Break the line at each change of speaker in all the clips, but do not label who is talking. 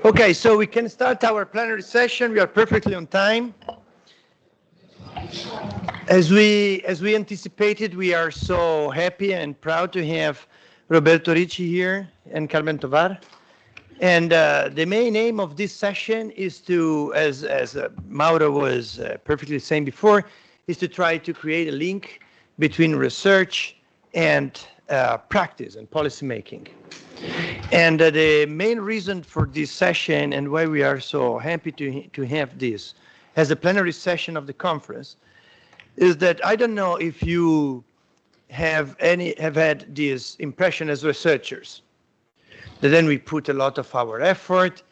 Okay, so we can start our plenary session. We are perfectly on time. As we anticipated, we are so happy and proud to have Roberto Ricci here and Carmen Tovar. And the main aim of this session is to, as Mauro was perfectly saying before, is to try to create a link between research and practice and policy making. And the main reason for this session and why we are so happy to have this as a plenary session of the conference is that I don't know if you have had this impression as researchers, that then we put a lot of our effort,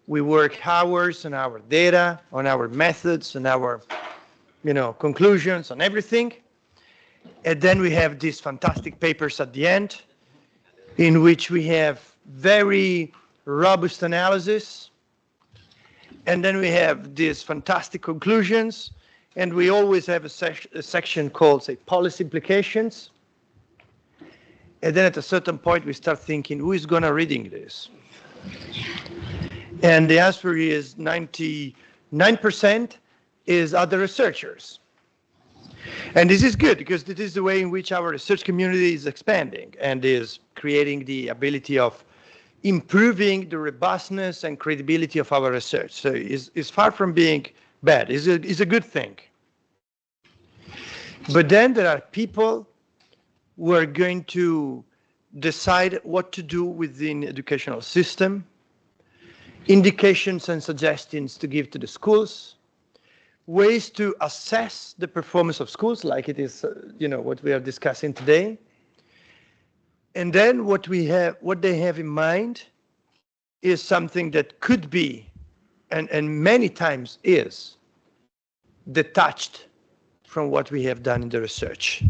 we work hours on our data, on our methods, on our conclusions, on everything, and then we have these fantastic papers at the end in which we have very robust analysis, and then we have these fantastic conclusions, and we always have a section called, say, policy implications. And then at a certain point, we start thinking, who is going to reading this? And the answer is 99% is other researchers. And this is good because this is the way in which our research community is expanding and is creating the ability of improving the robustness and credibility of our research. So it's far from being bad. It's a good thing. But then there are people who are going to decide what to do within the educational system, indications and suggestions to give to the schools, ways to assess the performance of schools, like it is, what we are discussing today. And then what they have in mind is something that could be, and many times is, detached from what we have done in the research.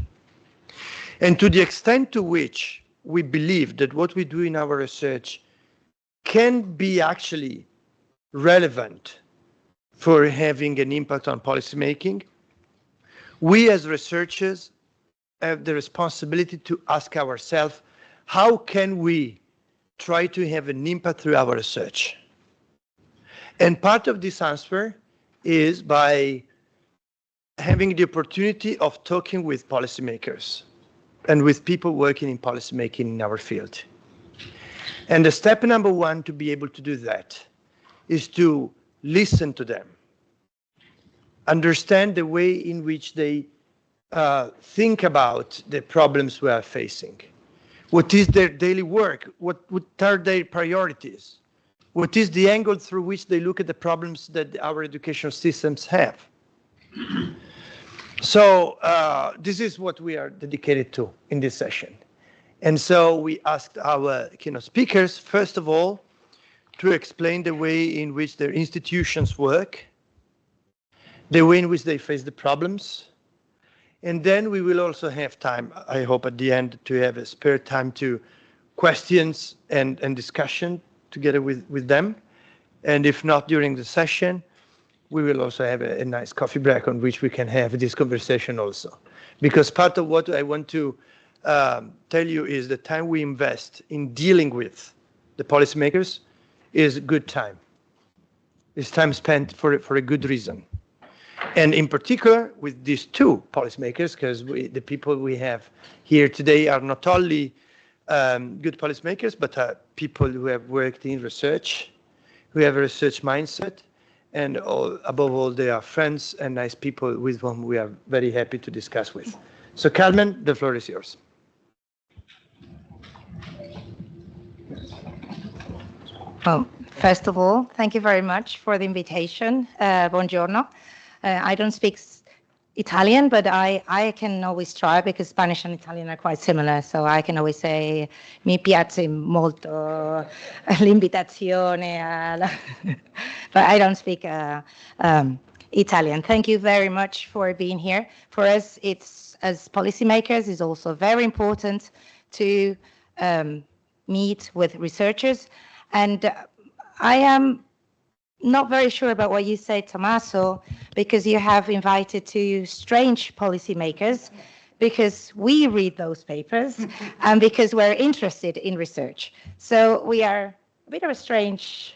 And to the extent to which we believe that what we do in our research can be actually relevant for having an impact on policymaking, we as researchers have the responsibility to ask ourselves, how can we try to have an impact through our research? And part of this answer is by having the opportunity of talking with policymakers and with people working in policymaking in our field. And the step number one to be able to do that is to listen to them, understand the way in which they think about the problems we are facing. What is their daily work? What are their priorities? What is the angle through which they look at the problems that our educational systems have? So this is what we are dedicated to in this session. And so we asked our keynote speakers, first of all, to explain the way in which their institutions work, the way in which they face the problems. And then we will also have time, I hope at the end, to have a spare time to questions and discussion together with them. And if not during the session, we will also have a nice coffee break on which we can have this conversation also. Because part of what I want to tell you is the time we invest in dealing with the policymakers is good time. It's time spent for a good reason. And in particular with these two policymakers, because the people we have here today are not only good policymakers, but people who have worked in research, who have a research mindset, and above all, they are friends and nice people with whom we are very happy to discuss with. So Carmen, the floor is yours.
Well, first of all, thank you very much for the invitation. Buongiorno. I don't speak Italian, but I can always try because Spanish and Italian are quite similar. So I can always say, mi piace molto l'invitazione. But I don't speak Italian. Thank you very much for being here. For us, it's as policymakers, it's also very important to meet with researchers. And I am not very sure about what you said, Tommaso, because you have invited two strange policymakers, because we read those papers and because we're interested in research. So we are a bit of a strange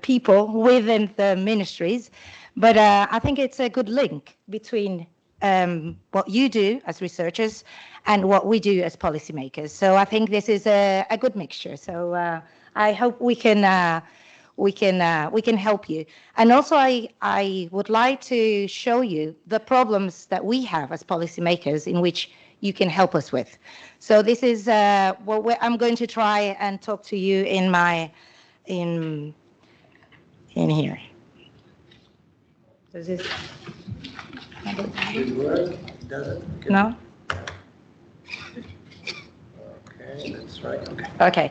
people within the ministries, but I think it's a good link between what you do as researchers and what we do as policymakers. So I think this is a good mixture. So I hope we can help you. And also, I would like to show you the problems that we have as policymakers in which you can help us with. So this is what I'm going to try and talk to you in here. Does this
work? Does it? Okay.
No?
Okay, that's right. Okay.
Okay.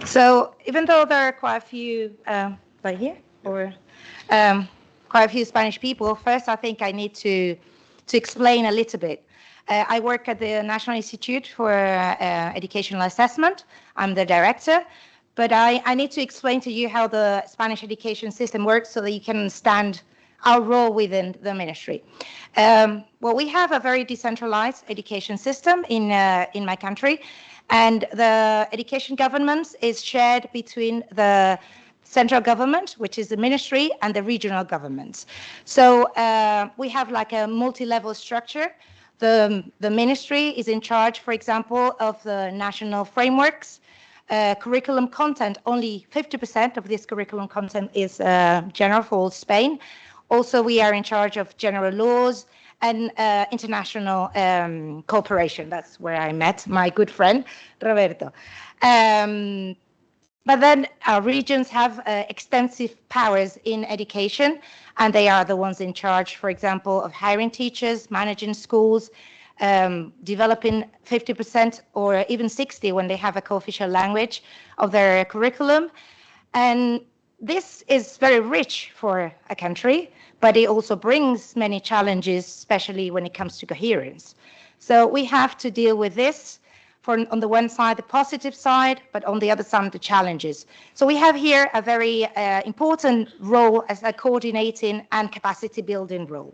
So even though there are quite a few, right here, or quite a few Spanish people, first I think I need to explain a little bit. I work at the National Institute for Educational Assessment. I'm the director, but I need to explain to you how the Spanish education system works so that you can understand our role within the ministry. Well, we have a very decentralized education system in my country, and the education governance is shared between the central government, which is the ministry, and the regional governments. So we have like a multi-level structure. The ministry is in charge, for example, of the national frameworks, curriculum content. Only 50% of this curriculum content is general for all Spain. Also, we are in charge of general laws and international cooperation. That's where I met my good friend, Roberto. But then our regions have extensive powers in education, and they are the ones in charge, for example, of hiring teachers, managing schools, developing 50% or even 60% when they have a co-official language of their curriculum. And this is very rich for a country, but it also brings many challenges, especially when it comes to coherence. So we have to deal with this. On the one side, the positive side, but on the other side, the challenges. So we have here a very important role as a coordinating and capacity building role.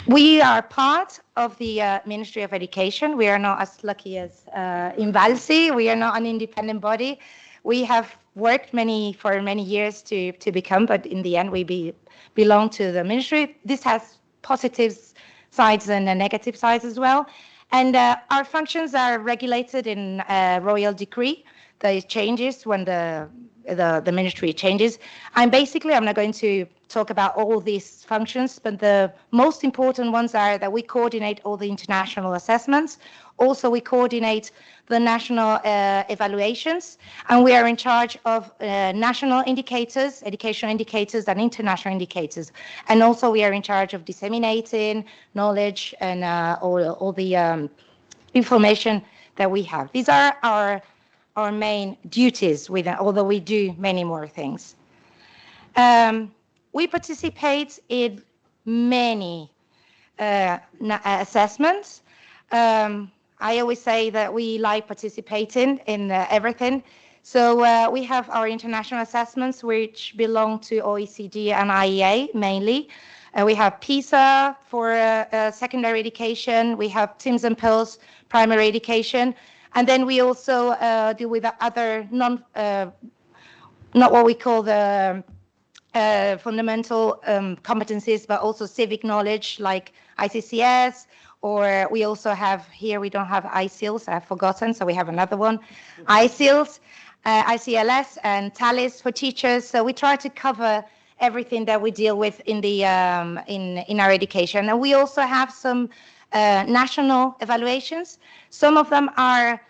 We are part of the Ministry of Education. We are not as lucky as INVALSI. We are not an independent body. We have worked for many years to become, but in the end, we belong to the ministry. This has positive sides and negative sides as well. And our functions are regulated in royal decree. There changes when the ministry changes. I'm not going to talk about all these functions, but the most important ones are that we coordinate all the international assessments. Also, we coordinate the national evaluations, and we are in charge of national indicators, educational indicators, and international indicators. And also, we are in charge of disseminating knowledge and all the information that we have. These are our main duties, although we do many more things. We participate in many assessments. I always say that we like participating in everything. So we have our international assessments, which belong to OECD and IEA mainly. We have PISA for secondary education. We have TIMSS and PILS, primary education. And then we also deal with other not what we call the fundamental competencies, but also civic knowledge like ICCS, or we also have here, we don't have ICILS, I've forgotten, so we have another one, ICILS, ICLS, and TALIS for teachers. So we try to cover everything that we deal with in the in our education. And we also have some national evaluations. Some of them are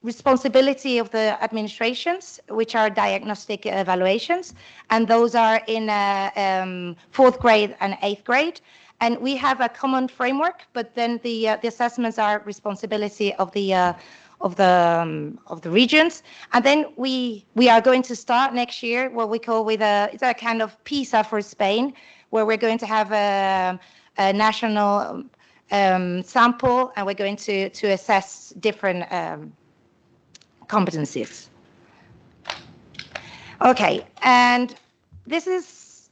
responsibility of the administrations, which are diagnostic evaluations, and those are in 4th grade and 8th grade. And we have a common framework, but then the assessments are responsibility of the regions. And then we are going to start next year what we call it's a kind of PISA for Spain, where we're going to have a national sample, and we're going to assess different competencies. Okay, and this is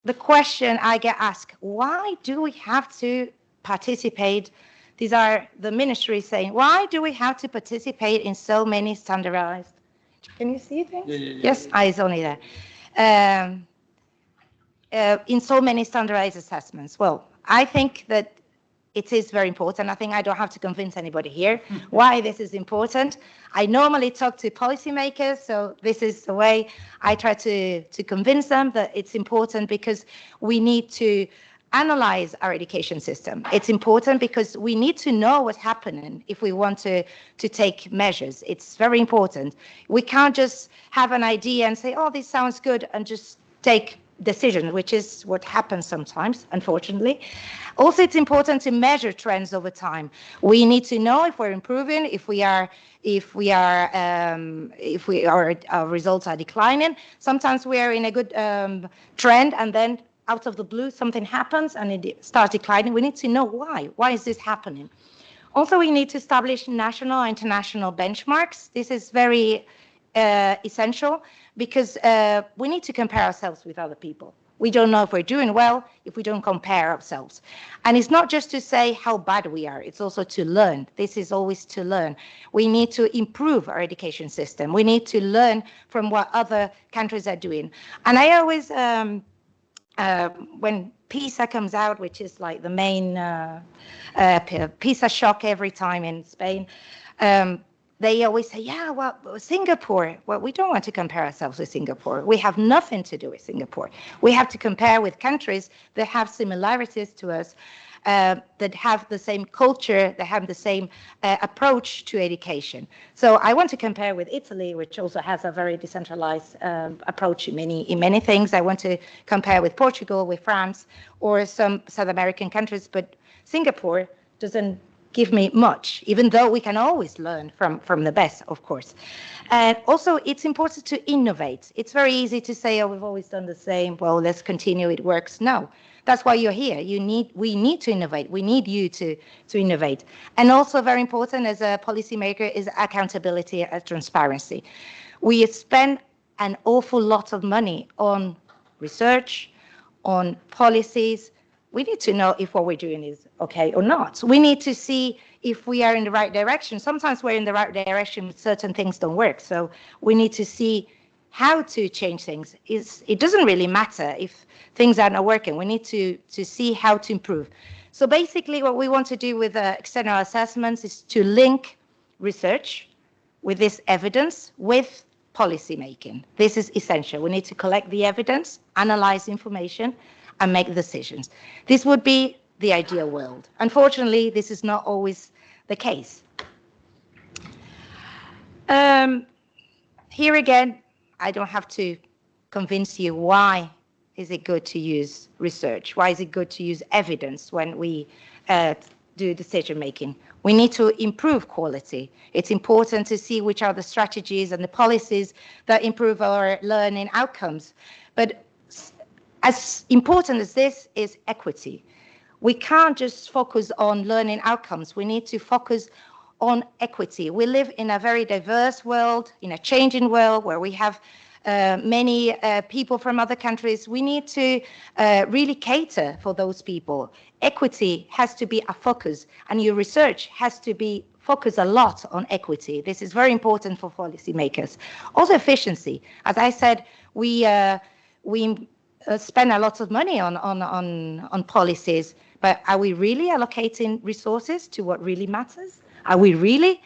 the question I get asked. Why do we have to participate? These are the ministry saying, why do we have to participate in so many standardized? Can you see things? Yes, it's only there. In so many standardized assessments. Well, I think that it is very important. I think I don't have to convince anybody here why this is important. I normally talk to policymakers, so this is the way I try to convince them that it's important, because we need to analyze our education system. It's important because we need to know what's happening if we want to take measures. It's very important. We can't just have an idea and say, oh, this sounds good, and just take decision, which is what happens sometimes, unfortunately. Also, it's important to measure trends over time. We need to know if we're improving, if our results are declining. Sometimes we are in a good trend, and then out of the blue something happens and it starts declining. We need to know why. Why is this happening? Also, we need to establish national and international benchmarks. This is very essential, because we need to compare ourselves with other people. We don't know if we're doing well if we don't compare ourselves. And it's not just to say how bad we are, it's also to learn. This is always to learn. We need to improve our education system. We need to learn from what other countries are doing. And I always, when PISA comes out, which is like the main PISA shock every time in Spain, they always say, yeah, well, Singapore, well, we don't want to compare ourselves with Singapore. We have nothing to do with Singapore. We have to compare with countries that have similarities to us, that have the same culture, that have the same approach to education. So I want to compare with Italy, which also has a very decentralized approach in many things. I want to compare with Portugal, with France, or some South American countries, but Singapore doesn't give me much, even though we can always learn from the best, of course. And also, it's important to innovate. It's very easy to say, oh, we've always done the same, well, let's continue, it works. No, that's why you're here. We need to innovate. We need you to innovate. And also very important as a policymaker is accountability and transparency. We spend an awful lot of money on research, on policies. We need to know if what we're doing is okay or not. We need to see if we are in the right direction. Sometimes we're in the right direction, but certain things don't work. So we need to see how to change things. It doesn't really matter if things are not working. We need to see how to improve. So basically what we want to do with external assessments is to link research with this evidence with policy making. This is essential. We need to collect the evidence, analyze information, and make decisions. This would be the ideal world. Unfortunately, this is not always the case. Here again, I don't have to convince you why is it good to use research? Why is it good to use evidence when we do decision making? We need to improve quality. It's important to see which are the strategies and the policies that improve our learning outcomes. But as important as this is equity. We can't just focus on learning outcomes. We need to focus on equity. We live in a very diverse world, in a changing world where we have many people from other countries. We need to really cater for those people. Equity has to be a focus, and your research has to be focused a lot on equity. This is very important for policymakers. Also efficiency. As I said, we spend a lot of money on policies, but are we really allocating resources to what really matters? Are we really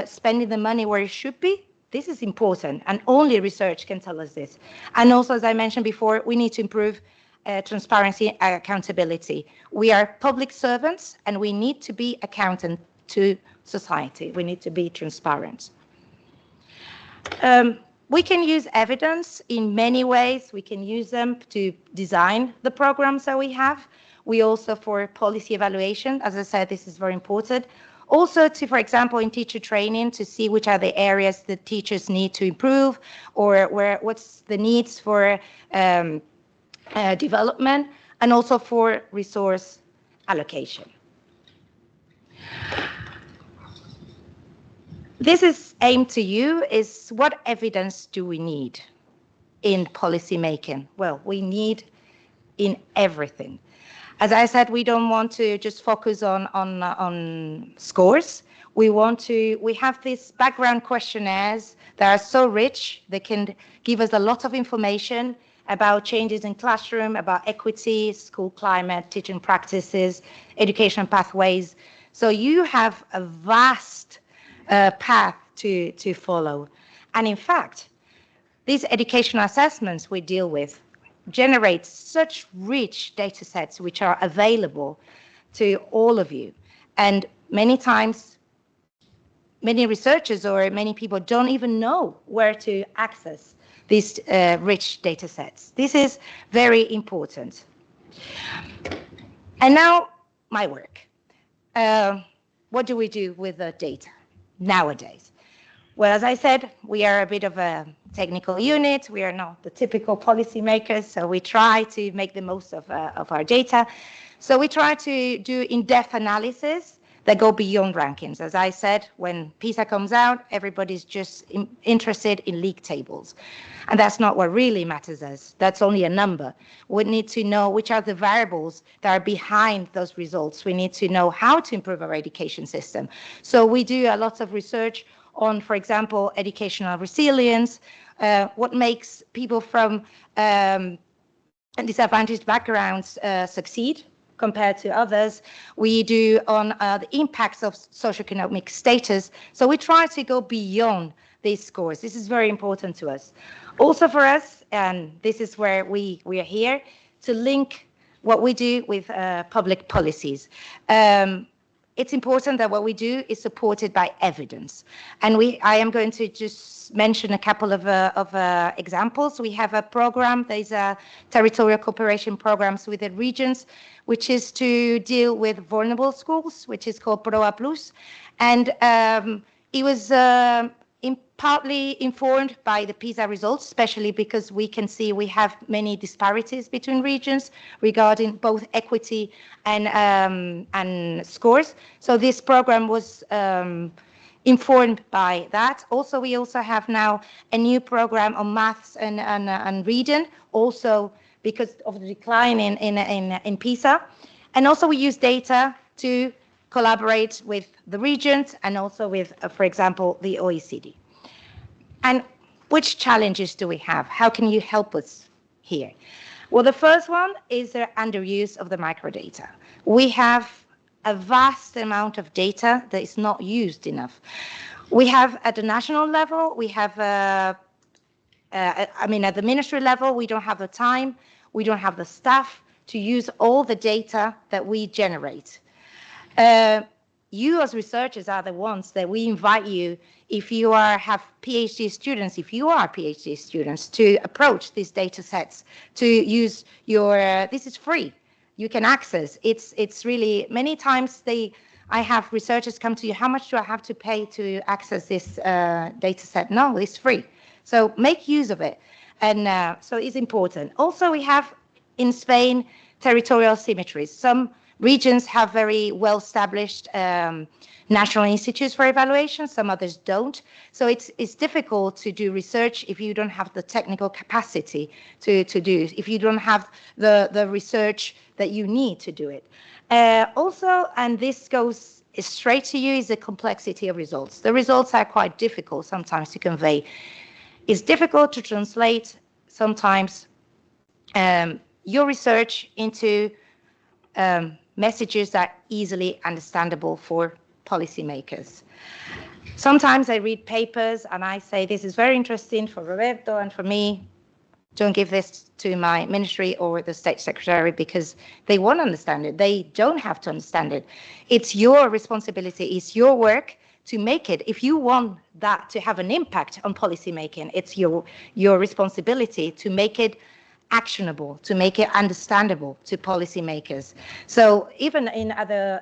spending the money where it should be? This is important, and only research can tell us this. And also, as I mentioned before, we need to improve transparency and accountability. We are public servants, and we need to be accountant to society. We need to be transparent. We can use evidence in many ways. We can use them to design the programs that we have. We also, for policy evaluation, as I said, this is very important. Also to, for example, in teacher training, to see which are the areas that teachers need to improve, or what's the needs for development, and also for resource allocation. This is aimed to you, is what evidence do we need? in policy making? Well, we need in everything. As I said, we don't want to just focus on scores. We have these background questionnaires that are so rich, they can give us a lot of information about changes in classroom, about equity, school climate, teaching practices, education pathways. So you have a vast path to follow. And in fact, these educational assessments we deal with generate such rich data sets which are available to all of you. And many times, many researchers or many people don't even know where to access these rich data sets. This is very important. And now, my work. What do we do with the data nowadays? Well, as I said, we are a bit of a technical unit. We are not the typical policymakers, so we try to make the most of our data. So we try to do in-depth analysis that go beyond rankings. As I said, when PISA comes out, everybody's just interested in league tables. And that's not what really matters us. That's only a number. We need to know which are the variables that are behind those results. We need to know how to improve our education system. So we do a lot of research on, for example, educational resilience, what makes people from disadvantaged backgrounds succeed compared to others. We do on the impacts of socioeconomic status. So we try to go beyond these scores. This is very important to us. Also for us, and this is where we are here, to link what we do with public policies. It's important that what we do is supported by evidence. And I am going to just mention a couple of examples. We have a program, there's a territorial cooperation programs with the regions, which is to deal with vulnerable schools, which is called PROA Plus. And it was partly informed by the PISA results, especially because we can see we have many disparities between regions regarding both equity and scores. So this program was informed by that. Also, we also have now a new program on maths and reading, also because of the decline in PISA. And also we use data to collaborate with the regions and also with, for example, the OECD. And which challenges do we have? How can you help us here? Well, the first one is the underuse of the microdata. We have a vast amount of data that is not used enough. We have at the national level, we have, at the ministry level, we don't have the time, we don't have the staff to use all the data that we generate. You as researchers are the ones that we invite you, if you have PhD students, to approach these data sets, to use this is free. You can access. It's really, many times I have researchers come to you, how much do I have to pay to access this data set? No, it's free. So make use of it. And so it's important. Also, we have in Spain territorial symmetries. Some regions have very well-established national institutes for evaluation, some others don't. So it's difficult to do research if you don't have the technical capacity to do, if you don't have the research that you need to do it. Also, and this goes straight to you, is the complexity of results. The results are quite difficult sometimes to convey. It's difficult to translate sometimes your research into messages that are easily understandable for policymakers. Sometimes I read papers and I say, this is very interesting for Roberto and for me. Don't give this to my ministry or the state secretary because they won't understand it. They don't have to understand it. It's your responsibility, it's your work to make it. If you want that to have an impact on policymaking, it's your responsibility to make it actionable, to make it understandable to policymakers. So even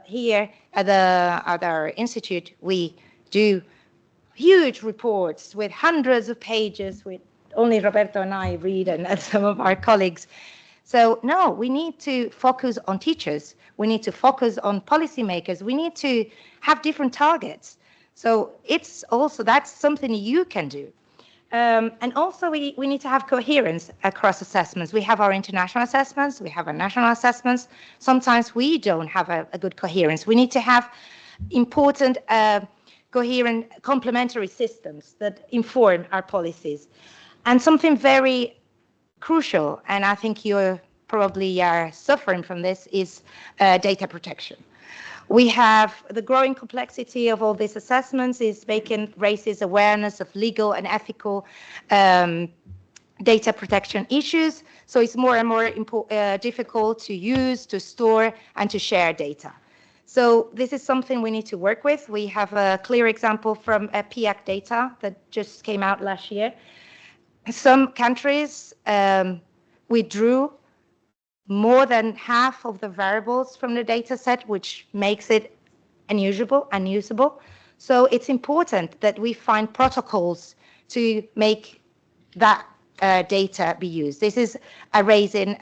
here at our institute, we do huge reports with hundreds of pages, with only Roberto and I read, and some of our colleagues. So no, we need to focus on teachers. We need to focus on policymakers. We need to have different targets. So that's something you can do. And also we need to have coherence across assessments. We have our international assessments, we have our national assessments. Sometimes we don't have a good coherence. We need to have important, coherent, complementary systems that inform our policies. And something very crucial, and I think you probably are suffering from this, is data protection. We have the growing complexity of all these assessments raises awareness of legal and ethical data protection issues. So it's more and more difficult to use, to store, and to share data. So this is something we need to work with. We have a clear example from PIAC data that just came out last year. Some countries withdrew more than half of the variables from the data set, which makes it unusable. So it's important that we find protocols to make that data be used. This is a raising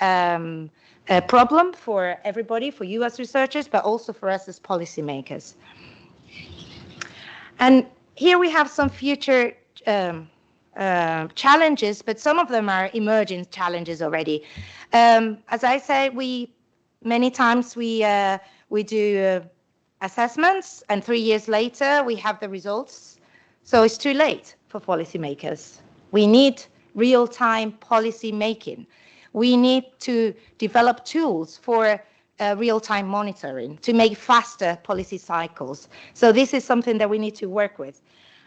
a problem for everybody, for you as researchers, but also for us as policymakers. And here we have some future challenges, but some of them are emerging challenges already. As I say, many times we do assessments, and 3 years later we have the results. So it's too late for policymakers. We need real-time policy making. We need to develop tools for real-time monitoring to make faster policy cycles. So this is something that we need to work with.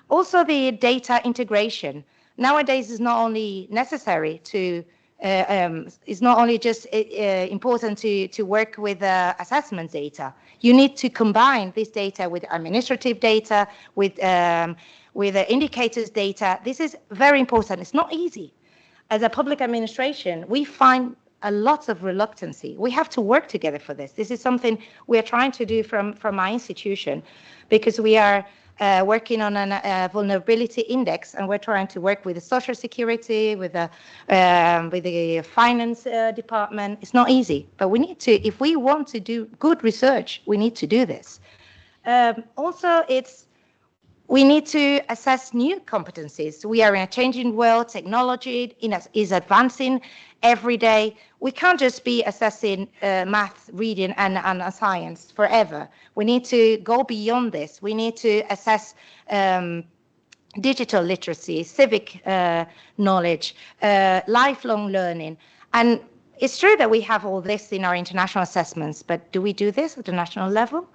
Also, the data integration. Nowadays is not only necessary to, it's not only just important to work with assessment data. You need to combine this data with administrative data, with indicators data. This is very important. It's not easy. As a public administration, we find a lot of reluctancy. We have to work together for this. This is something we are trying to do from my institution, because we are working on a vulnerability index, and we're trying to work with the social security, with the finance department. It's not easy, but we need to, if we want to do good research, we need to do this. Also, we need to assess new competencies. We are in a changing world. Technology is advancing every day. We can't just be assessing math, reading, and science forever. We need to go beyond this. We need to assess digital literacy, civic knowledge, lifelong learning. And it's true that we have all this in our international assessments, but do we do this at the national level?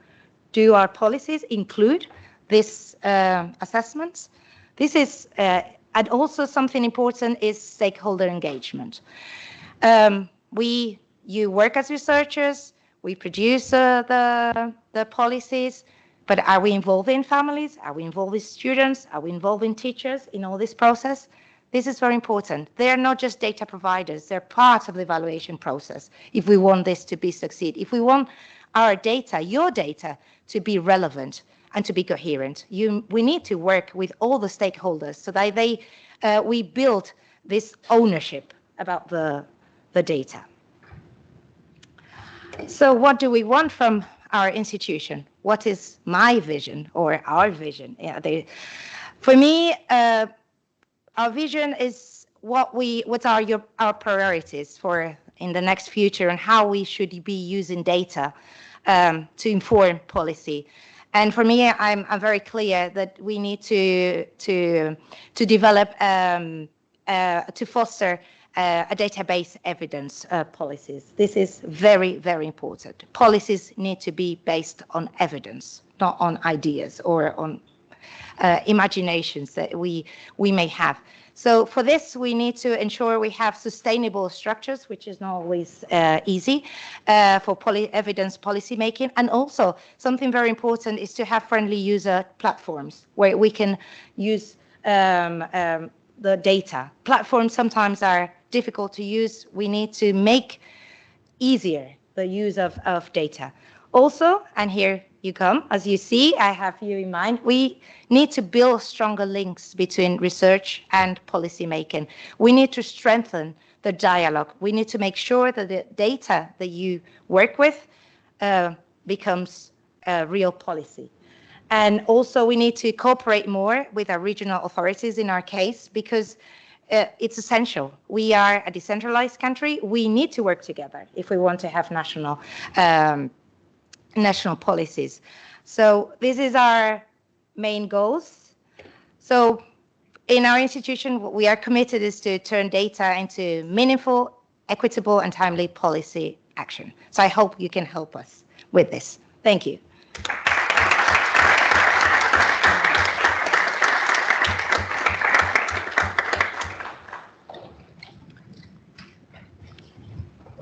Do our policies include these assessments? This is, and also something important is stakeholder engagement. You work as researchers, we produce the policies, but are we involving families? Are we involving students? Are we involving teachers in all this process? This is very important. They are not just data providers, they're part of the evaluation process if we want this to succeed. If we want our data, your data, to be relevant and to be coherent, we need to work with all the stakeholders so that we build this ownership about the data. So what do we want from our institution? What is my vision or our vision? For me, our vision is what are our priorities for in the next future, and how we should be using data to inform policy. And for me, I'm very clear that we need to develop, to foster a database evidence policies. This is very, very important. Policies need to be based on evidence, not on ideas or on imaginations that we may have. So for this, we need to ensure we have sustainable structures, which is not always easy for evidence policy making. And also, something very important is to have friendly user platforms where we can use the data. Platforms sometimes are difficult to use. We need to make easier the use of data. Also, and here you come, as you see, I have you in mind, we need to build stronger links between research and policy making. We need to strengthen the dialogue. We need to make sure that the data that you work with becomes real policy. And also we need to cooperate more with our regional authorities in our case, because it's essential. We are a decentralized country. We need to work together if we want to have national policies. So this is our main goals. So in our institution, what we are committed is to turn data into meaningful, equitable, and timely policy action. So I hope you can help us with this. Thank you.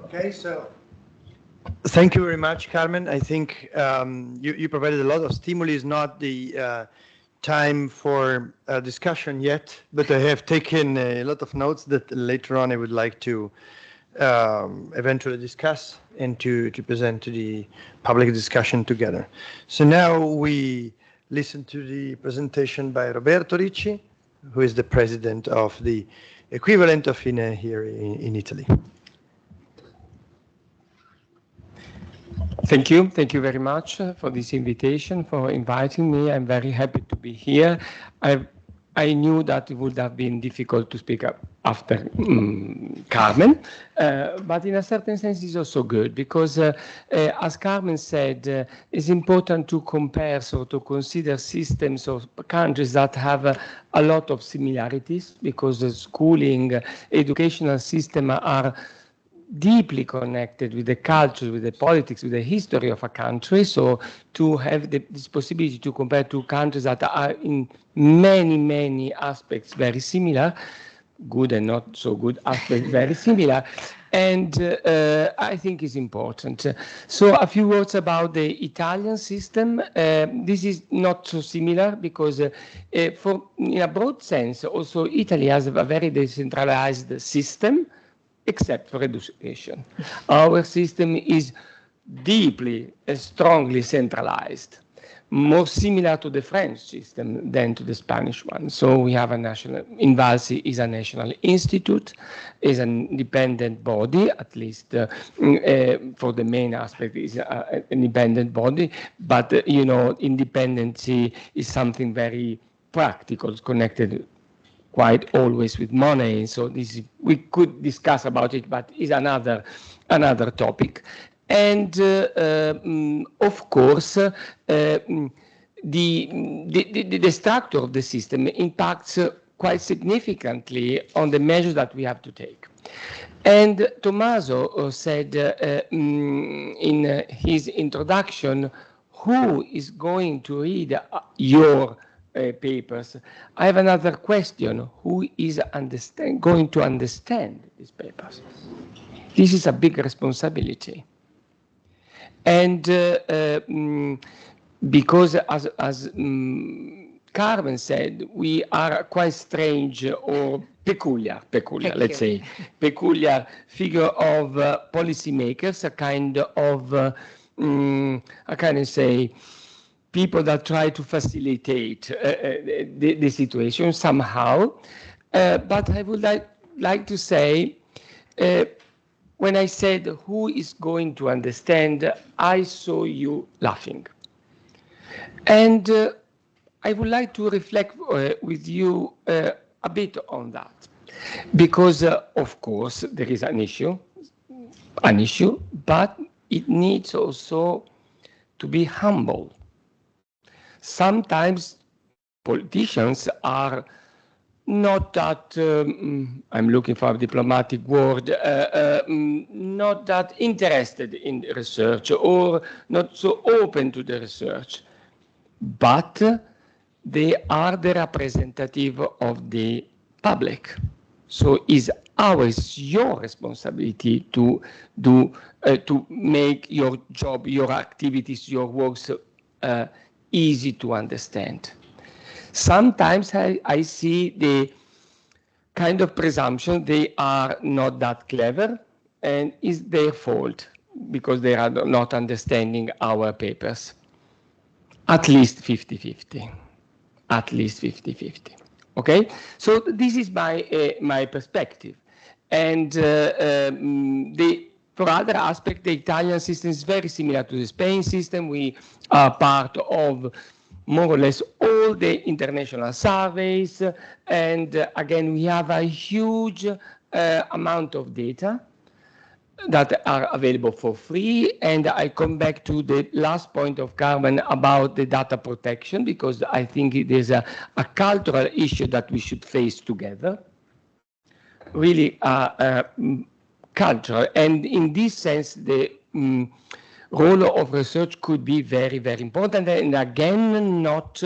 Okay, so thank you very much, Carmen. I think you provided a lot of stimuli. It's not the time for discussion yet, but I have taken a lot of notes that later on I would like to eventually discuss and to present to the public discussion together. So now we listen to the presentation by Roberto Ricci, who is the president of the equivalent of INEE here in Italy.
Thank you. Thank you very much for this invitation, for inviting me. I'm very happy to be here. I knew that it would have been difficult to speak up after Carmen, but in a certain sense it's also good because, as Carmen said, it's important to compare, so to consider systems of countries that have a lot of similarities, because the schooling, educational system are deeply connected with the culture, with the politics, with the history of a country. So to have this possibility to compare two countries that are in many, many aspects very similar, good and not so good aspects very similar, and I think is important. So a few words about the Italian system. This is not so similar because in a broad sense, also Italy has a very decentralized system, except for education. Our system is deeply and strongly centralized, more similar to the French system than to the Spanish one. So we have a national, INVALSI is a national institute, is an independent body, at least for the main aspect is an independent body, but independency is something very practical, connected quite always with money, so we could discuss about it, but it's another topic. And of course, the structure of the system impacts quite significantly on the measures that we have to take. And Tommaso said in his introduction, who is going to read your papers? I have another question. Who is going to understand these papers? This is a big responsibility. And because as Carmen said, we are quite strange or peculiar, let's say, peculiar figure of policymakers, a kind of, how can I say, people that try to facilitate the situation somehow. But I would like to say, when I said who is going to understand, I saw you laughing. And I would like to reflect with you a bit on that. Because, of course, there is an issue, but it needs also to be humble. Sometimes politicians are not that, I'm looking for a diplomatic word, not that interested in research or not so open to the research, but they are the representative of the public. So it's your responsibility to make your job, your activities, your works easy to understand. Sometimes I see the kind of presumption they are not that clever, and it's their fault because they are not understanding our papers. At least 50-50. At least 50-50. Okay? So this is my perspective. And for other aspects, the Italian system is very similar to the Spain system. We are part of more or less all the international surveys, and again, we have a huge amount of data that are available for free. And I come back to the last point of Carmen about the data protection, because I think it is a cultural issue that we should face together. Really cultural. And in this sense, the role of research could be very, very important. And again, not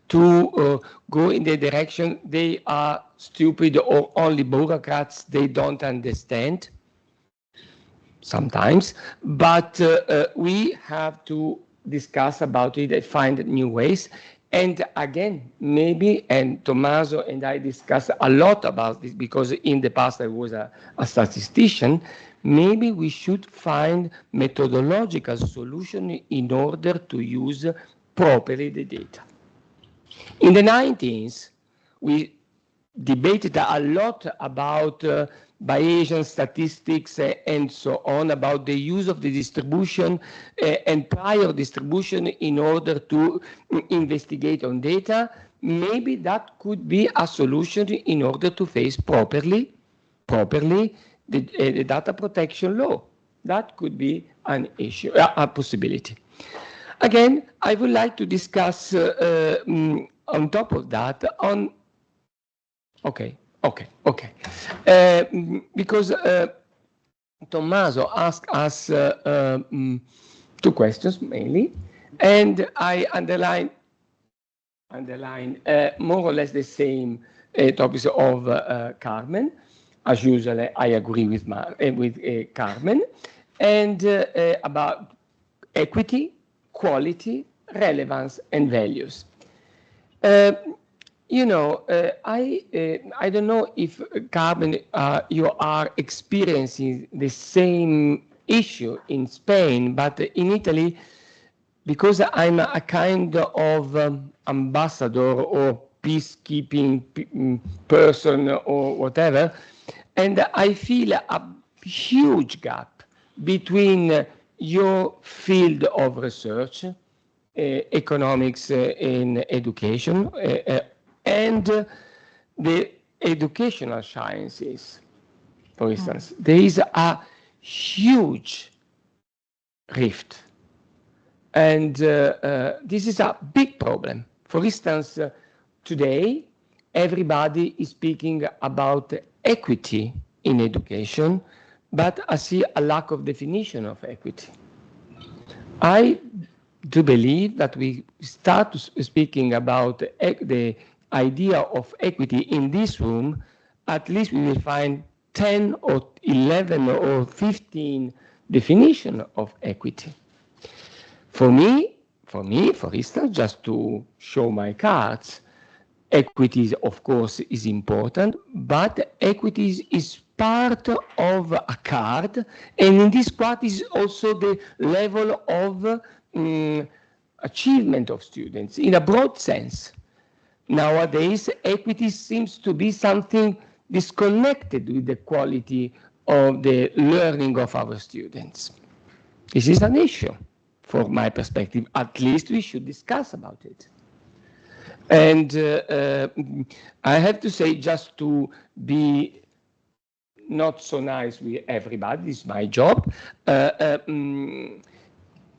to go in the direction they are stupid or only bureaucrats, they don't understand. Sometimes, but we have to discuss about it and find new ways. And again, maybe, and Tommaso and I discussed a lot about this, because in the past I was a statistician, maybe we should find methodological solution in order to use properly the data. In the 90s, we debated a lot about Bayesian statistics and so on, about the use of the distribution and prior distribution in order to investigate on data. Maybe that could be a solution in order to face properly the data protection law. That could be an issue, a possibility. Again, I would like to discuss on top of that on, because Tommaso asked us 2 questions mainly, and I underline more or less the same topics of Carmen. As usual, I agree with Carmen, and about equity, quality, relevance, and values. You know, I don't know if, Carmen, you are experiencing the same issue in Spain, but in Italy, because I'm a kind of ambassador or peacekeeping person or whatever, and I feel a huge gap between your field of research, economics in education, and the educational sciences, for instance. There is a huge rift. And this is a big problem. For instance, today, everybody is speaking about equity in education, but I see a lack of definition of equity. I do believe that we start speaking about the idea of equity in this room, at least we will find 10 or 11 or 15 definitions of equity. For me, for instance, just to show my cards, equity, of course, is important, but equity is part of a card, and in this card is also the level of achievement of students in a broad sense. Nowadays, equity seems to be something disconnected with the quality of the learning of our students. This is an issue, from my perspective. At least we should discuss about it. And I have to say, just to be not so nice with everybody, it's my job,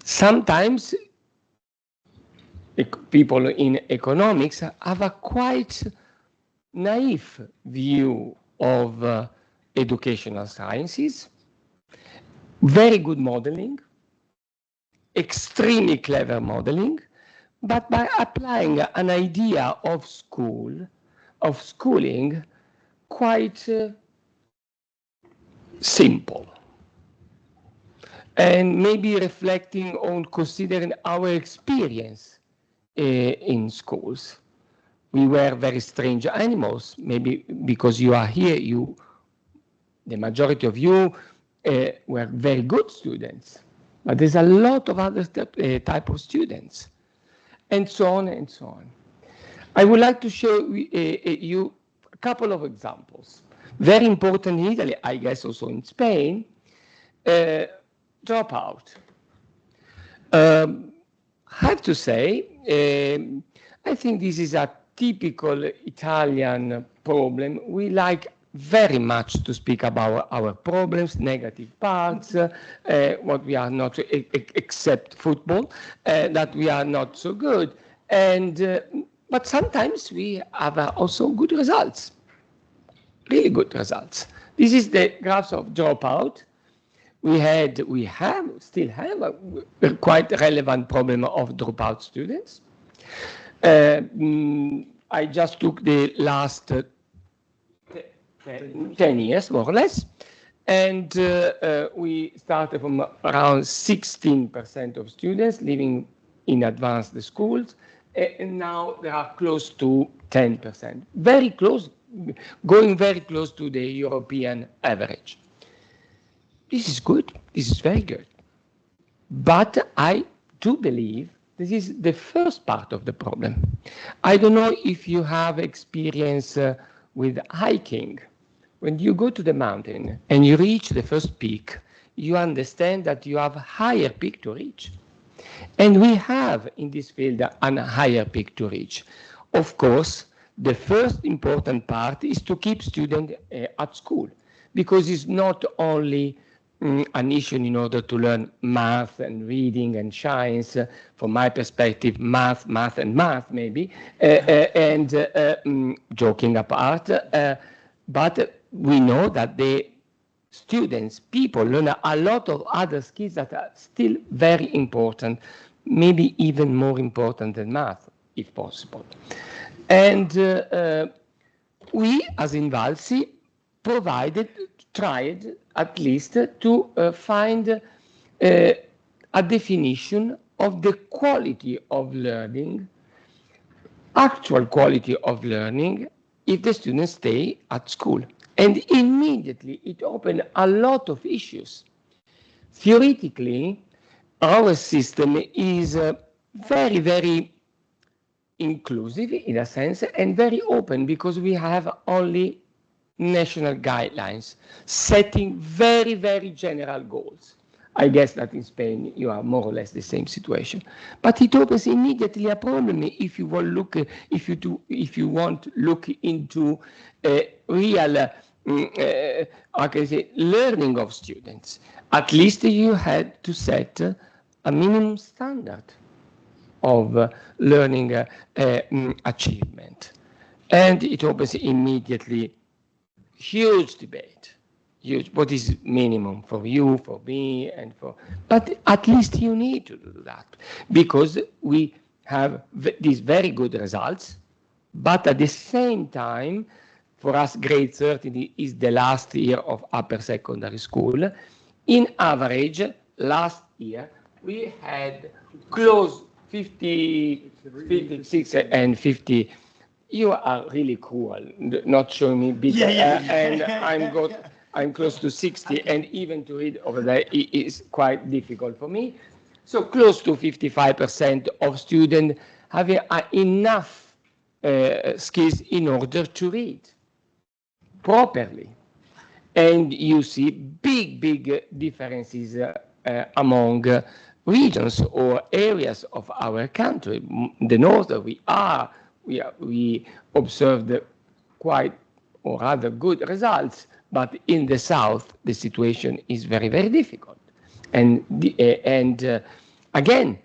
sometimes people in economics have a quite naive view of educational sciences, very good modeling, extremely clever modeling, but by applying an idea of schooling, quite simple. And maybe reflecting on considering our experience in schools. We were very strange animals, maybe because you are here, the majority of you were very good students, but there's a lot of other type of students, and so on and so on. I would like to show you a couple of examples. Very important in Italy, I guess also in Spain, dropout. have to say, I think this is a typical Italian problem. We like very much to speak about our problems, negative parts, what we are not, except football, that we are not so good. And but sometimes we have also good results, really good results. This is the graphs of dropout. We still have a quite relevant problem of dropout students. I just took the last 10 years, more or less, and we started from around 16% of students living in advanced schools, and now they are close to 10%, very close, going very close to the European average. This is good. This is very good. But I do believe this is the first part of the problem. I don't know if you have experience with hiking. When you go to the mountain and you reach the first peak, you understand that you have a higher peak to reach. And we have in this field a higher peak to reach. Of course, the first important part is to keep students at school, because it's not only an issue in order to learn math and reading and science. From my perspective, math maybe, and joking apart. But we know that the students, people learn a lot of other skills that are still very important, maybe even more important than math, if possible. And we, as INVALSI, tried at least to find a definition of the quality of learning, actual quality of learning, if the students stay at school. And immediately it opened a lot of issues. Theoretically, our system is very, very inclusive in a sense, and very open, because we have only national guidelines setting very, very general goals. I guess that in Spain you are more or less the same situation. But it opens immediately a problem if you want look into real learning of students. At least you had to set a minimum standard of learning achievement. And it opens immediately huge debate. Huge. What is minimum for you, for me, and for... But at least you need to do that, because we have these very good results, but at the same time, for us, grade 13 is the last year of upper secondary school. In average, last year, we had close 56 and 50. You are really cruel, not showing me big, and I'm close to 60, and even to read over there is quite difficult for me. So close to 55% of students having enough skills in order to read properly. And you see big differences among regions or areas of our country. The north we observed quite or rather good results, but in the south the situation is very, very difficult. And again,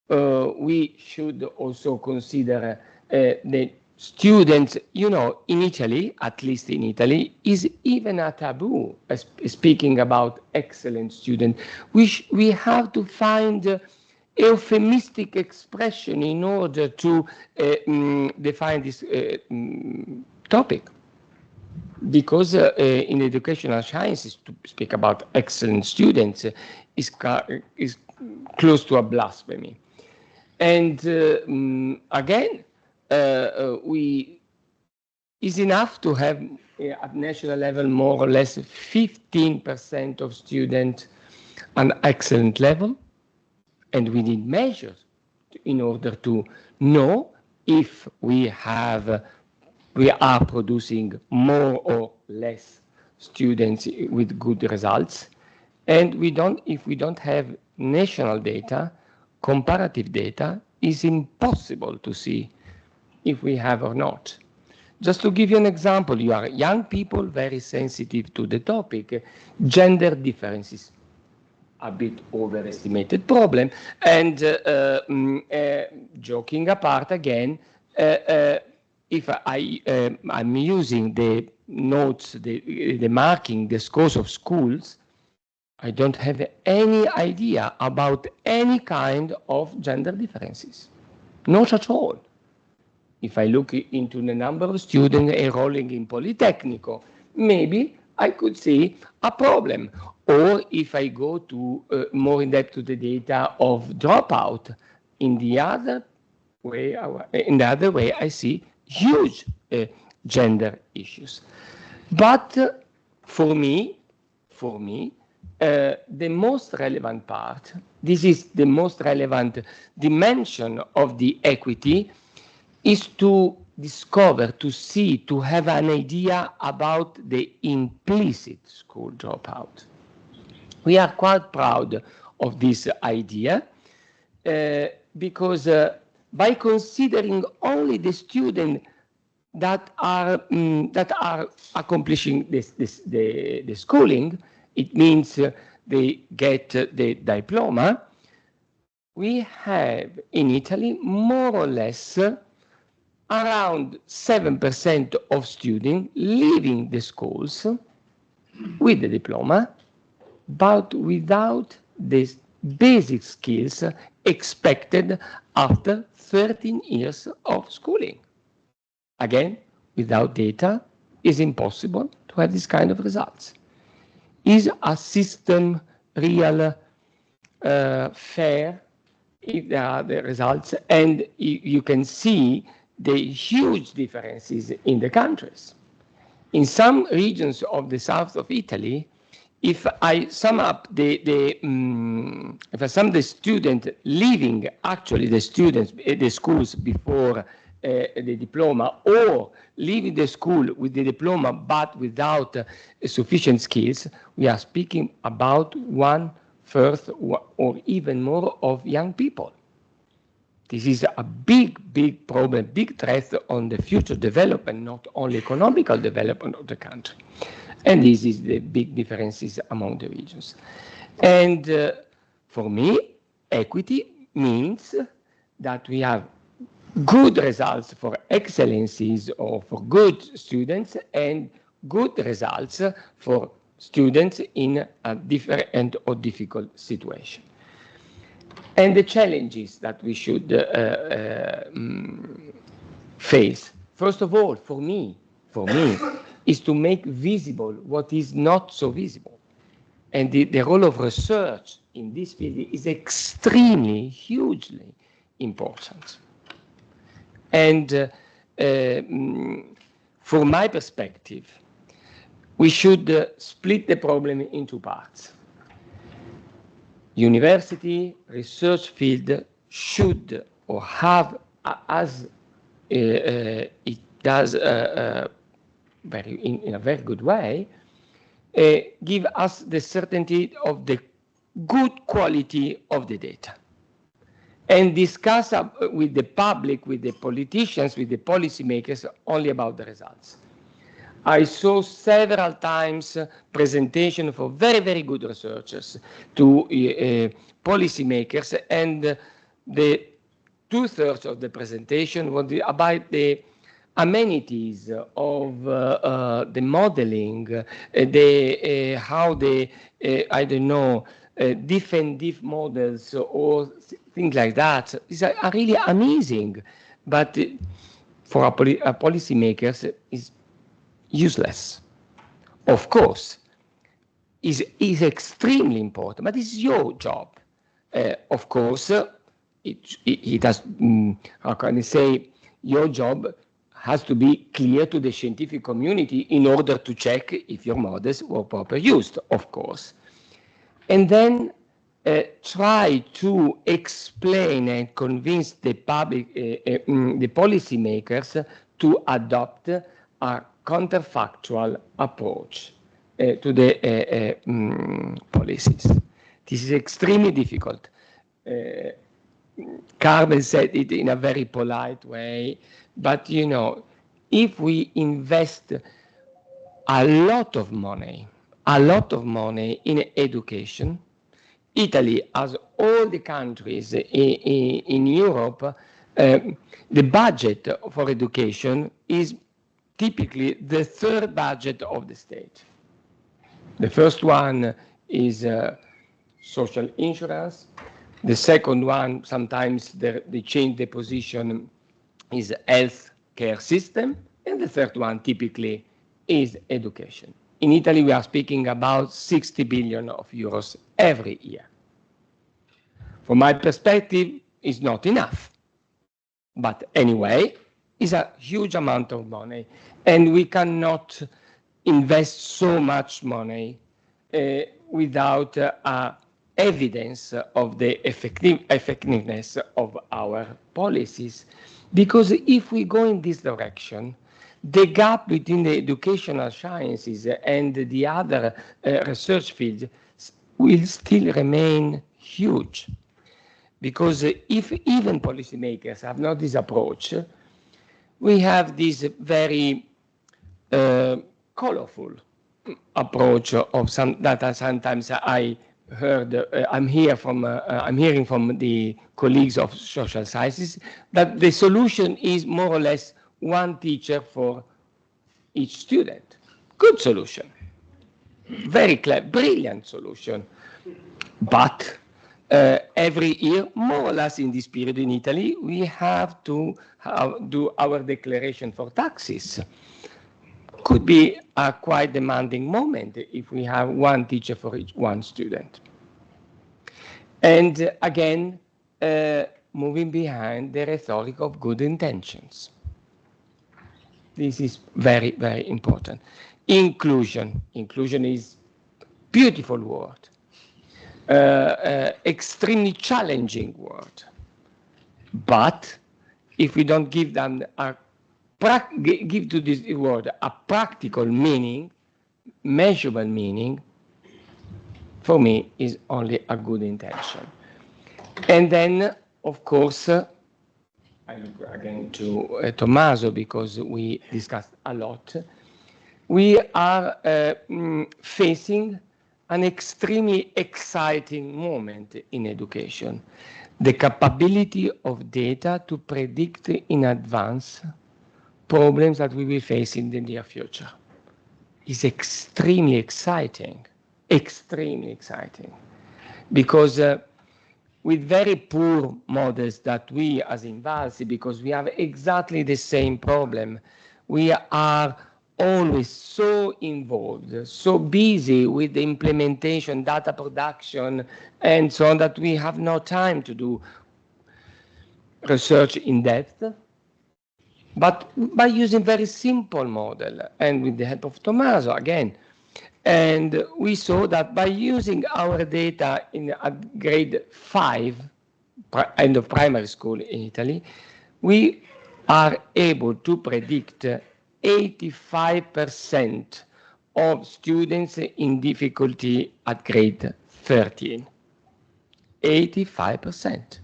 we should also consider the students, in Italy, at least in Italy, is even a taboo, speaking about excellent students. We have to find euphemistic expression in order to define this topic. Because in educational sciences, to speak about excellent students is close to a blasphemy. And again, it's enough to have at national level more or less 15% of students an excellent level, and we need measures in order to know if we are producing more or less students with good results. And if we don't have national data, comparative data is impossible to see if we have or not. Just to give you an example, you are young people very sensitive to the topic, gender differences, a bit overestimated problem, and joking apart again, if I'm using the notes, the marking, the scores of schools, I don't have any idea about any kind of gender differences, not at all. If I look into the number of students enrolling in Politecnico, maybe I could see a problem. Or if I go to more in depth to the data of dropout, in the other way, I see huge gender issues. But for me, the most relevant part, this is the most relevant dimension of the equity, is to discover, to see, to have an idea about the implicit school dropout. We are quite proud of this idea because by considering only the students that are accomplishing the schooling, it means they get the diploma, we have in Italy more or less around 7% of students leaving the schools with the diploma, but without the basic skills expected after 13 years of schooling. Again, without data, it's impossible to have this kind of results. Is a system real fair if there are the results? And you can see the huge differences in the countries. In some regions of the south of Italy, if I sum up the students leaving, actually the students, the schools before the diploma, or leaving the school with the diploma but without sufficient skills, we are speaking about 1/3 or even more of young people. This is a big problem, big threat on the future development, not only economical development of the country. And this is the big differences among the regions. And for me, equity means that we have good results for excellencies or for good students and good results for students in a different or difficult situation. And the challenges that we should face, first of all, for me, is to make visible what is not so visible. And the role of research in this field is extremely, hugely important. And from my perspective, we should split the problem in two parts. University research field should or have, as it does in a very good way, give us the certainty of the good quality of the data. And discuss with the public, with the politicians, with the policymakers, only about the results. I saw several times presentation for very good researchers to policymakers, and the 2/3 of the presentation was about the amenities of the modeling, how the I don't know, defensive models or things like that. These are really amazing, but for a policymakers is useless. Of course, is extremely important, but it's your job. Of course, it has, how can I say, your job has to be clear to the scientific community in order to check if your models were properly used, of course. And then try to explain and convince the public, the policymakers to adopt a counterfactual approach to the policies. This is extremely difficult. Carmen said it in a very polite way, but you know, if we invest a lot of money in education, Italy, as all the countries in Europe, the budget for education is typically the third budget of the state. The first one is social insurance. The second one, sometimes they change the position, is health care system. And the third one typically is education. In Italy, we are speaking about 60 billion of euros every year. From my perspective, it's not enough. But anyway, it's a huge amount of money. And we cannot invest so much money without evidence of the effectiveness of our policies. Because if we go in this direction, the gap between the educational sciences and the other research fields will still remain huge. Because if even policymakers have not this approach, we have this very colorful approach of that sometimes I heard. I'm hearing from the colleagues of social sciences that the solution is more or less one teacher for each student. Good solution, very clever, brilliant solution, but every year, more or less in this period in Italy, we have to do our declaration for taxes. Could be a quite demanding moment if we have one teacher for each one student. And again, moving behind the rhetoric of good intentions. This is very, very important. Inclusion. Inclusion is a beautiful word. Extremely challenging word. But if we don't give them give to this word a practical meaning, measurable meaning, for me is only a good intention. And then, of course, I look again to Tommaso because we discussed a lot. We are facing an extremely exciting moment in education. The capability of data to predict in advance problems that we will face in the near future is extremely exciting, because with very poor models that we as INVALSI, because we have exactly the same problem, we are always so involved, so busy with the implementation, data production, and so on, that we have no time to do research in depth. But by using very simple model, and with the help of Tommaso again, and we saw that by using our data in grade 5, end of primary school in Italy, we are able to predict 85% of students in difficulty at grade 13. 85%.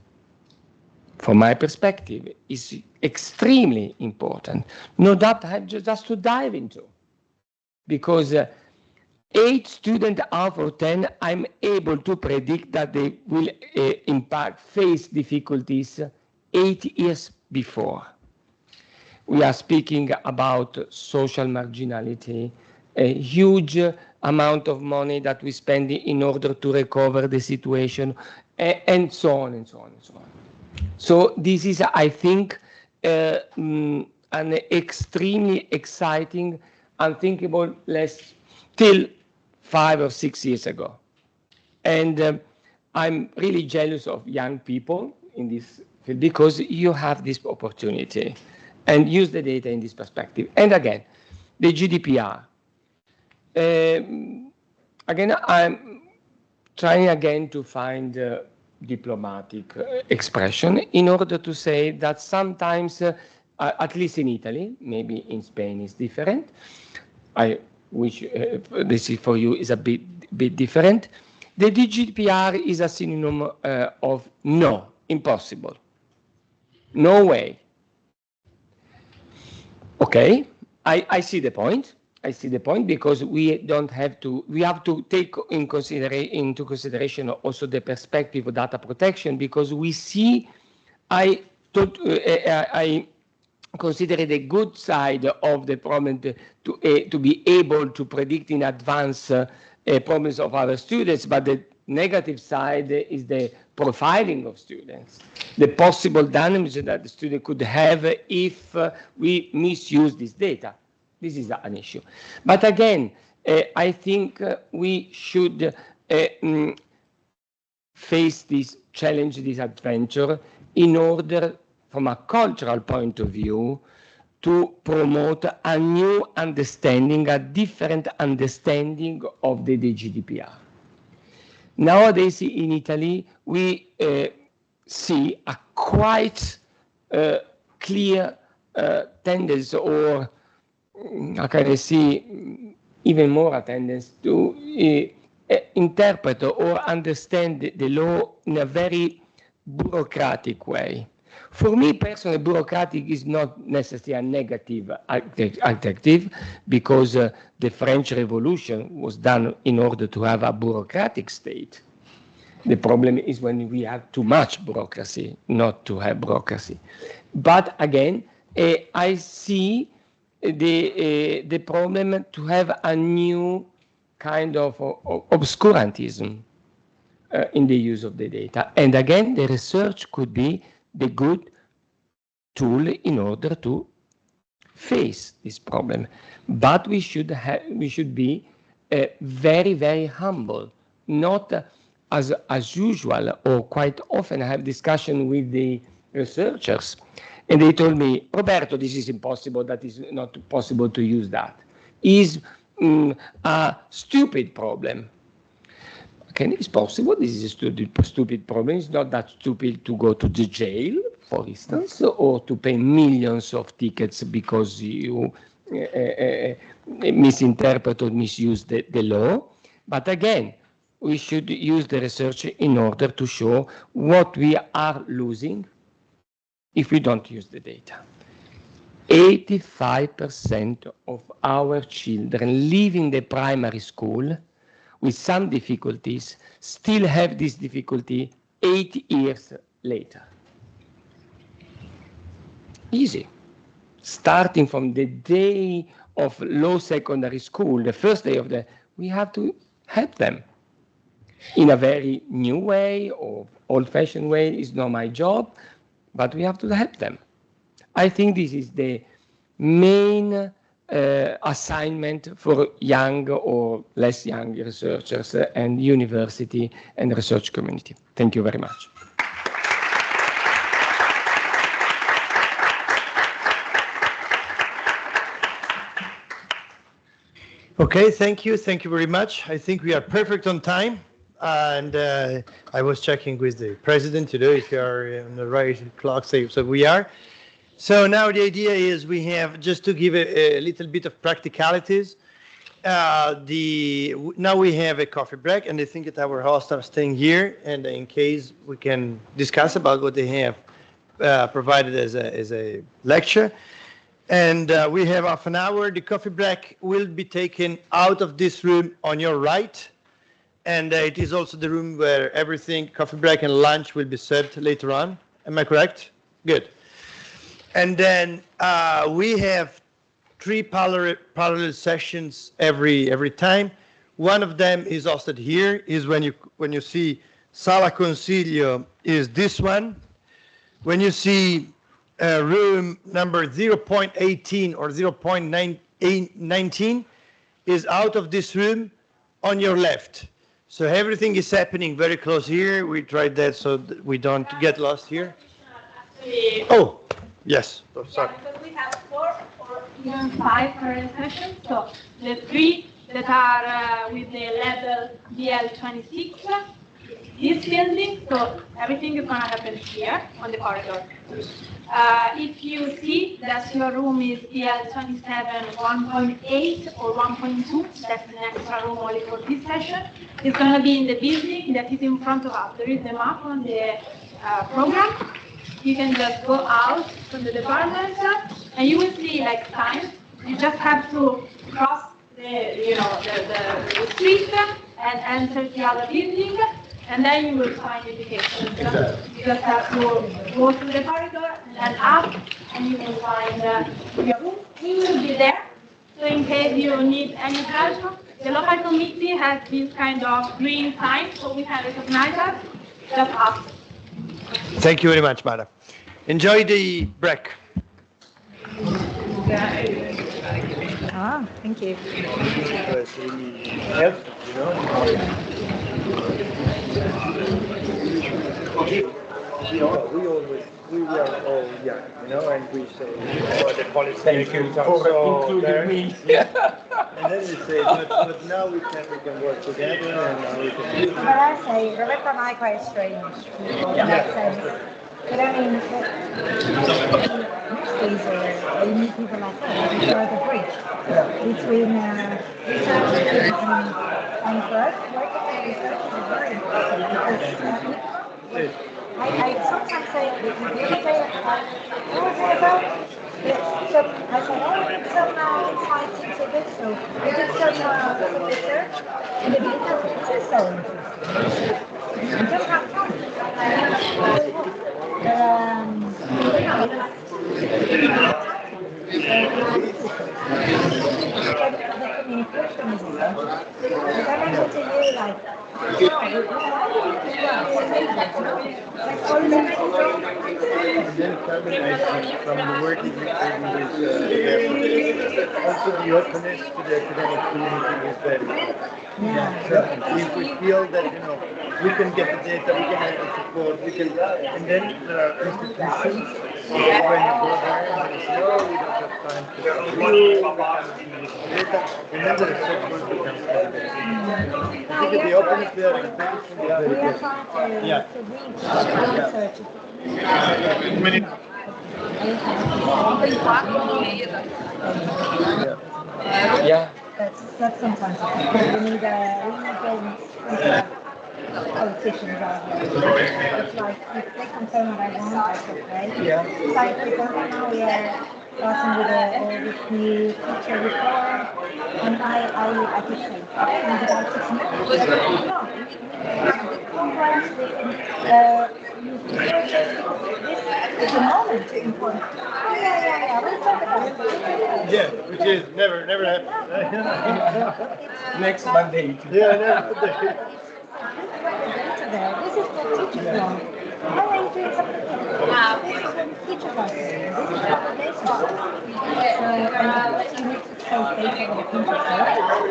From my perspective, is extremely important. No doubt I have just to dive into, because 8 students out of 10, I'm able to predict that they will face difficulties 8 years before. We are speaking about social marginality, a huge amount of money that we spend in order to recover the situation, and so on and so on and so on. So this is, I think, an extremely exciting, unthinkable less till 5 or 6 years ago. And I'm really jealous of young people in this field because you have this opportunity and use the data in this perspective. And again, the GDPR. Again, I'm trying again to find diplomatic expression in order to say that sometimes, at least in Italy, maybe in Spain is different. I wish this is for you is a bit different. The GDPR is a synonym of no impossible. No way. Okay, I see the point. I see the point, because we don't have to, we have to take into consideration also the perspective of data protection, because we see, I consider the good side of the problem to be able to predict in advance problems of our students, but the negative side is the profiling of students, the possible damage that the student could have if we misuse this data. This is an issue. But again, I think we should face this challenge, this adventure, in order, from a cultural point of view, to promote a new understanding, a different understanding of the GDPR. Nowadays in Italy, we see a quite clear tendency, or how can I see, even more a tendency to interpret or understand the law in a very bureaucratic way. For me personally, bureaucratic is not necessarily a negative adjective, because the French Revolution was done in order to have a bureaucratic state. The problem is when we have too much bureaucracy, not to have bureaucracy. But again, I see the problem to have a new kind of obscurantism in the use of the data. And again, the research could be the good tool in order to face this problem. But we should be very, very humble, not as usual, or quite often I have discussion with the researchers, and they told me, Roberto, this is impossible, that is not possible to use that. Is a stupid problem. Okay, it's possible, this is a stupid problem. It's not that stupid to go to the jail, for instance, or to pay millions of tickets because you misinterpret or misuse the law. But again, we should use the research in order to show what we are losing if we don't use the data. 85% of our children leaving the primary school with some difficulties still have this difficulty 8 years later. Easy. Starting from the day of low secondary school, the first day of we have to help them in a very new way or old-fashioned way. Is not my job, but we have to help them. I think this is the main assignment for young or less young researchers and university and research community. Thank you very much.
Okay, thank you very much. I think we are perfect on time. And I was checking with the president to know if you are on the right clock, so we are. So now the idea is we have, just to give a little bit of practicalities, now we have a coffee break, and I think that our hosts are staying here, and in case we can discuss about what they have provided as a lecture. And we have half an hour. The coffee break will be taken out of this room on your right. And it is also the room where everything, coffee break and lunch, will be served later on. Am I correct? Good. And then we have 3 parallel sessions every time. One of them is hosted here. Is when you see Sala Consiglio is this one. When you see room number 0.18 or 0.19 is out of this room on your left. So everything is happening very close here. We tried that so that we don't get lost here. Oh, yes. Oh, sorry.
Yeah, because we have 4 or even 5 current sessions. So the 3 that are with the level BL26, this building, so everything is going to happen here on the corridor. If you see that your room is BL27 1.8 or 1.2, that's an extra room only for this session. It's going to be in the building that is in front of us. There is the map on the program, you can just go out from the department and you will see like signs. You just have to cross the street and enter the other building, and then you will find education. You just have to go through the corridor and up, and you will find your room. We will be there, so in case you need any help, the local committee has this kind of green sign, so we can recognize us. Just ask.
Thank you very much, Mara. Enjoy the break.
Ah, thank you.
It was really helpful, you know. We are all young, you know, and we say, oh, the policy.
Thank you for including me.
And then we say, but now we can work together, and now we can.
But I say, Roberto and I are quite strange people in that sense. But I mean, most days you meet people like that, which are the bridge between research and for us, working in research is very important because I sometimes say, the other day, what was it about? So I said, oh, we did some insights into this, so we did some research, and the data is so interesting. You just have fun. The communication is essential. As I mentioned to you, like,
And then Carmen, I think from the work that you do also the openness to the academic community is very important. So if we feel that, you know, we can get the data, we can have the support, we can, and then there are institutions when you go there and they say, oh, we don't have time to review, we can't use the data, and then the support becomes very, very important. I think the openness there and the petition is very
we are
good.
trying to reach research.
Yeah.
That's sometimes we need politicians out here. It's like if they confirm what I want, that's okay.
Yeah.
It's like for example now we are starting with this new teacher reform, and I could say in about 6 months. No, programs they can use researchers because this is the moment to inform. Yeah. We'll talk about it.
Yeah, which is never happened.
Next Monday.
Yeah, never.
This is what teachers want. Why are you doing something different? This is what teachers want. This is what they want. And of course you need to trace data with a pinch of salt.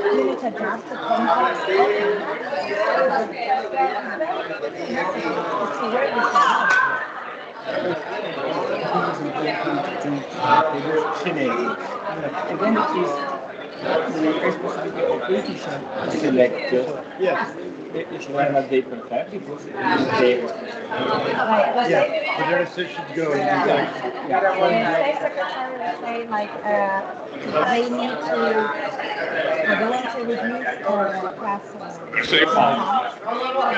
You need to adapt the context. Okay. But very necessary to see where this
And then it is the responsibility of politician to select if you have they prefer because they
But the research should go in
the state secretary would say like they need to they want to reduce class size. They want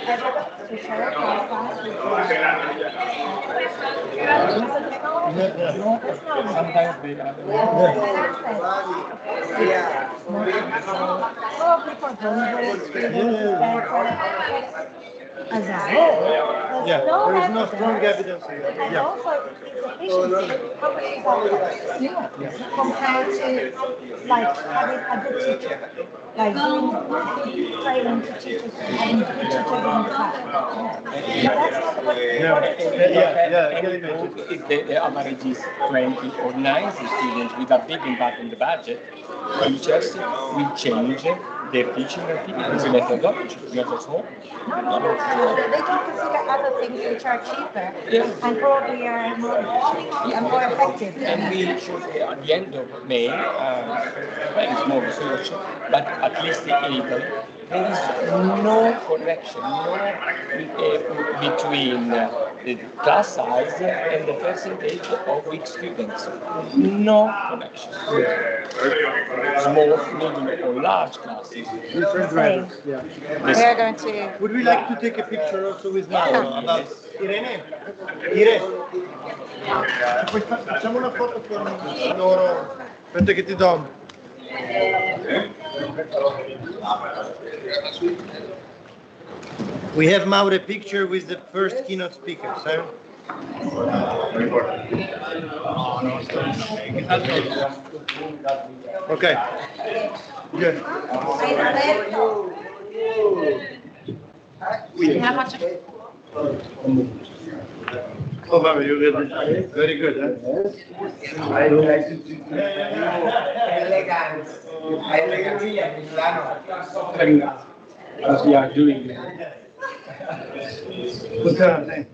evidence to show class size.
sometimes they
Probably for vulnerable students, as a whole.
There is no strong evidence.
And also, efficiency, how much is that compared to like having a good teacher, like doing good training to teachers and having good teachers in the class. That's not what
if the average is 20 or 90 students with a big impact on the budget, teachers will change their teaching activities and methodology, not at all.
No. They can consider other things which are cheaper and probably are more efficient and more effective.
And we should, at the end of May, very small research, but at least in Italy, there is no connection, between the class size and the percentage of weak students. No connection. Small, medium, or large classes.
Different drivers. Yeah.
We are going to.
Would we like to take a picture also with Mauro about Irene? Irene? Facciamo una foto con loro. Aspetta che ti do. We have Mauro a picture with the first keynote speakers. Huh? Okay. Good. Oh, Baba, you did very good, huh?
As we are doing.
What's that name?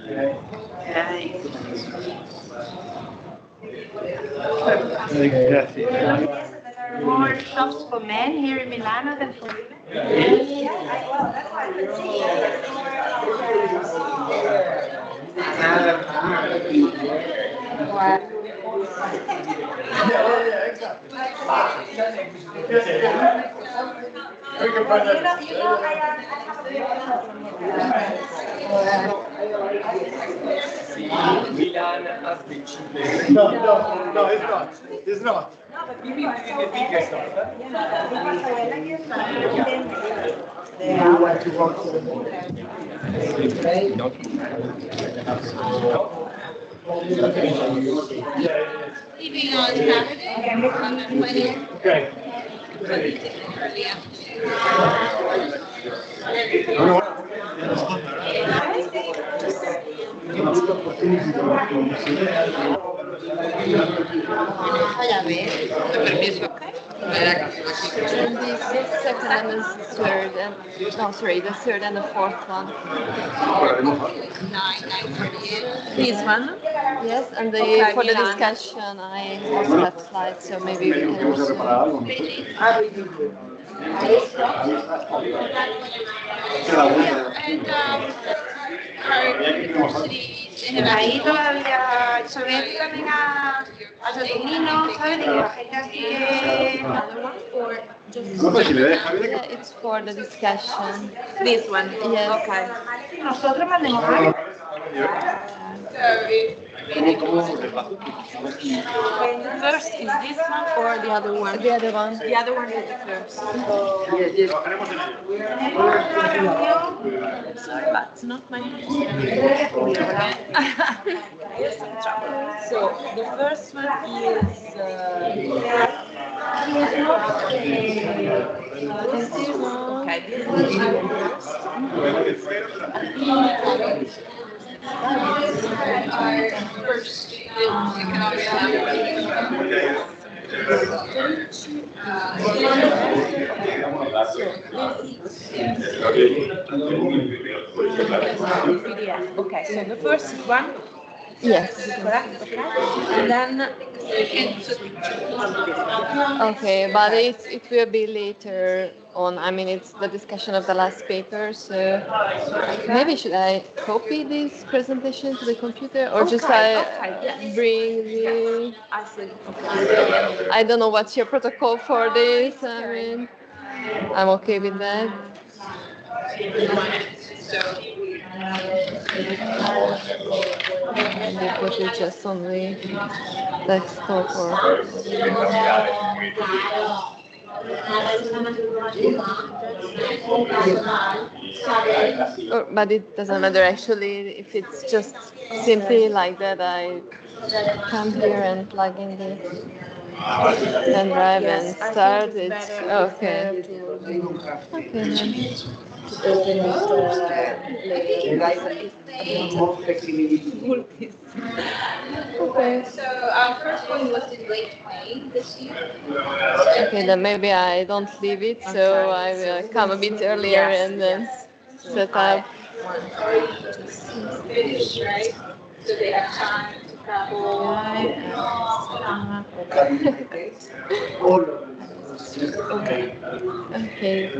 There are more shops for men here in Milano than for women. That's why I can
Milan has been cheated.
No, it's not. It's not.
Leaving on Saturday, on the 20th.
Okay.
The second and the third, and no, sorry, the third and the fourth one.
9:38. This one?
Yes, and the
Okay,
for the
Milan.
discussion, I also have slides, so maybe we can also.
And our universities in
ahí todavía todavía también a Josefino, ¿sabes? De que la gente así que.
Yeah, it's for the discussion.
this one.
Yes.
Okay.
Nosotros mandemos algo.
First is this one or the other one?
The other one.
The other one is the first. Sorry, but it's not my So the first one is this one. Okay, this one is first Okay, so the first one.
Yes.
Correct. Okay. And then
Okay, but it will be later on. I mean, it's the discussion of the last paper, so maybe should I copy this presentation to the computer or just bring the?
I see. Okay.
I don't know what's your protocol for this. I mean, I'm okay with that. And you put it just on the desktop or. But it doesn't matter actually if it's just simply like that. I come here and plug in the pen drive and start it. Okay. Okay. Okay.
So our first one was in late May this year.
Okay, then maybe I don't leave it, so I will come a bit earlier and then set up.
Finish, right? So they have time to travel.
Okay. Okay.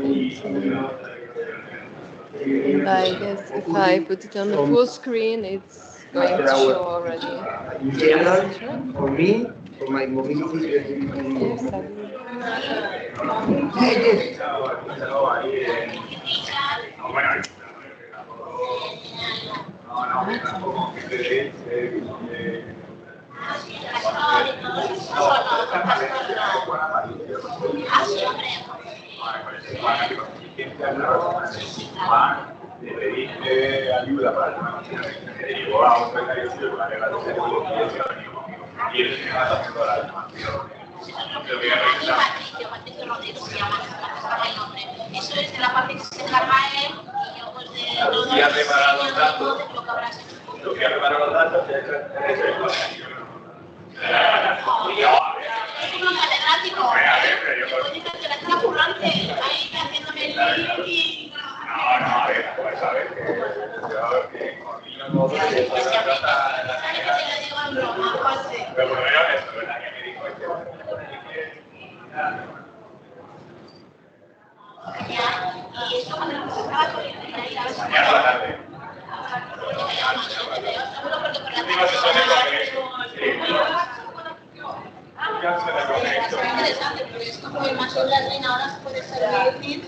And I guess if I put it on the full screen, it's going to show already.
In general, for me, for my mobility,
Yes, I
le pediste ayuda para el tema que derivó a un becario suyo para la y él se está haciendo la animación. Lo voy a revisar. Eso es de la parte que se encarga él y yo pues de todo el diseño de lo que habrás hecho. Lo que ha preparado los datos es el colegio. Es un catedrático. Puede que la está currante ahí haciéndome el link y... No, a ver, pues a ver que con niños modos y eso se trata... ¿Sabes que te lo digo en broma, José? Pero bueno, era eso, ¿verdad? Que me dijo y eso cuando lo presentaba con el Plenary a veces... Mañana a la tarde. Seguro porque por la tarde... Es interesante porque es como el más de la reina ahora se puede ser útil.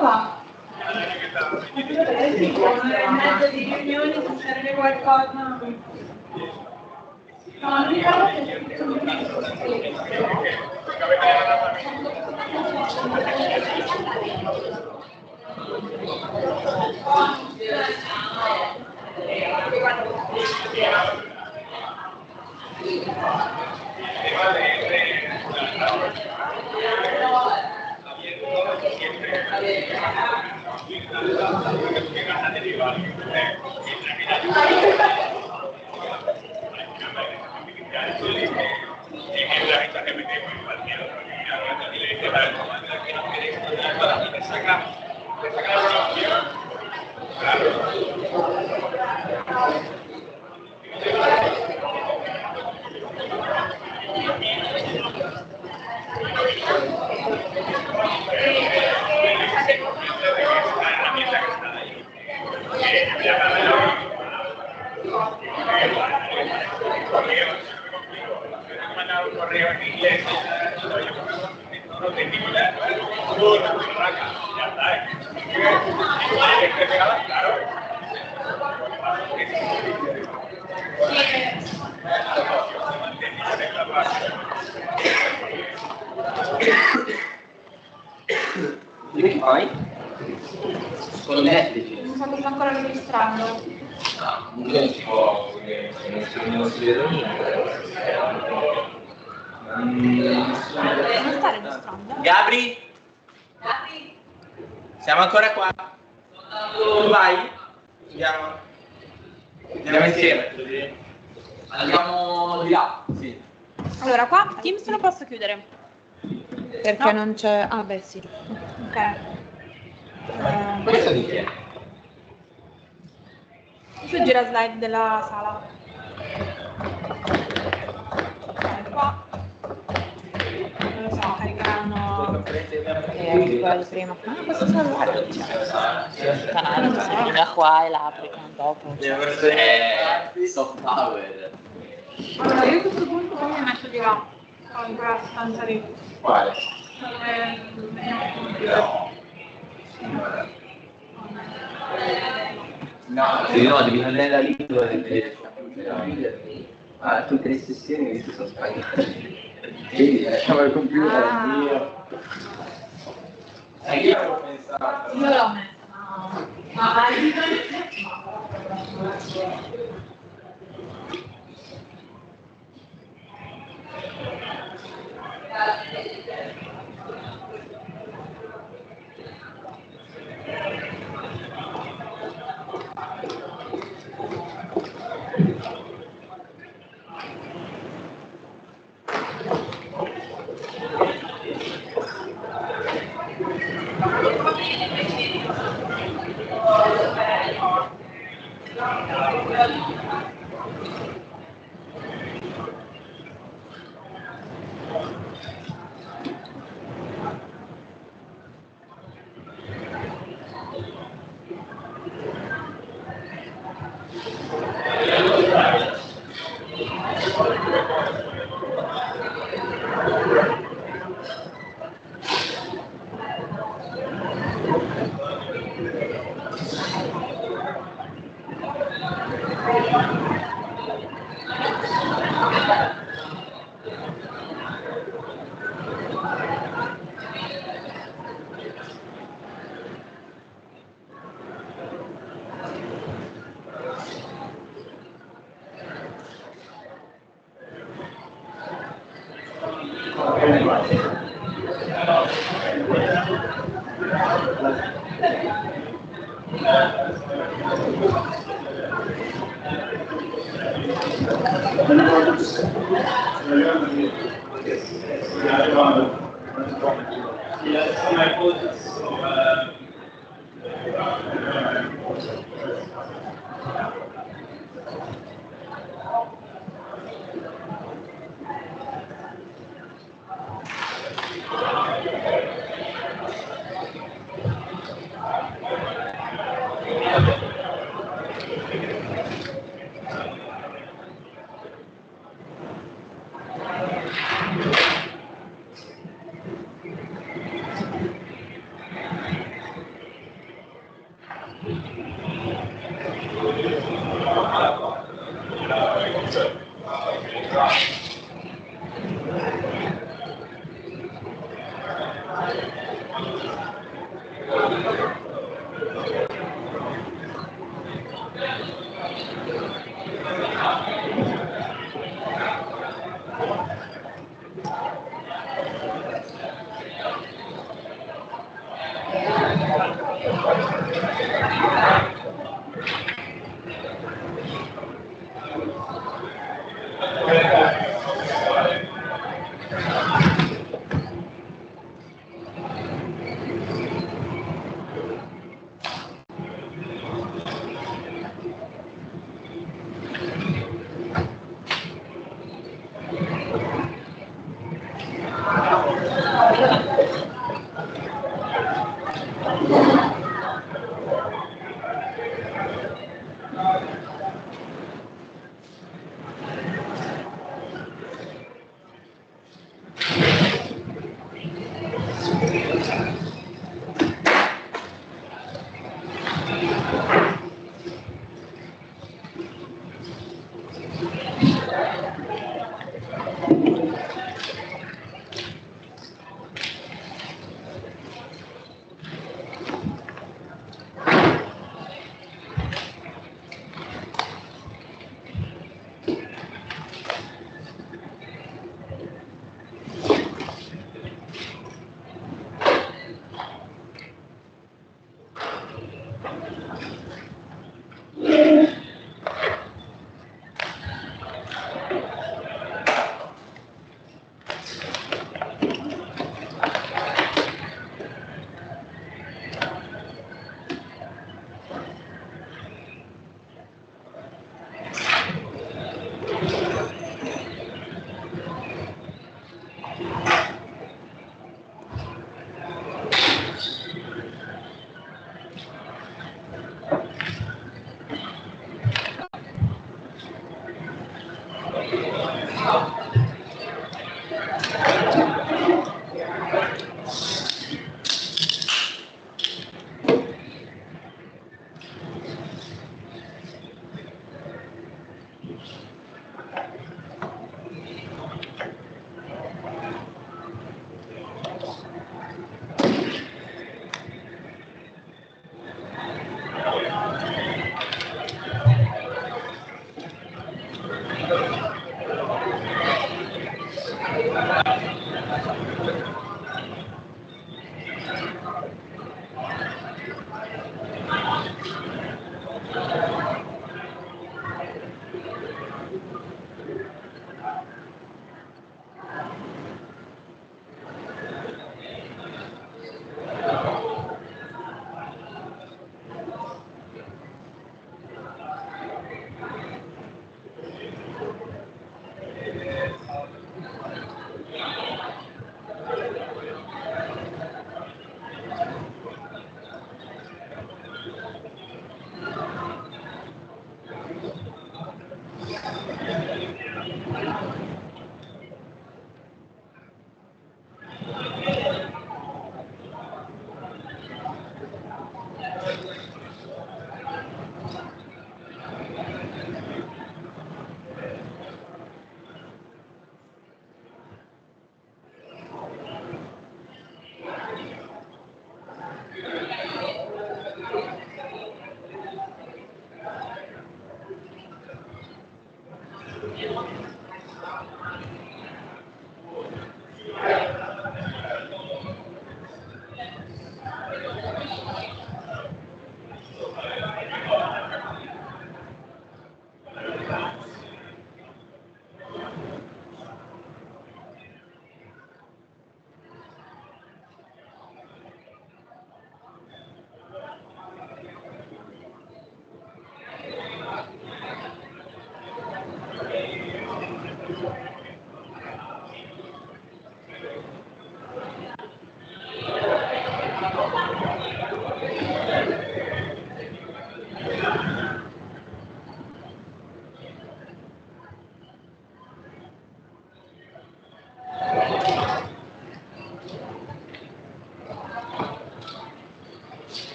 va? In mezzo di riunioni se serve qualcosa. No, non ricordo
Che fai? Con Netflix.
Non sto ancora registrando.
No, non si può, perché non si vede niente.
Non sta registrando?
Gabri?
Gabri?
Siamo ancora qua. Tu vai? Andiamo insieme. Andiamo di là. Sì.
Allora, qua Teams lo posso chiudere.
Perché
No.
non c'è... Ah, beh, sì.
Ok.
Questo di chi è?
Questo gira slide della sala. Ok, qua. Non lo so, caricheranno.
Anche quello prima. Ah, questo cellulare il canale si allunga qua e la apri dopo.
Soft power.
Allora, io a questo punto poi mi metto di là. In quella stanza lì.
Quale? No, devi andare da lì dove tutte le sessioni che sono sbagliate. Quindi lasciamo il computer mio. Io avevo pensato.
Io l'ho messa.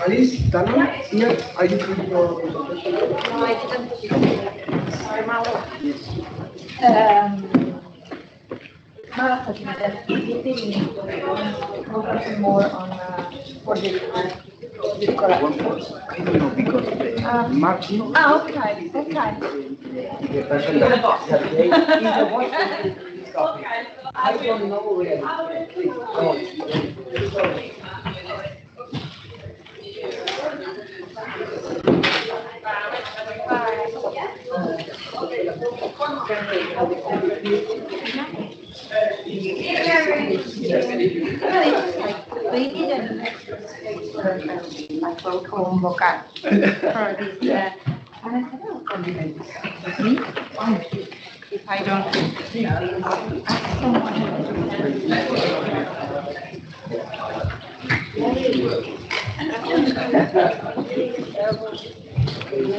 Alice, Dana, here, are you free for presentation?
No, I didn't. Sorry, Mauro. Mauro talking about focusing more on for the
I don't know because the margin.
okay.
The person that they is the one I don't know really. Please, come on.
They didn't like convocar for this. And I said, oh, me? If I don't ask someone.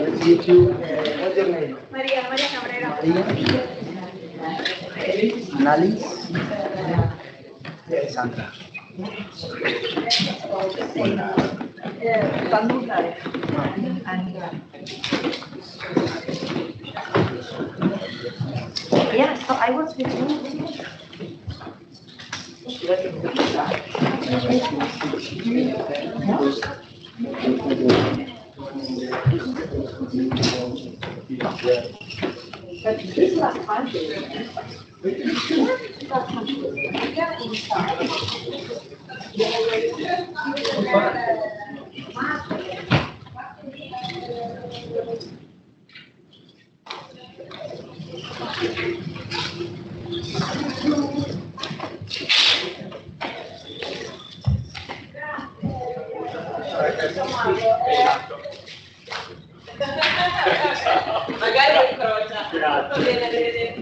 What's your name?
María Cabrera.
María. Annalise. Sandra.
Yeah, so I was with you. But this last time,
Magari lo incrocia. Viene a vedere.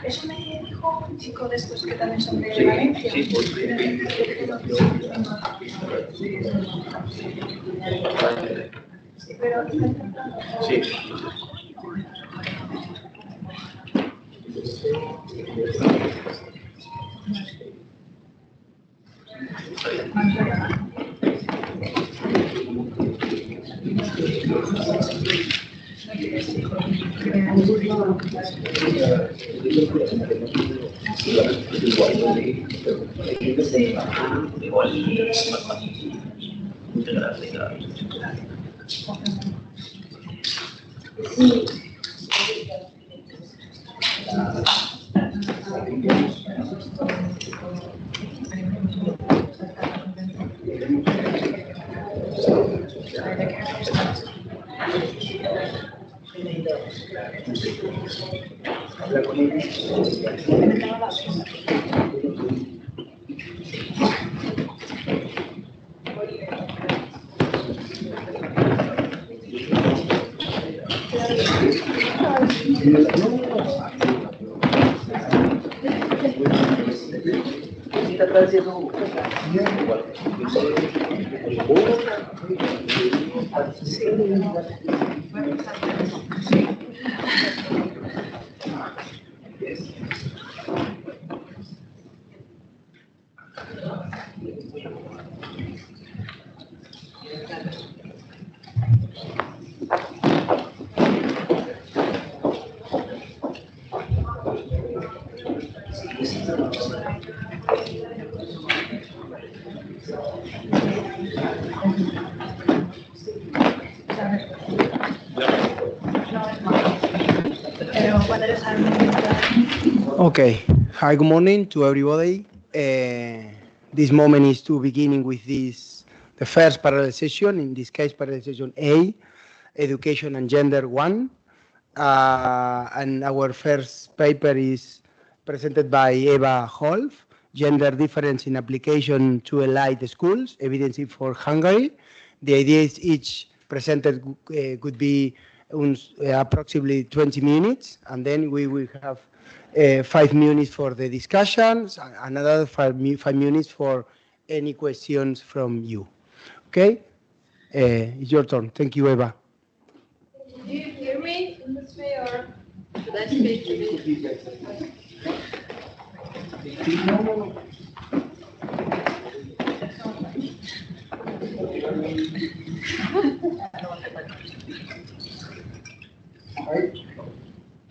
Eso me dijo un chico de estos que también son de Valencia. Sí.
Okay. Hi, good morning to everybody. This moment is to beginning with the first parallel session, in this case, parallel session A, Education and Gender 1. And our first paper is presented by Eva Holf, Gender Difference in Application to Elite Schools, Evidence for Hungary. The idea is each presented could be approximately 20 minutes, and then we will have 5 minutes for the discussions, another 5 minutes for any questions from you. Okay? It's your turn. Thank you, Eva.
Do you hear me in this way, or should I speak to me?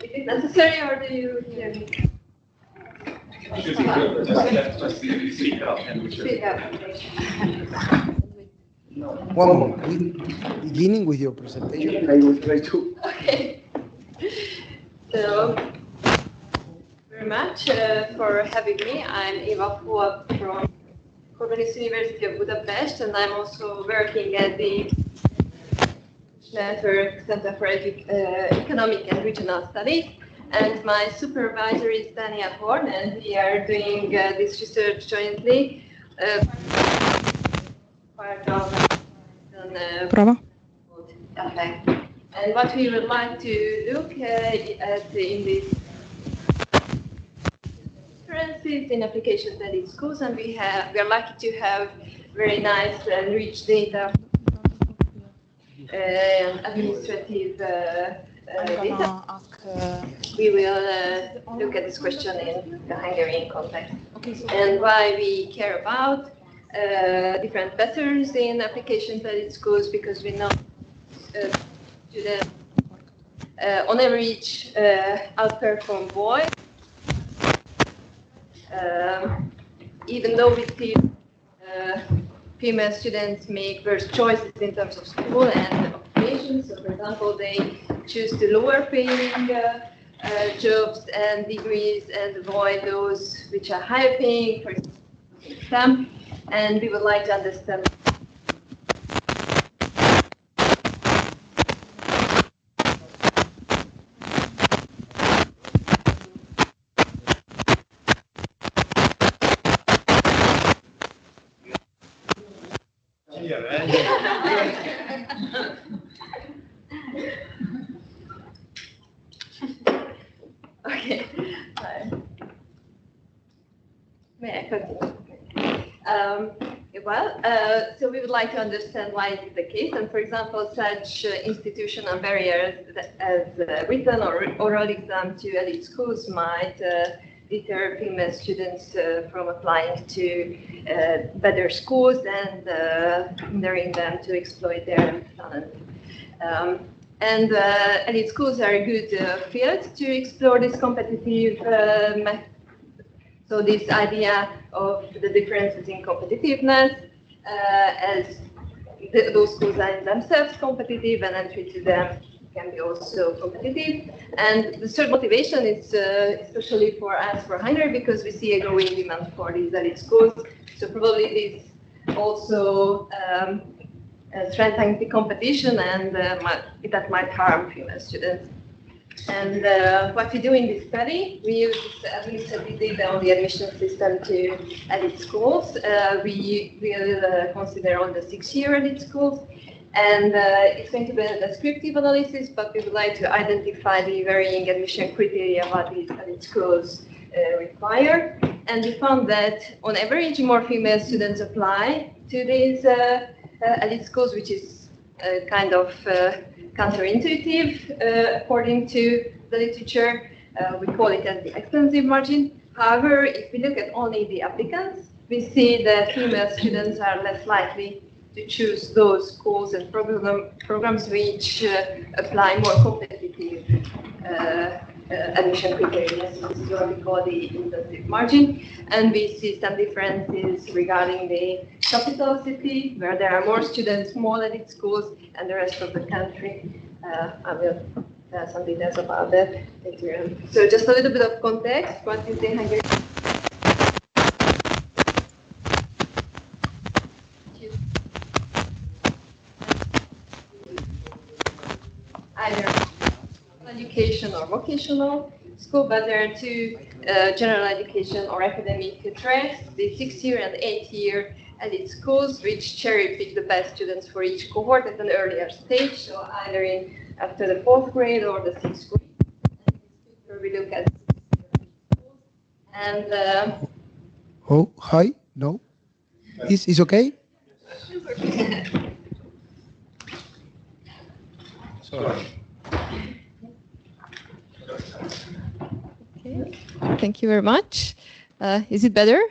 Is it necessary, or do you hear me? Speak up.
One moment. Beginning with your presentation, I will try to.
Okay. So, very much for having me. I'm Eva Fuab from Corvinus University of Budapest, and I'm also working at the Network Center for Economic and Regional Studies. And my supervisor is Daniel Horn, and we are doing this research jointly. Part of effect. And what we would like to look at in this differences in application studies schools, and we are lucky to have very nice and rich data, administrative data. We will look at this question in the Hungarian context, and why we care about different patterns in application studies schools, because we know students on average outperform boys, even though we see female students make worse choices in terms of school and occupation. So, for example, they choose the lower paying jobs and degrees and avoid those which are higher paying, for example, STEM. And we would like to understand Okay. May I continue? So we would like to understand why it is the case, and for example, such institutional barriers as written or oral exam to elite schools might deter female students from applying to better schools and hindering them to exploit their talent. And elite schools are a good field to explore this competitive so this idea of the differences in competitiveness, as those schools are in themselves competitive, and entry to them can be also competitive. And the third motivation is especially for us, for Hungary, because we see a growing demand for these elite schools. So probably this also strengthens the competition, and that might harm female students. And what we do in this study, we use administrative data on the admission system to elite schools. We will consider all the 6-year elite schools, and it's going to be a descriptive analysis, but we would like to identify the varying admission criteria what these elite schools require. And we found that on average, more female students apply to these elite schools, which is kind of counterintuitive according to the literature. We call it as the extensive margin. However, if we look at only the applicants, we see that female students are less likely to choose those schools and programs which apply more competitive admission criteria. So this is what we call the intensive margin. And we see some differences regarding the capital city, where there are more students, more elite schools, and the rest of the country. I will tell some details about that later. So just a little bit of context. What is the Hungarian? Either education or vocational school, but there are two general education or academic tracks, the 6-year and 8-year elite schools, which cherry pick the best students for each cohort at an earlier stage, so either after the 4th grade or the 6th grade. And we look at And
Oh, hi. No. Is okay?
Sorry.
okay, thank you very much. Is it better?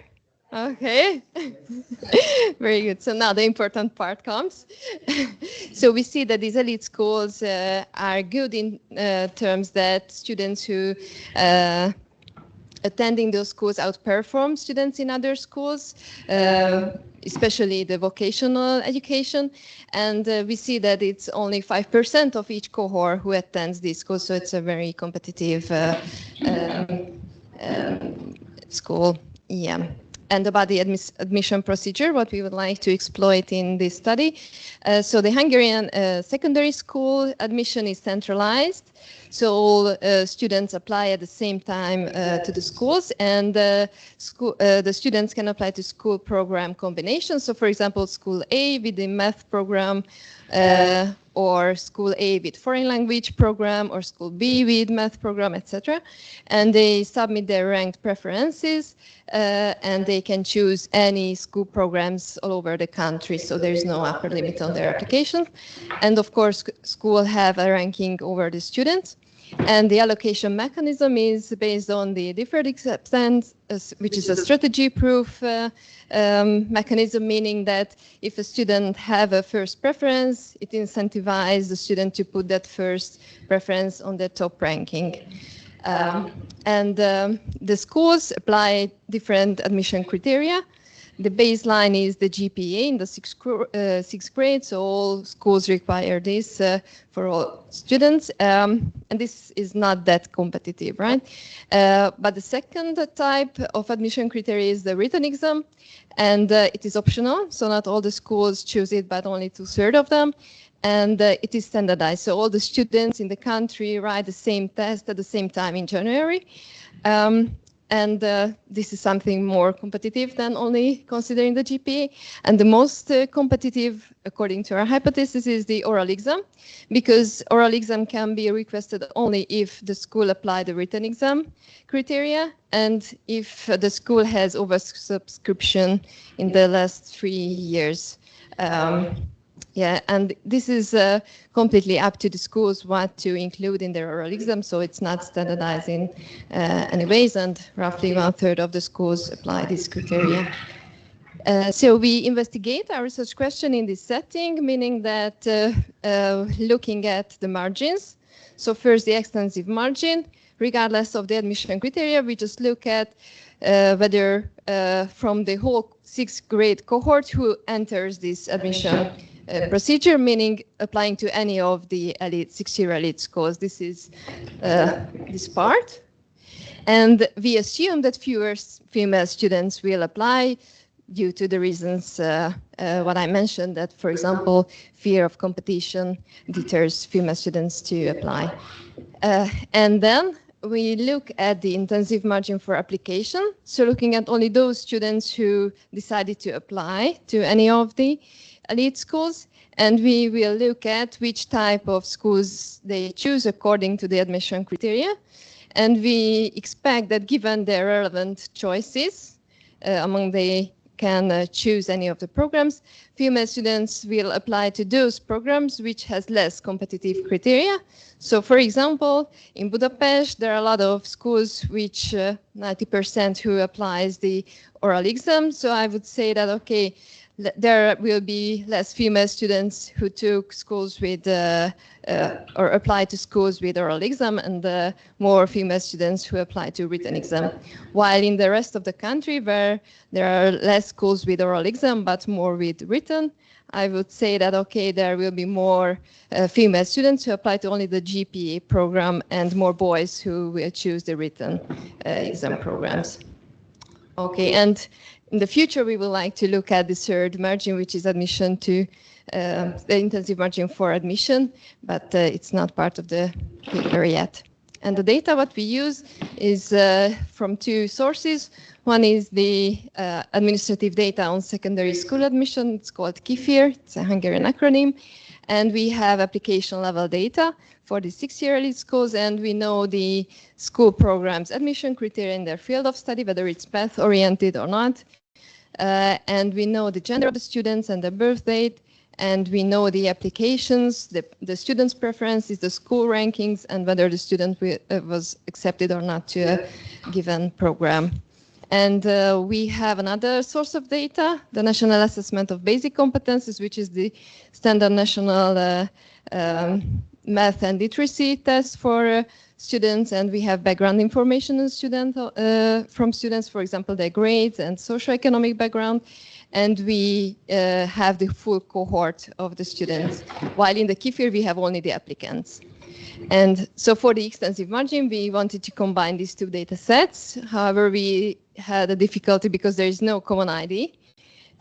Okay, very good. So now the important part comes. So we see that these elite schools are good in terms that students who attending those schools outperform students in other schools, especially the vocational education. And we see that it's only 5% of each cohort who attends these schools, so it's a very competitive school. Yeah. And about the admission procedure, what we would like to exploit in this study. So the Hungarian secondary school admission is centralized. So all students apply at the same time to the schools, and the students can apply to school program combinations. So for example, school A with the math program, or school A with foreign language program, or school B with math program, etc. And they submit their ranked preferences, and they can choose any school programs all over the country. So there's no upper limit on their application. And of course, school have a ranking over the students. And the allocation mechanism is based on the deferred acceptance, which is a strategy-proof mechanism, meaning that if a student have a first preference, it incentivizes the student to put that first preference on the top ranking. The schools apply different admission criteria. The baseline is the GPA in the sixth grade, so all schools require this for all students, and this is not that competitive, right? But the second type of admission criteria is the written exam, and it is optional, so not all the schools choose it, but only 2/3 of them, and it is standardized, so all the students in the country write the same test at the same time in January. And this is something more competitive than only considering the GPA. And the most competitive, according to our hypothesis, is the oral exam, because oral exam can be requested only if the school applied the written exam criteria and if the school has oversubscription in the last 3 years. Yeah, and this is completely up to the schools what to include in their oral exam, so it's not standardized in any ways, and roughly 1/3 of the schools apply this criteria. So we investigate our research question in this setting, meaning that looking at the margins. So first, the extensive margin, regardless of the admission criteria, we just look at whether from the whole 6th grade cohort who enters this admission procedure, meaning applying to any of the elite 6-year elite schools. This is this part. And we assume that fewer female students will apply due to the reasons what I mentioned, that, for example, fear of competition deters female students to apply. And then we look at the intensive margin for application. So looking at only those students who decided to apply to any of the elite schools, and we will look at which type of schools they choose according to the admission criteria. And we expect that given their relevant choices, among they can choose any of the programs, female students will apply to those programs which has less competitive criteria. So for example, in Budapest, there are a lot of schools which 90% who applies the oral exam. So I would say that, okay, there will be less female students who took schools with or apply to schools with oral exam, and more female students who apply to written exam. While in the rest of the country, where there are less schools with oral exam but more with written, I would say that, okay, there will be more female students who apply to only the GPA program and more boys who will choose the written exam programs. Okay, and in the future, we would like to look at the third margin, which is admission to the intensive margin for admission, but it's not part of the paper yet. And the data what we use is from 2 sources. One is the administrative data on secondary school admission. It's called KIFIR. It's a Hungarian acronym. And we have application level data for the 6-year elite schools, and we know the school programs admission criteria in their field of study, whether it's math oriented or not. And we know the gender of the students and the birth date, and we know the applications, the student's preferences, the school rankings, and whether the student was accepted or not to a given program. And we have another source of data, the National Assessment of Basic Competences, which is the standard national math and literacy test for students, and we have background information on from students, for example, their grades and socioeconomic background, and we have the full cohort of the students, while in the KIFIR we have only the applicants. And so for the extensive margin, we wanted to combine these two data sets. However, we had a difficulty because there is no common ID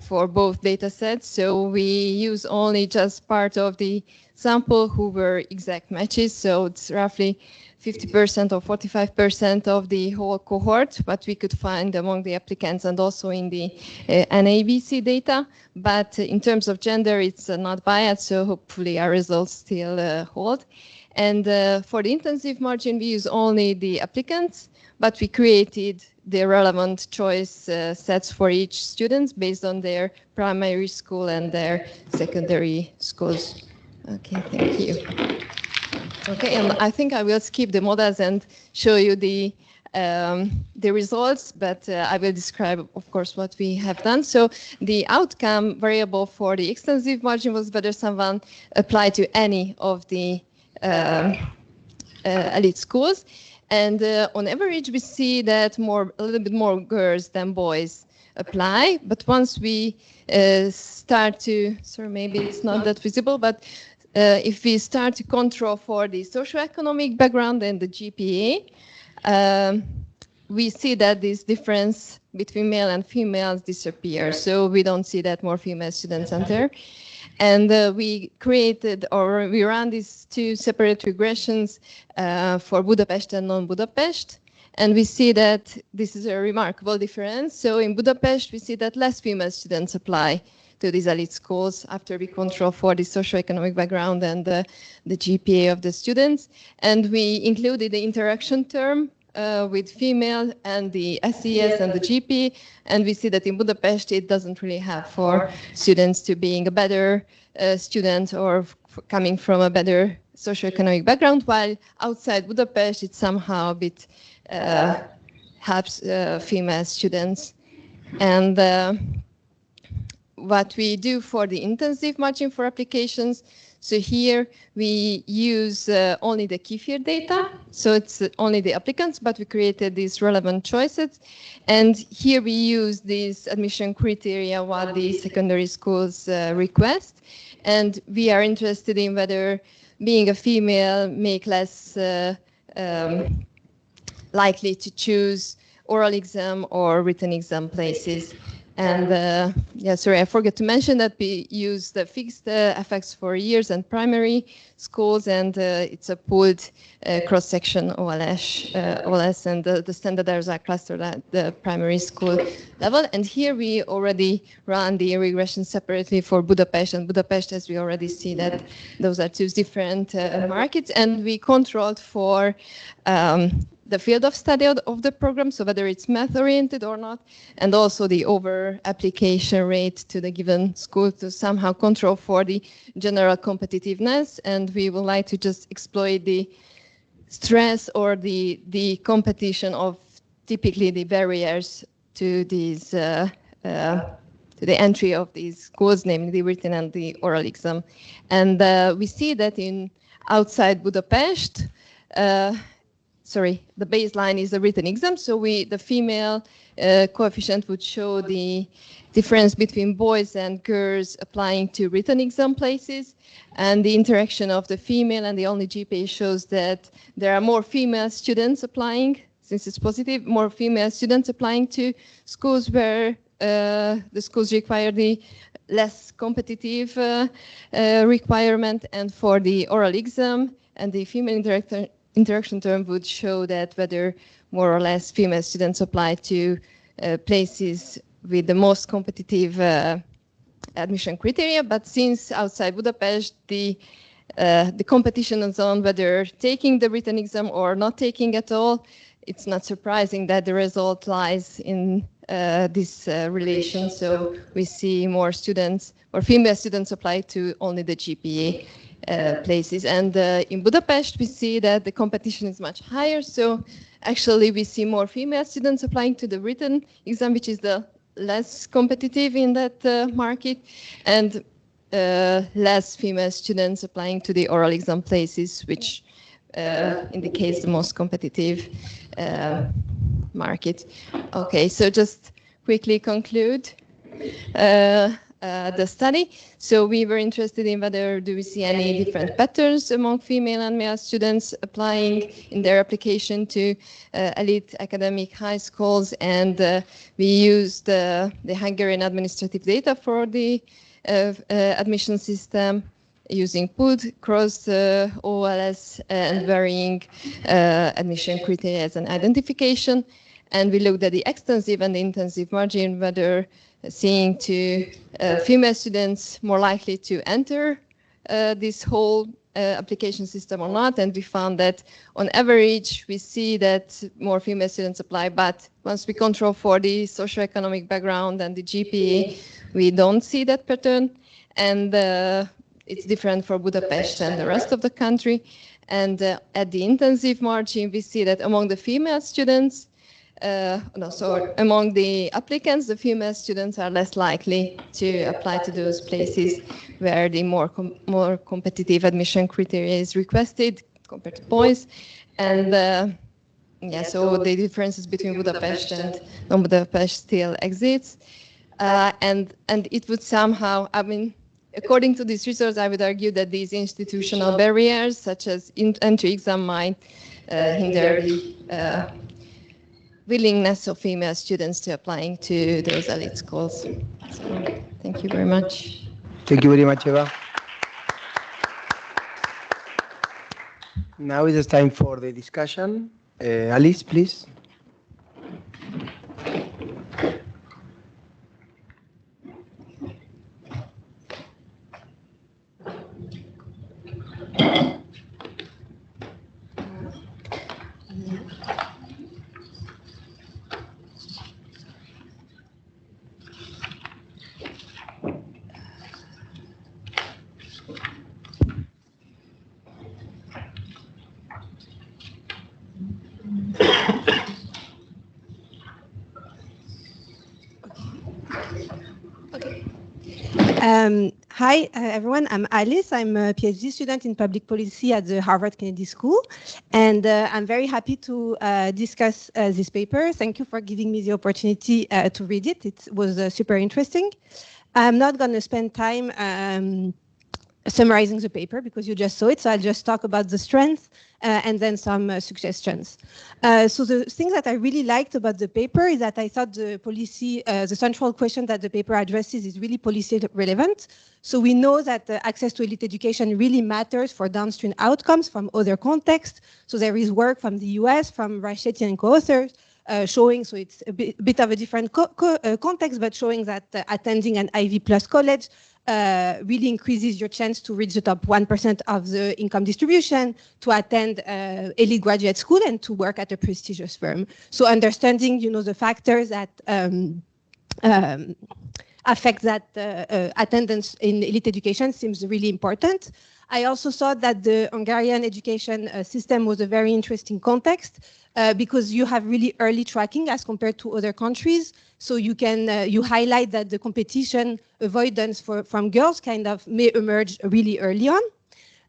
for both data sets. So we use only just part of the sample who were exact matches. So it's roughly 50% or 45% of the whole cohort, but we could find among the applicants and also in the NABC data. But in terms of gender, it's not biased, so hopefully our results still hold. And for the intensive margin, we use only the applicants, but we created the relevant choice sets for each student based on their primary school and their secondary schools. Okay, thank you. Okay, and I think I will skip the models and show you the results, but I will describe, of course, what we have done. So the outcome variable for the extensive margin was whether someone applied to any of the elite schools. And on average, we see that a little bit more girls than boys apply. But once we start to, sorry, maybe it's not that visible, but if we start to control for the socioeconomic background and the GPA, we see that this difference between male and females disappears. So we don't see that more female students enter. And we created, or we ran these two separate regressions for Budapest and non-Budapest. And we see that this is a remarkable difference. So in Budapest, we see that less female students apply to these elite schools after we control for the socioeconomic background and the GPA of the students. And we included the interaction term with female and the SES and the GP, and we see that in Budapest it doesn't really have for students to being a better student or coming from a better socioeconomic background, while outside Budapest it somehow a bit helps female students. And what we do for the intensive margin for applications, so here we use only the KIFIR data, so it's only the applicants, but we created these relevant choices. And here we use these admission criteria what the secondary schools request. And we are interested in whether being a female make less likely to choose oral exam or written exam places. And yeah, sorry, I forgot to mention that we use the fixed effects for years and primary schools, and it's a pooled cross-section OLS, and the standard errors are clustered at the primary school level. And here we already run the regression separately for Budapest, and Budapest, as we already see that those are two different markets, and we controlled for the field of study of the program, so whether it's math-oriented or not, and also the over-application rate to the given school to somehow control for the general competitiveness. And we would like to just exploit the stress or the competition of typically the barriers to these to the entry of these schools, namely the written and the oral exam. And we see that in outside Budapest, sorry, the baseline is the written exam, so the female coefficient would show the difference between boys and girls applying to written exam places, and the interaction of the female and the only GPA shows that there are more female students applying, since it's positive, more female students applying to schools where the schools require the less competitive requirement, and for the oral exam and the female interaction term would show that whether more or less female students apply to places with the most competitive admission criteria, but since outside Budapest, the competition is on whether taking the written exam or not taking at all, it's not surprising that the result lies in this relation. So we see more students or female students apply to only the GPA places. And in Budapest, we see that the competition is much higher. So actually, we see more female students applying to the written exam, which is the less competitive in that market, and less female students applying to the oral exam places, which indicates the most competitive market. Okay, so just quickly conclude the study. So we were interested in whether do we see any different patterns among female and male students applying in their application to elite academic high schools, and we used the Hungarian administrative data for the admission system using PUD, cross OLS, and varying admission criteria as an identification. And we looked at the extensive and the intensive margin, whether seeing to female students more likely to enter this whole application system or not. And we found that on average, we see that more female students apply, but once we control for the socioeconomic background and the GPA, we don't see that pattern. And it's different for Budapest and the rest of the country. And at the intensive margin, we see that among the female students, among the applicants, the female students are less likely to apply to those places where the more competitive admission criteria is requested compared to boys. And yeah, so the differences between Budapest and non-Budapest still exists. And it would somehow, I mean, according to this research, I would argue that these institutional barriers, such as entry exam, might hinder the willingness of female students to applying to those elite schools. So, thank you very much.
Thank you very much, Eva. Now it is time for the discussion. Alice, please.
Hi, everyone. I'm Alice. I'm a PhD student in public policy at the Harvard Kennedy School, and I'm very happy to discuss this paper. Thank you for giving me the opportunity to read it. It was super interesting. I'm not going to spend time summarizing the paper because you just saw it, so I'll just talk about the strengths and then some suggestions. So the thing that I really liked about the paper is that I thought the policy, the central question that the paper addresses is really policy relevant. So we know that access to elite education really matters for downstream outcomes from other contexts. So there is work from the US, from Ricci and co-authors, showing, so it's a bit of a different context, but showing that attending an Ivy Plus college really increases your chance to reach the top 1% of the income distribution, to attend elite graduate school, and to work at a prestigious firm. So understanding, the factors that affect that attendance in elite education seems really important. I also thought that the Hungarian education system was a very interesting context because you have really early tracking as compared to other countries. So you can you highlight that the competition avoidance from girls kind of may emerge really early on.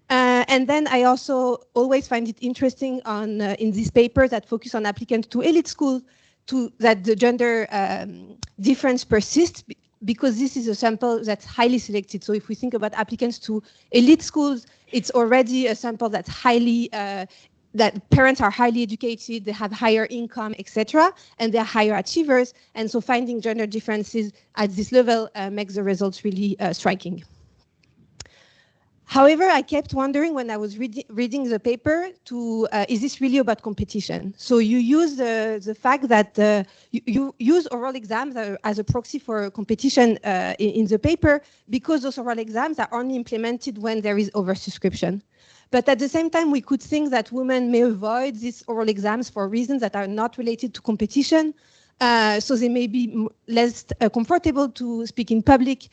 And then I also always find it interesting on in these papers that focus on applicants to elite schools that the gender difference persists, because this is a sample that's highly selected. So if we think about applicants to elite schools, it's already a sample that's highly, that parents are highly educated, they have higher income, etc., and they're higher achievers. And so finding gender differences at this level makes the results really striking. However, I kept wondering when I was reading the paper is this really about competition? So you use the fact that you use oral exams as a proxy for competition in the paper because those oral exams are only implemented when there is oversubscription. But at the same time, we could think that women may avoid these oral exams for reasons that are not related to competition. So they may be less comfortable to speak in public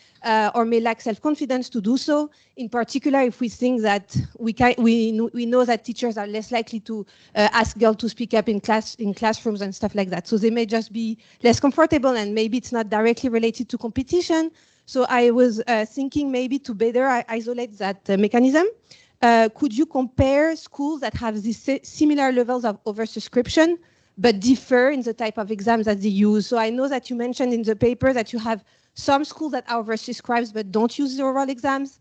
or may lack self-confidence to do so. In particular, if we think that we know that teachers are less likely to ask girls to speak up in classrooms and stuff like that. So they may just be less comfortable, and maybe it's not directly related to competition. So I was thinking maybe to better isolate that mechanism. Could you compare schools that have these similar levels of oversubscription but differ in the type of exams that they use? So I know that you mentioned in the paper that you have some schools that are oversubscribed but don't use the oral exams.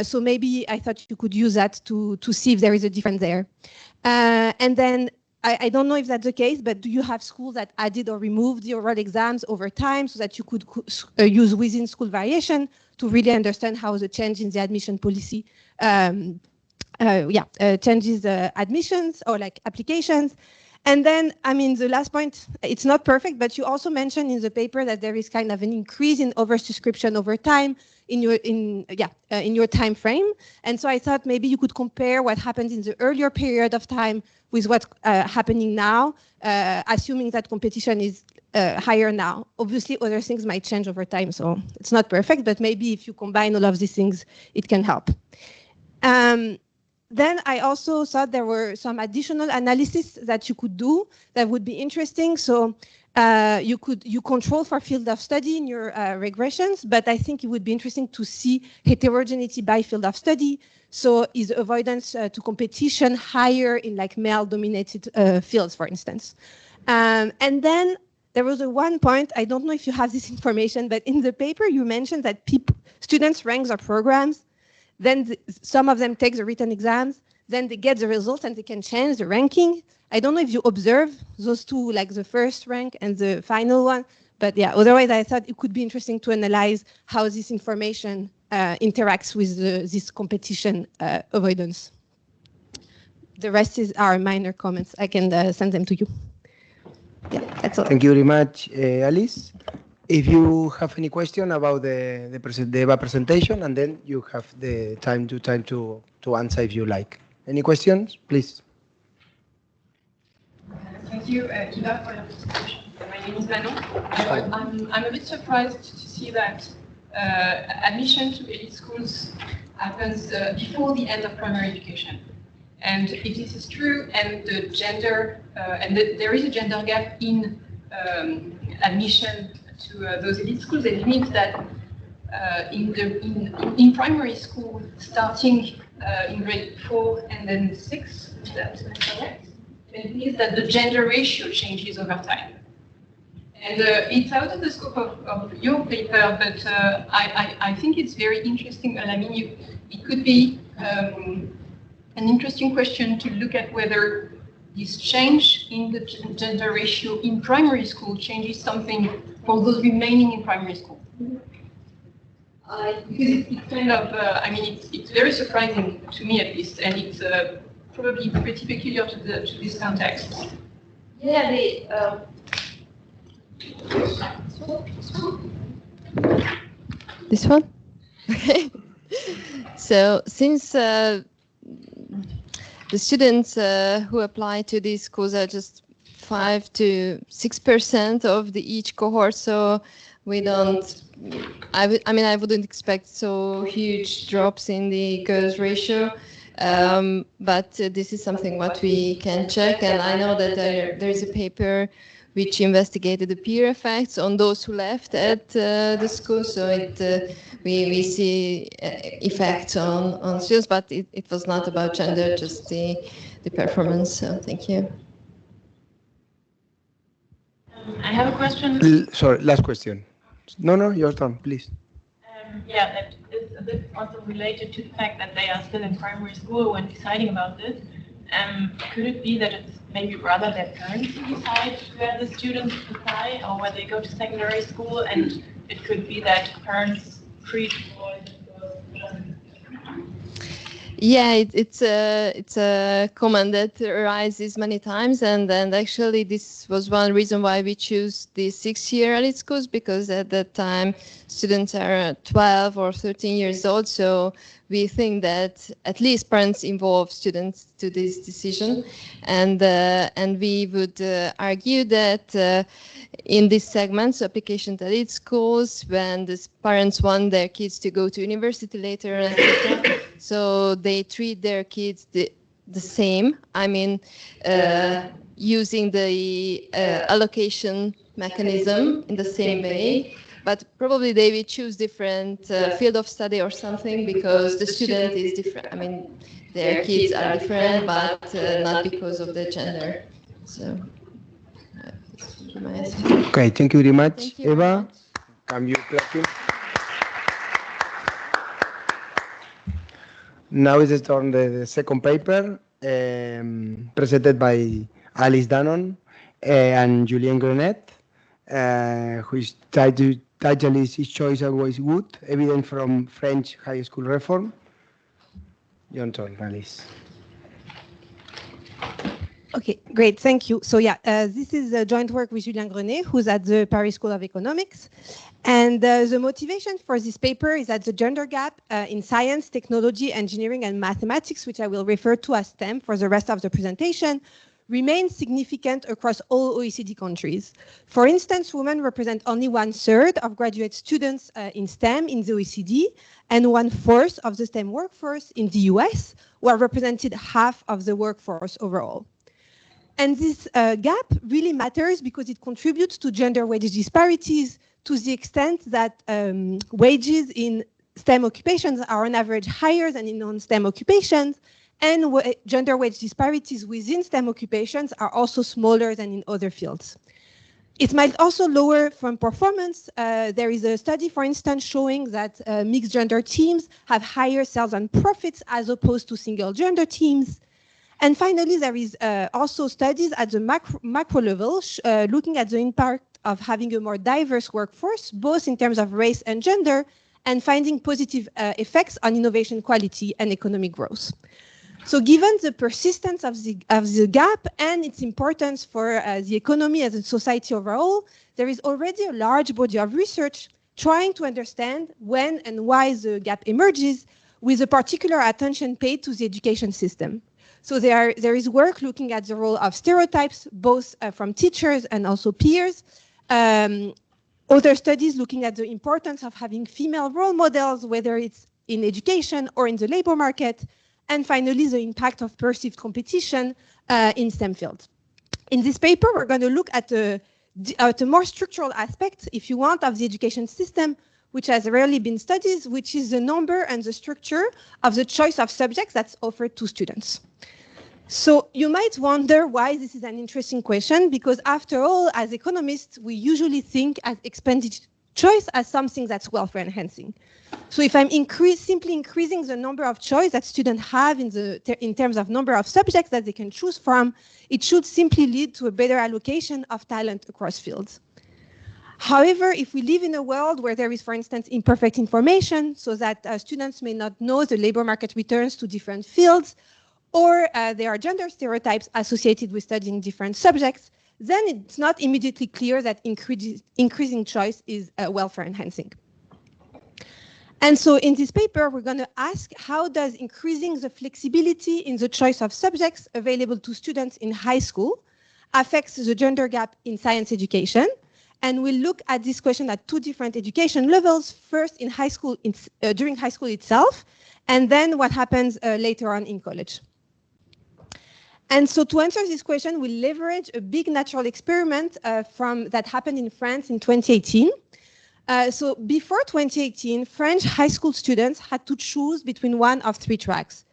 So maybe I thought you could use that to see if there is a difference there. And then I don't know if that's the case, but do you have schools that added or removed the oral exams over time so that you could use within school variation to really understand how the change in the admission policy changes admissions or like applications? And then, I mean, the last point, it's not perfect, but you also mentioned in the paper that there is kind of an increase in oversubscription over time in your time frame. And so I thought maybe you could compare what happened in the earlier period of time with what's happening now, assuming that competition is higher now. Obviously, other things might change over time, so it's not perfect, but maybe if you combine all of these things, it can help. Then I also thought there were some additional analysis that you could do that would be interesting. So you control for field of study in your regressions, but I think it would be interesting to see heterogeneity by field of study. So is avoidance to competition higher in like male-dominated fields, for instance? And then there was one point, I don't know if you have this information, but in the paper you mentioned that students rank their programs. Then some of them take the written exams, then they get the results and they can change the ranking. I don't know if you observe those two, like the first rank and the final one, but yeah, otherwise I thought it could be interesting to analyze how this information interacts with this competition avoidance. The rest are minor comments. I can send them to you. Yeah, that's all.
Thank you very much, Alice. If you have any question about the presentation, and then you have the time to answer if you like. Any questions, please?
Thank you, Eva, for your presentation. My name is Manon. I'm a bit surprised to see that admission to elite schools happens before the end of primary education. And if this is true, and the gender, there is a gender gap in admission to those elite schools, it means that in primary school, starting in grade 4 and then 6, is that correct? It means that the gender ratio changes over time. And it's out of the scope of your paper, but I think it's very interesting. And I mean, it could be an interesting question to look at whether this change in the gender ratio in primary school changes something for those remaining in primary school. Because it's kind of, I mean, it's very surprising to me at least, and it's probably pretty peculiar to this context.
Yeah, this one? Okay. So since the students who apply to these schools are just 5 to 6% of each cohort, so we don't. I wouldn't expect so huge drops in the girls ratio, but this is something what we can check. And I know that there is a paper which investigated the peer effects on those who left at the school. So we see effects on students, but it was not about gender, just the performance. So thank you.
I have a question.
Sorry, last question. No, your turn, please.
Yeah, that is a bit also related to the fact that they are still in primary school when deciding about this. Could it be that it's maybe rather their parents who decide where the students apply or where they go to secondary school, and it could be that parents treat boys and girls differently?
Yeah, it's a comment that arises many times, and actually this was one reason why we choose the 6-year elite schools, because at that time students are 12 or 13 years old, so we think that at least parents involve students to this decision, and we would argue that in these segments, application to elite schools, when the parents want their kids to go to university later, etc., so they treat their kids the same. I mean, using the allocation mechanism in the same way, but probably they will choose different field of study or something because the student is different. I mean, their kids are different, but not because of the gender. So, this would be my answer.
Okay, thank you very much,
Thank you very
Eva.
much.
Can you clap in? Now is the turn the second paper presented by Alice Dannon and Julien Grenet, whose title is "His Choice Always Good, Evidence from French High School Reform." Your turn, Alice.
Okay, great, thank you. So yeah, this is a joint work with Julien Grenet, who's at the Paris School of Economics. And the motivation for this paper is that the gender gap in science, technology, engineering, and mathematics, which I will refer to as STEM for the rest of the presentation, remains significant across all OECD countries. For instance, women represent only 1/3 of graduate students in STEM in the OECD, and 1/4 of the STEM workforce in the US, who are represented half of the workforce overall. And this gap really matters because it contributes to gender wage disparities to the extent that wages in STEM occupations are on average higher than in non-STEM occupations, and gender wage disparities within STEM occupations are also smaller than in other fields. It might also lower firm performance. There is a study, for instance, showing that mixed gender teams have higher sales and profits as opposed to single gender teams. And finally, there is also studies at the macro level looking at the impact of having a more diverse workforce, both in terms of race and gender, and finding positive effects on innovation quality and economic growth. So given the persistence of the gap and its importance for the economy as a society overall, there is already a large body of research trying to understand when and why the gap emerges, with a particular attention paid to the education system. So there is work looking at the role of stereotypes, both from teachers and also peers. Other studies looking at the importance of having female role models, whether it's in education or in the labor market. And finally, the impact of perceived competition in STEM fields. In this paper, we're going to look at a more structural aspect, if you want, of the education system, which has rarely been studied, which is the number and the structure of the choice of subjects that's offered to students. So you might wonder why this is an interesting question, because after all, as economists, we usually think as expanded choice as something that's welfare enhancing. So if I'm simply increasing the number of choice that students have in terms of number of subjects that they can choose from, it should simply lead to a better allocation of talent across fields. However, if we live in a world where there is, for instance, imperfect information, so that students may not know the labor market returns to different fields, or there are gender stereotypes associated with studying different subjects, then it's not immediately clear that increasing choice is welfare enhancing. And so in this paper, we're going to ask, how does increasing the flexibility in the choice of subjects available to students in high school affects the gender gap in science education? And we'll look at this question at two different education levels, first in high school, during high school itself, and then what happens later on in college. And so to answer this question, we'll leverage a big natural experiment that happened in France in 2018. So before 2018, French high school students had to choose between one of three tracks.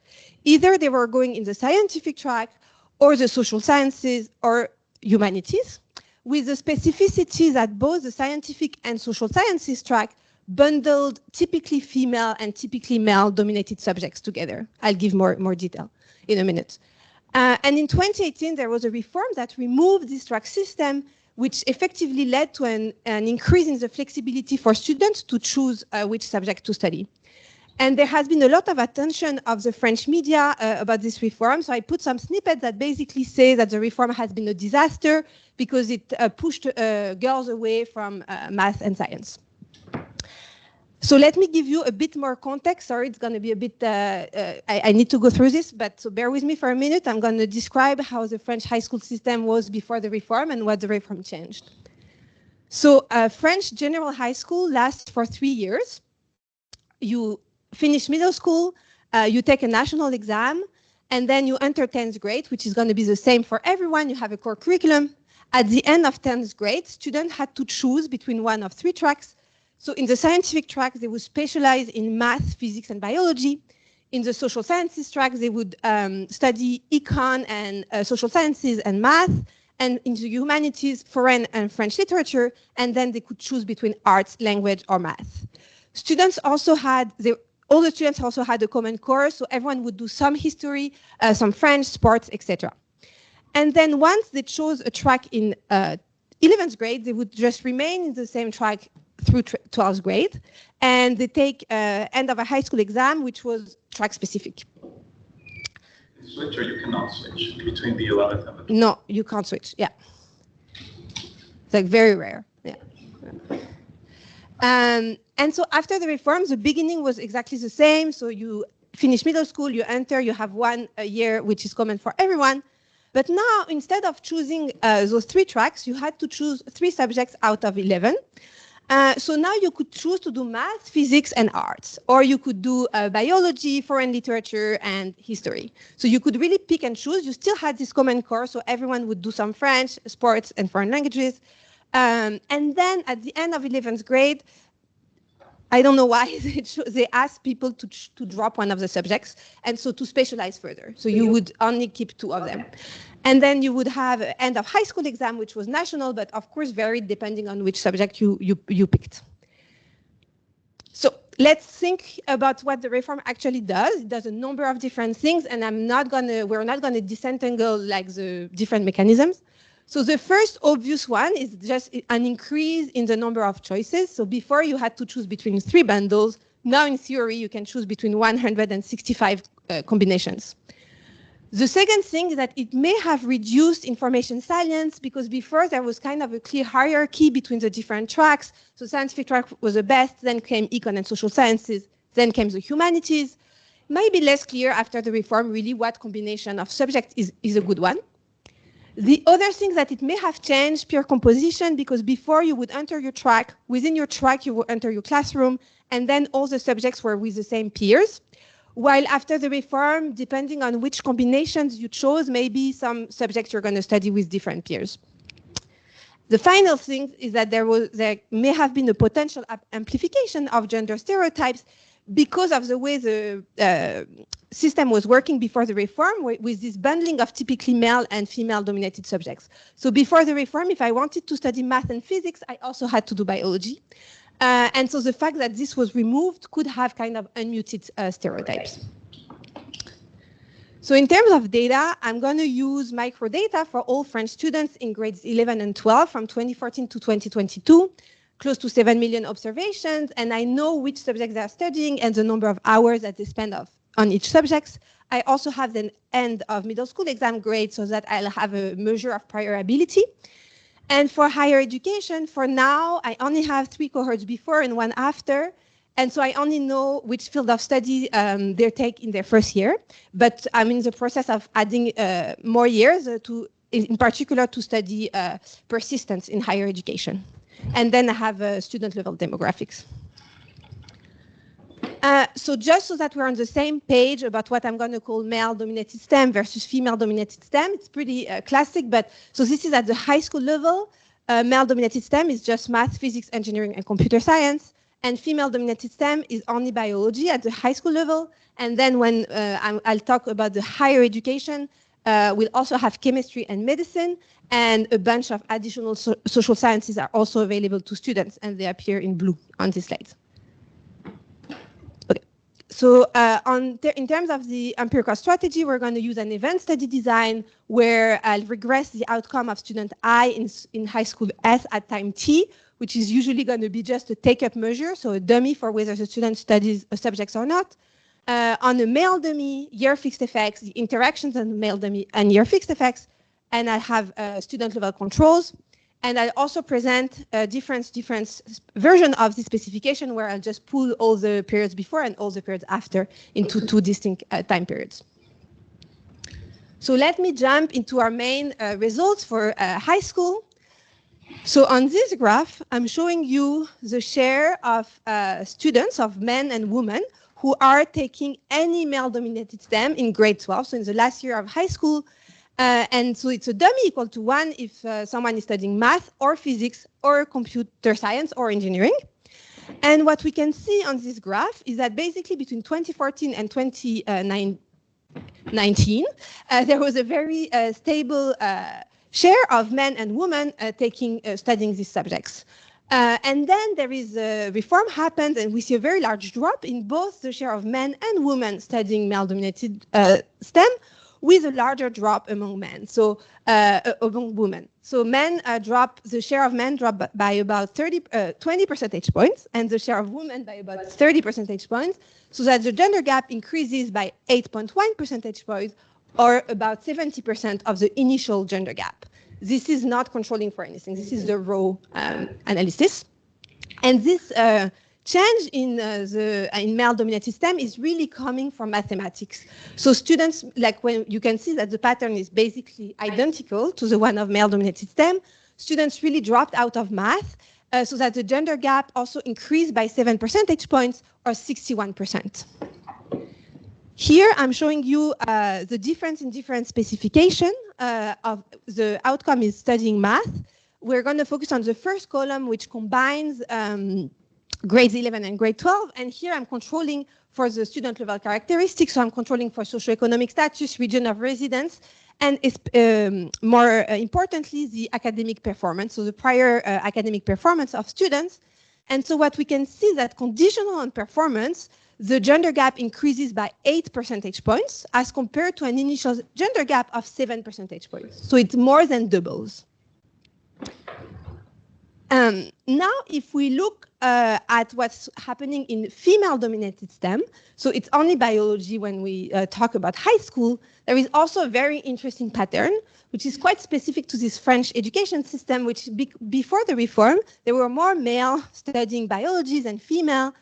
Either they were going in the scientific track, or the social sciences, or humanities, with the specificity that both the scientific and social sciences track bundled typically female and typically male-dominated subjects together. I'll give more detail in a minute. And in 2018, there was a reform that removed this track system, which effectively led to an increase in the flexibility for students to choose which subject to study. And there has been a lot of attention of the French media about this reform. So I put some snippets that basically say that the reform has been a disaster because it pushed girls away from math and science. So let me give you a bit more context. Sorry, it's going to be a bit, I need to go through this, but so bear with me for a minute. I'm going to describe how the French high school system was before the reform and what the reform changed. So French general high school lasts for 3 years. You finish middle school, you take a national exam, and then you enter 10th grade, which is going to be the same for everyone. You have a core curriculum. At the end of 10th grade, students had to choose between one of 3 tracks. So in the scientific track, they would specialize in math, physics, and biology. In the social sciences track, they would study econ and social sciences and math. And in the humanities, foreign and French literature. And then they could choose between arts, language, or math. Students also had, all the students also had a common core, so everyone would do some history, some French, sports, etc. And then once they chose a track in 11th grade, they would just remain in the same track through 12th grade, and they take end of a high school exam, which was track specific.
Switch, or you cannot switch between the 11th and the 12th?
No, you can't switch, yeah. It's like very rare, yeah. And so after the reform, the beginning was exactly the same. So you finish middle school, you enter, you have 1 year, which is common for everyone. But now, instead of choosing those 3 tracks, you had to choose 3 subjects out of 11. So now you could choose to do math, physics, and arts, or you could do biology, foreign literature, and history. So you could really pick and choose. You still had this common core, so everyone would do some French, sports, and foreign languages. And then at the end of 11th grade, I don't know why, they asked people to drop one of the subjects, and so to specialize further. So you would only keep 2 of them. And then you would have an end of high school exam, which was national, but of course varied depending on which subject you picked. So let's think about what the reform actually does. It does a number of different things, and we're not gonna disentangle like the different mechanisms. So the first obvious one is just an increase in the number of choices. So before you had to choose between 3 bundles. Now in theory, you can choose between 165 combinations. The second thing is that it may have reduced information science, because before there was kind of a clear hierarchy between the different tracks. So scientific track was the best, then came econ and social sciences, then came the humanities. It might be less clear after the reform really what combination of subjects is a good one. The other thing that it may have changed peer composition, because before you would enter your track, within your track you would enter your classroom, and then all the subjects were with the same peers. While after the reform, depending on which combinations you chose, maybe some subjects you're going to study with different peers. The final thing is that there may have been a potential amplification of gender stereotypes because of the way the system was working before the reform, with this bundling of typically male and female dominated subjects. So before the reform, if I wanted to study math and physics, I also had to do biology. And so the fact that this was removed could have kind of unmuted stereotypes. So in terms of data, I'm going to use microdata for all French students in grades 11 and 12 from 2014 to 2022, close to 7 million observations, and I know which subjects they are studying and the number of hours that they spend on each subject. I also have the end of middle school exam grade so that I'll have a measure of prior ability. And for higher education, for now, I only have 3 cohorts before and 1 after. And so I only know which field of study they take in their first year. But I'm in the process of adding more years, in particular to study persistence in higher education. And then I have student level demographics. So just so that we're on the same page about what I'm going to call male-dominated STEM versus female-dominated STEM, it's pretty classic, but so this is at the high school level. Male-dominated STEM is just math, physics, engineering, and computer science, and female-dominated STEM is only biology at the high school level. And then when I'll talk about the higher education, we'll also have chemistry and medicine, and a bunch of additional social sciences are also available to students, and they appear in blue on this slide. So in terms of the empirical strategy, we're going to use an event study design where I'll regress the outcome of student I in high school S at time t which is usually going to be just a take-up measure, so a dummy for whether the student studies subjects or not. On a male dummy, year fixed effects, the interactions on the male dummy and year fixed effects, and I have student level controls. And I also present a different version of the specification where I'll just pull all the periods before and all the periods after into two distinct time periods. So let me jump into our main results for high school. So on this graph, I'm showing you the share of students, of men and women, who are taking any male-dominated STEM in grade 12, so in the last year of high school. And so it's a dummy equal to 1 if someone is studying math or physics or computer science or engineering. And what we can see on this graph is that basically between 2014 and 2019, there was a very stable share of men and women studying these subjects. And then there is a reform happened, and we see a very large drop in both the share of men and women studying male-dominated STEM, with a larger drop among men, so among women. So the share of men dropped by about 20 percentage points, and the share of women by about 30 percentage points, so that the gender gap increases by 8.1 percentage points, or about 70% of the initial gender gap. This is not controlling for anything. This is the raw analysis. And this change in male-dominated STEM is really coming from mathematics. So students, like when you can see that the pattern is basically identical to the one of male-dominated STEM, students really dropped out of math, so that the gender gap also increased by 7 percentage points, or 61%. Here I'm showing you the difference in different specification of the outcome is studying math. We're going to focus on the first column, which combines grades 11 and grade 12, and here I'm controlling for the student level characteristics, so I'm controlling for socioeconomic status, region of residence, and more importantly, the academic performance, so the prior academic performance of students. And so what we can see is that conditional on performance, the gender gap increases by 8 percentage points as compared to an initial gender gap of 7 percentage points. So it more than doubles. Now, if we look at what's happening in female-dominated STEM, so it's only biology when we talk about high school, there is also a very interesting pattern, which is quite specific to this French education system, which before the reform, there were more male studying biology than female,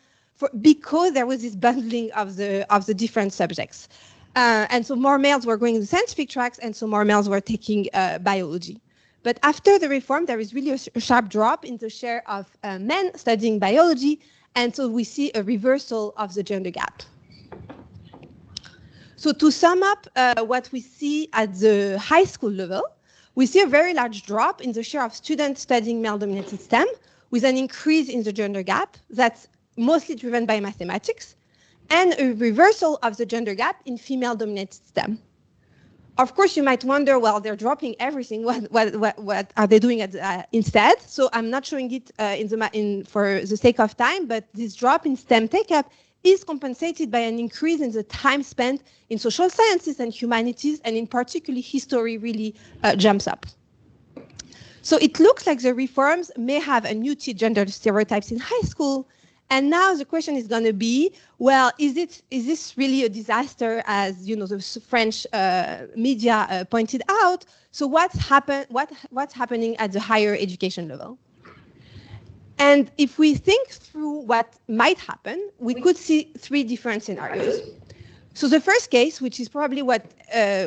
because there was this bundling of the different subjects. And so more males were going to scientific tracks, and so more males were taking biology. But after the reform, there is really a sharp drop in the share of men studying biology, and so we see a reversal of the gender gap. So to sum up what we see at the high school level, we see a very large drop in the share of students studying male-dominated STEM, with an increase in the gender gap that's mostly driven by mathematics, and a reversal of the gender gap in female-dominated STEM. Of course, you might wonder, well, they're dropping everything. What are they doing instead? So I'm not showing it for the sake of time, but this drop in STEM take-up is compensated by an increase in the time spent in social sciences and humanities, and in particular, history really jumps up. So it looks like the reforms may have annulled gender stereotypes in high school. And now the question is going to be, well, is this really a disaster, as you know the French media pointed out? So what's happening at the higher education level? And if we think through what might happen, we could see 3 different scenarios. So the first case, which is probably what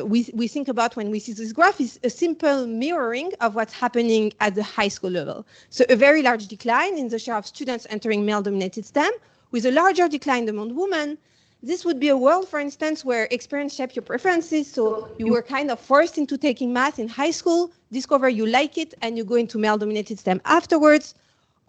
we think about when we see this graph, is a simple mirroring of what's happening at the high school level. So a very large decline in the share of students entering male-dominated STEM, with a larger decline among women. This would be a world, for instance, where experience shaped your preferences. So you were kind of forced into taking math in high school, discover you like it, and you go into male-dominated STEM afterwards.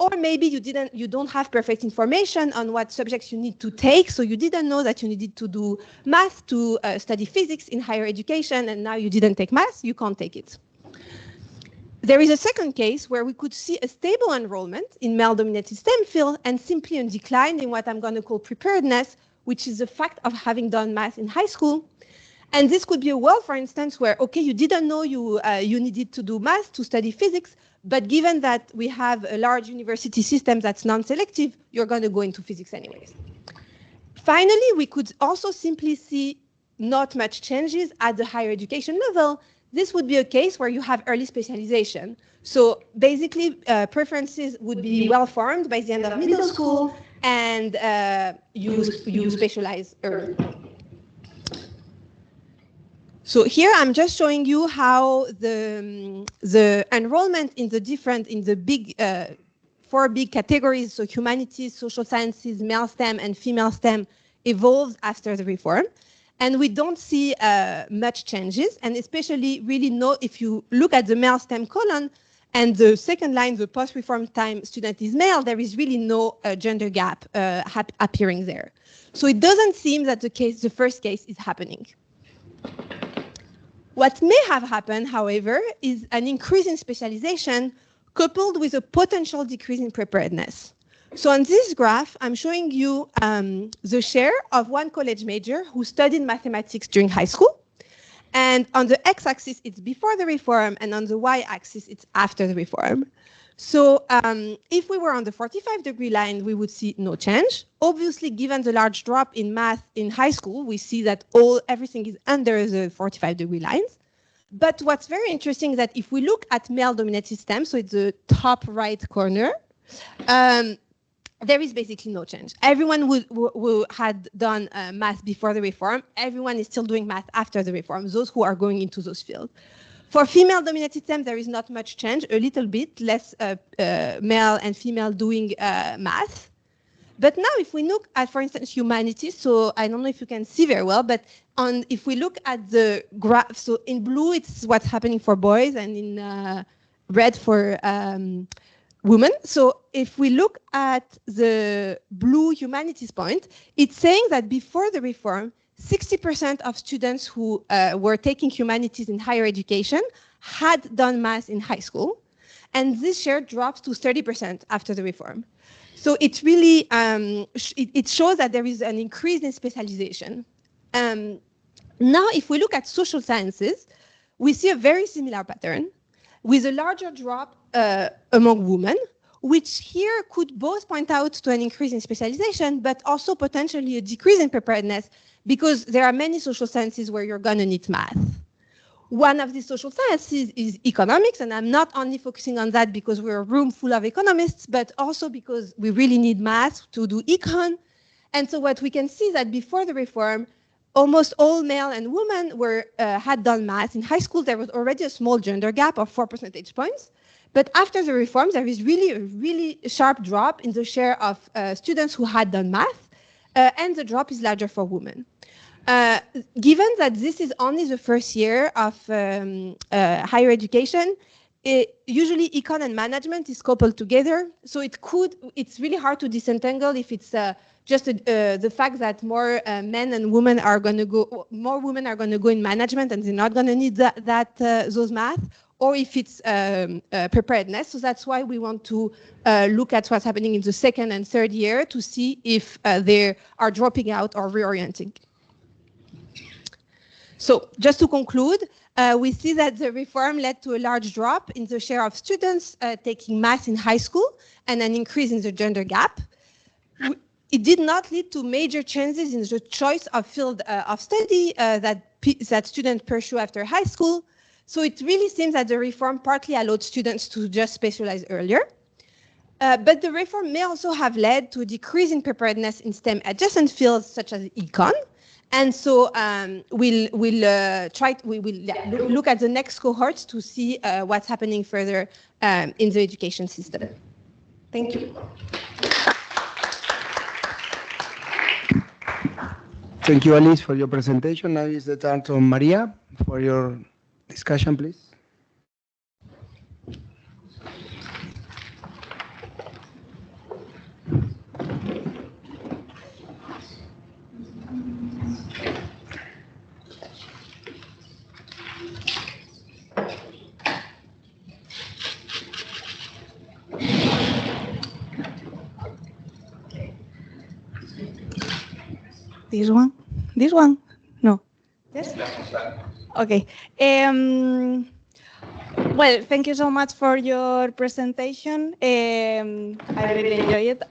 Or maybe you don't have perfect information on what subjects you need to take, so you didn't know that you needed to do math to study physics in higher education, and now you didn't take math, you can't take it. There is a second case where we could see a stable enrollment in male-dominated STEM field and simply a decline in what I'm going to call preparedness, which is the fact of having done math in high school. And this could be a world, for instance, where, okay, you didn't know you needed to do math to study physics, but given that we have a large university system that's non-selective, you're going to go into physics anyways. Finally, we could also simply see not much changes at the higher education level. This would be a case where you have early specialization. So basically, preferences would be well formed by the end of middle school, and you specialize early. So here I'm just showing you how the enrollment in the big 4 big categories, so humanities, social sciences, male STEM, and female STEM, evolved after the reform. And we don't see much changes, and especially really if you look at the male STEM column and the second line, the post-reform time student is male, there is really no gender gap appearing there. So it doesn't seem that the first case is happening. What may have happened, however, is an increase in specialization coupled with a potential decrease in preparedness. So on this graph, I'm showing you the share of one college major who studied mathematics during high school. And on the x-axis, it's before the reform, and on the y-axis, it's after the reform. So if we were on the 45-degree line, we would see no change. Obviously, given the large drop in math in high school, we see that everything is under the 45-degree lines. But what's very interesting is that if we look at male-dominated STEM, so it's the top right corner, there is basically no change. Everyone who had done math before the reform, everyone is still doing math after the reform, those who are going into those fields. For female-dominated STEM, there is not much change, a little bit, less male and female doing math. But now if we look at, for instance, humanities, so I don't know if you can see very well, but if we look at the graph, so in blue, it's what's happening for boys, and in red for women. So if we look at the blue humanities point, it's saying that before the reform, 60% of students who were taking humanities in higher education had done math in high school. And this share drops to 30% after the reform. So it really, it shows that there is an increase in specialization. Now, if we look at social sciences, we see a very similar pattern with a larger drop among women, which here could both point out to an increase in specialization, but also potentially a decrease in preparedness, because there are many social sciences where you're going to need math. One of the social sciences is economics, and I'm not only focusing on that because we're a room full of economists, but also because we really need math to do econ. And so what we can see is that before the reform, almost all male and women had done math. In high school, there was already a small gender gap of 4 percentage points. But after the reform, there is really a really sharp drop in the share of students who had done math, and the drop is larger for women. Given that this is only the first year of higher education, usually econ and management is coupled together. So it's really hard to disentangle if it's just the fact that more men and women are going to go, more women are going to go in management and they're not going to need those math, or if it's preparedness. So that's why we want to look at what's happening in the second and third year to see if they are dropping out or reorienting. So just to conclude, we see that the reform led to a large drop in the share of students taking math in high school and an increase in the gender gap. It did not lead to major changes in the choice of field of study that students pursue after high school. So it really seems that the reform partly allowed students to just specialize earlier. But the reform may also have led to a decrease in preparedness in STEM adjacent fields such as econ. And so we'll look at the next cohorts to see what's happening further in the education system. Thank you.
Thank you, Alice, for your presentation. Now is the turn to Maria for your discussion, please.
This one? This one? No. Yes? Okay. Well, thank you so much for your presentation. I really enjoy it.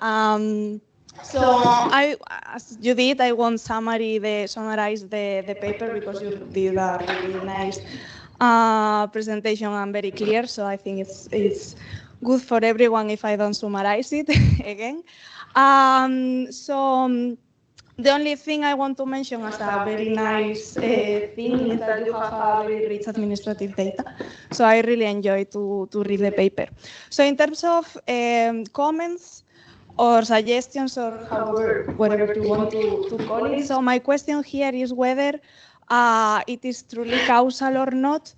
So as you did, I won't summarize the paper because you did a really nice presentation and very clear. So I think it's good for everyone if I don't summarize it again. The only thing I want to mention as a very nice thing is that you have a very rich administrative data. So I really enjoy to read the paper. So in terms of comments or suggestions or whatever you want to call it. So my question here is whether it is truly causal or not.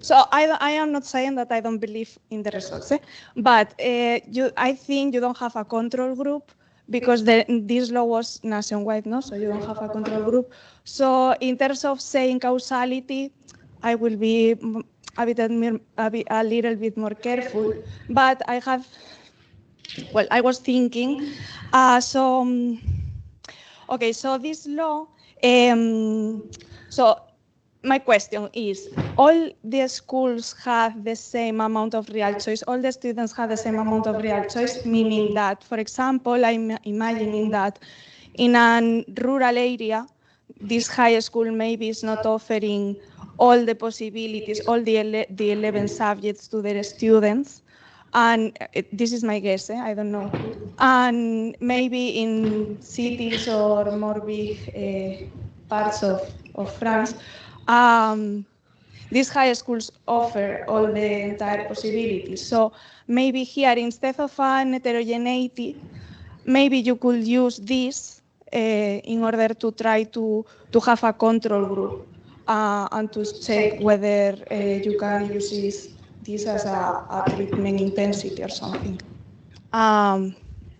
So I am not saying that I don't believe in the results, but I think you don't have a control group because this law was nationwide, no? So you don't have a control group. So in terms of saying causality, I will be a little bit more careful. But I was thinking, okay, so this law, so my question is, all the schools have the same amount of real choice, all the students have the same amount of real choice, meaning that, for example, I'm imagining that in a rural area, this high school maybe is not offering all the possibilities, all the 11 subjects to their students. And this is my guess, I don't know. And maybe in cities or more big parts of France, these high schools offer all the entire possibilities. So maybe here, instead of an heterogeneity, maybe you could use this in order to try to have a control group and to check whether you can use this as a treatment intensity or something.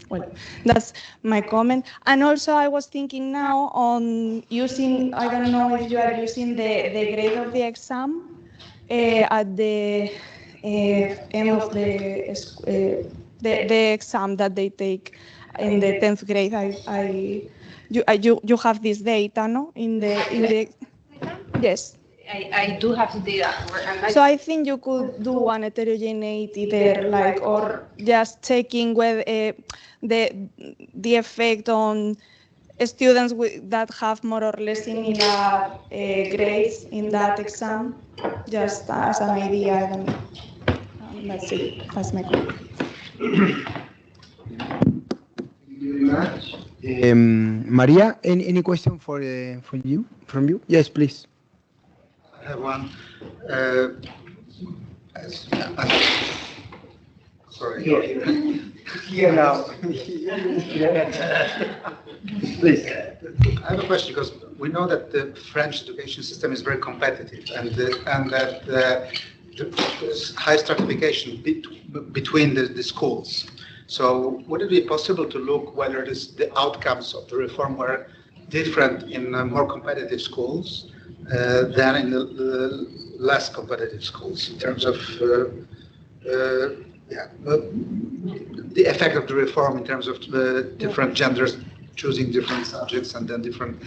Well, that's my comment. And also I was thinking now on using, I don't know if you are using the grade of the exam at the end of the exam that they take in the 10th grade. You have this data, no? In the yes.
I do have the data.
So I think you could do one heterogeneity there, like, or just checking whether the effect on students that have more or less similar grades in that exam, just as an idea. I don't know. That's it. That's my comment.
Thank you very much. Maria, any question from you? Yes, please.
I have one. Sorry.
Here now. Please.
I have a question because we know that the French education system is very competitive and that there's high stratification between the schools. So would it be possible to look whether the outcomes of the reform were different in more competitive schools than in the less competitive schools in terms of the effect of the reform in terms of different genders choosing different subjects and then different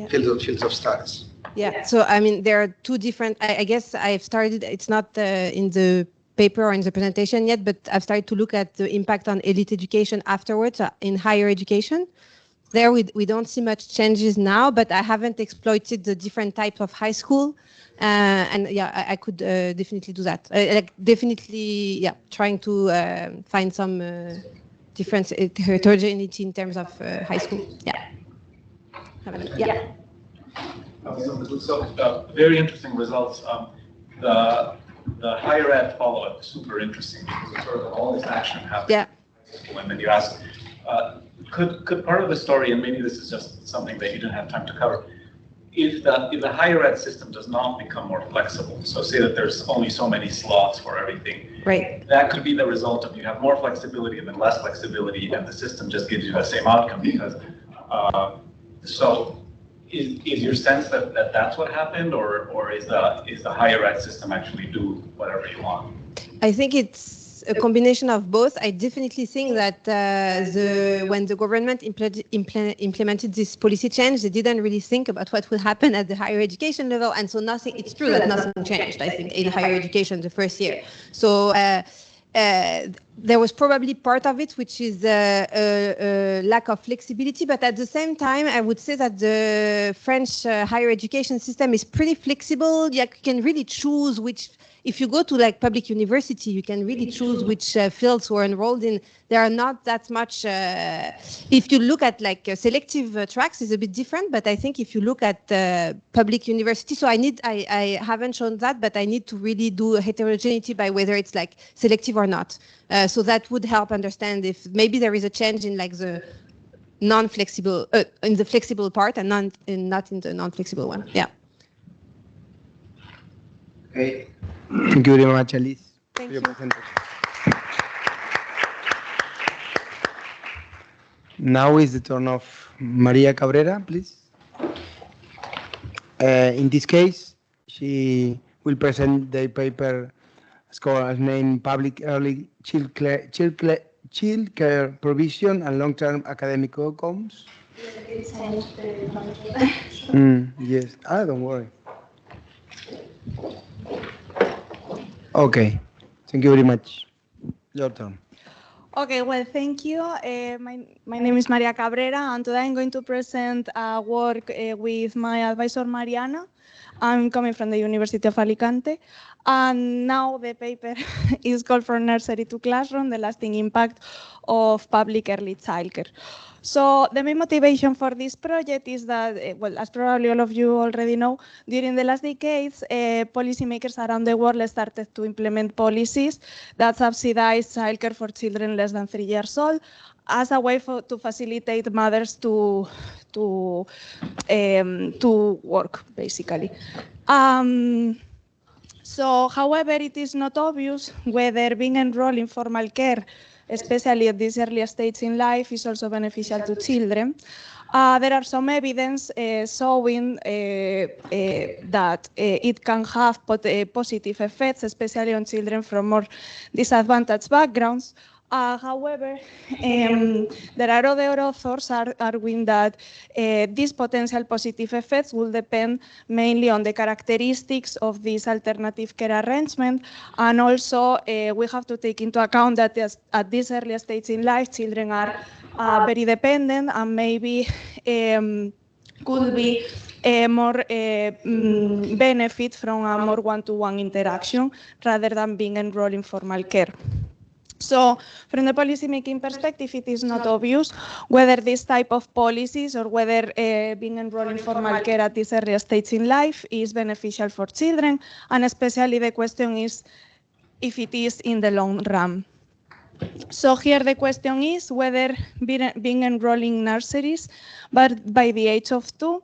fields of studies?
Yeah, so I mean, there are two different, I guess I've started, it's not in the paper or in the presentation yet, but I've started to look at the impact on elite education afterwards in higher education. There we don't see much changes now, but I haven't exploited the different types of high school. And yeah, I could definitely do that. Trying to find some different heterogeneity in terms of high school.
So very interesting results. The higher ed follow-up is super interesting because it's sort of all this action happening in high school. And then you ask, could part of the story, and maybe this is just something that you didn't have time to cover, if the higher ed system does not become more flexible, so say that there's only so many slots for everything,
right?
That could be the result of you have more flexibility and then less flexibility, and the system just gives you the same outcome because. So, is your sense that that's what happened, or is the higher ed system actually do whatever you want?
I think it's a combination of both. I definitely think that when the government implemented this policy change, they didn't really think about what would happen at the higher education level, and so it's true that nothing changed, I think, in higher education the first year. So there was probably part of it, which is a lack of flexibility, but at the same time, I would say that the French higher education system is pretty flexible. You can really choose which, if you go to like public university, you can really choose which fields we're enrolled in. There are not that much, if you look at like selective tracks is a bit different, but I think if you look at public university, so I haven't shown that, but I need to really do a heterogeneity by whether it's like selective or not. So that would help understand if maybe there is a change in like the non-flexible, in the flexible part and not in the non-flexible one. Yeah.
Okay. Thank you very much, Alice.
Thank
for your
you.
presentation. Now is the turn of Maria Cabrera, please. In this case, she will present the paper named Public Early Child Care Provision and Long-Term Academic Outcomes. Yes, don't worry. Okay, thank you very much. Your turn.
Okay, well, thank you. My name is Maria Cabrera, and today I'm going to present work with my advisor, Mariana. I'm coming from the University of Alicante, and now the paper is called From Nursery to Classroom, the Lasting Impact of Public Early Childcare. So the main motivation for this project is that, well, as probably all of you already know, during the last decades, policymakers around the world started to implement policies that subsidize childcare for children less than 3 years old as a way to facilitate mothers to work, basically. So, however, it is not obvious whether being enrolled in formal care, especially at this early stage in life, is also beneficial to children. There are some evidence showing that it can have positive effects, especially on children from more disadvantaged backgrounds. However, there are other authors arguing that these potential positive effects will depend mainly on the characteristics of this alternative care arrangement, and also we have to take into account that at this early stage in life, children are very dependent and maybe could be more benefit from a more one-to-one interaction rather than being enrolled in formal care. So from the policy-making perspective, it is not obvious whether this type of policies or whether being enrolled in formal care at this early stage in life is beneficial for children, and especially the question is if it is in the long run. So here the question is whether being enrolled in nurseries but by the age of 2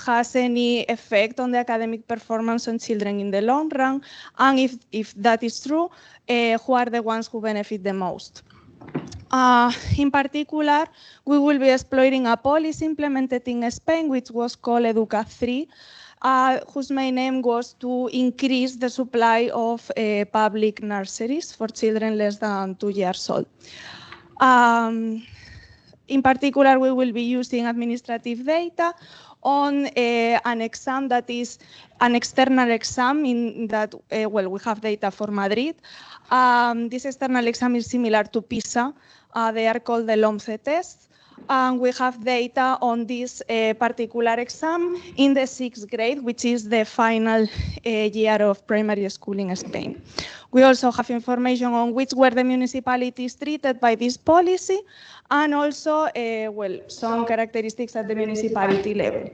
has any effect on the academic performance on children in the long run, and if that is true, who are the ones who benefit the most. In particular, we will be exploring a policy implemented in Spain, which was called Educa 3, whose main aim was to increase the supply of public nurseries for children less than 2 years old. In particular, we will be using administrative data on an exam that is an external exam in that, well, we have data for Madrid. This external exam is similar to PISA. They are called the LOMCE tests. And we have data on this particular exam in the 6th grade, which is the final year of primary school in Spain. We also have information on which were the municipalities treated by this policy, and also, well, some characteristics at the municipality level.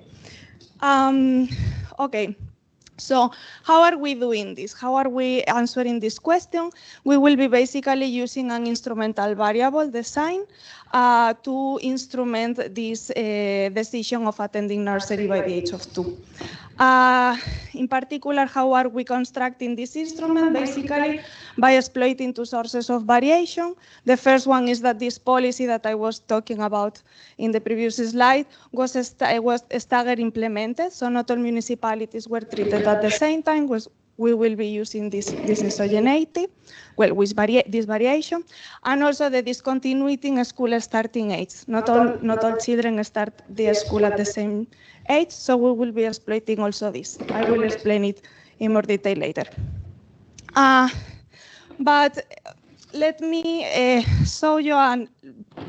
Okay. So how are we doing this? How are we answering this question? We will be basically using an instrumental variable design to instrument this decision of attending nursery by the age of 2. In particular, how are we constructing this instrument? Basically, by exploiting 2 sources of variation. The first one is that this policy that I was talking about in the previous slide was staggered implemented, so not all municipalities were treated at the same time, we will be using this exogeneity, well, with this variation, and also the discontinuity in school starting age. Not all children start the school at the same age, so we will be exploiting also this. I will explain it in more detail later. But let me show you a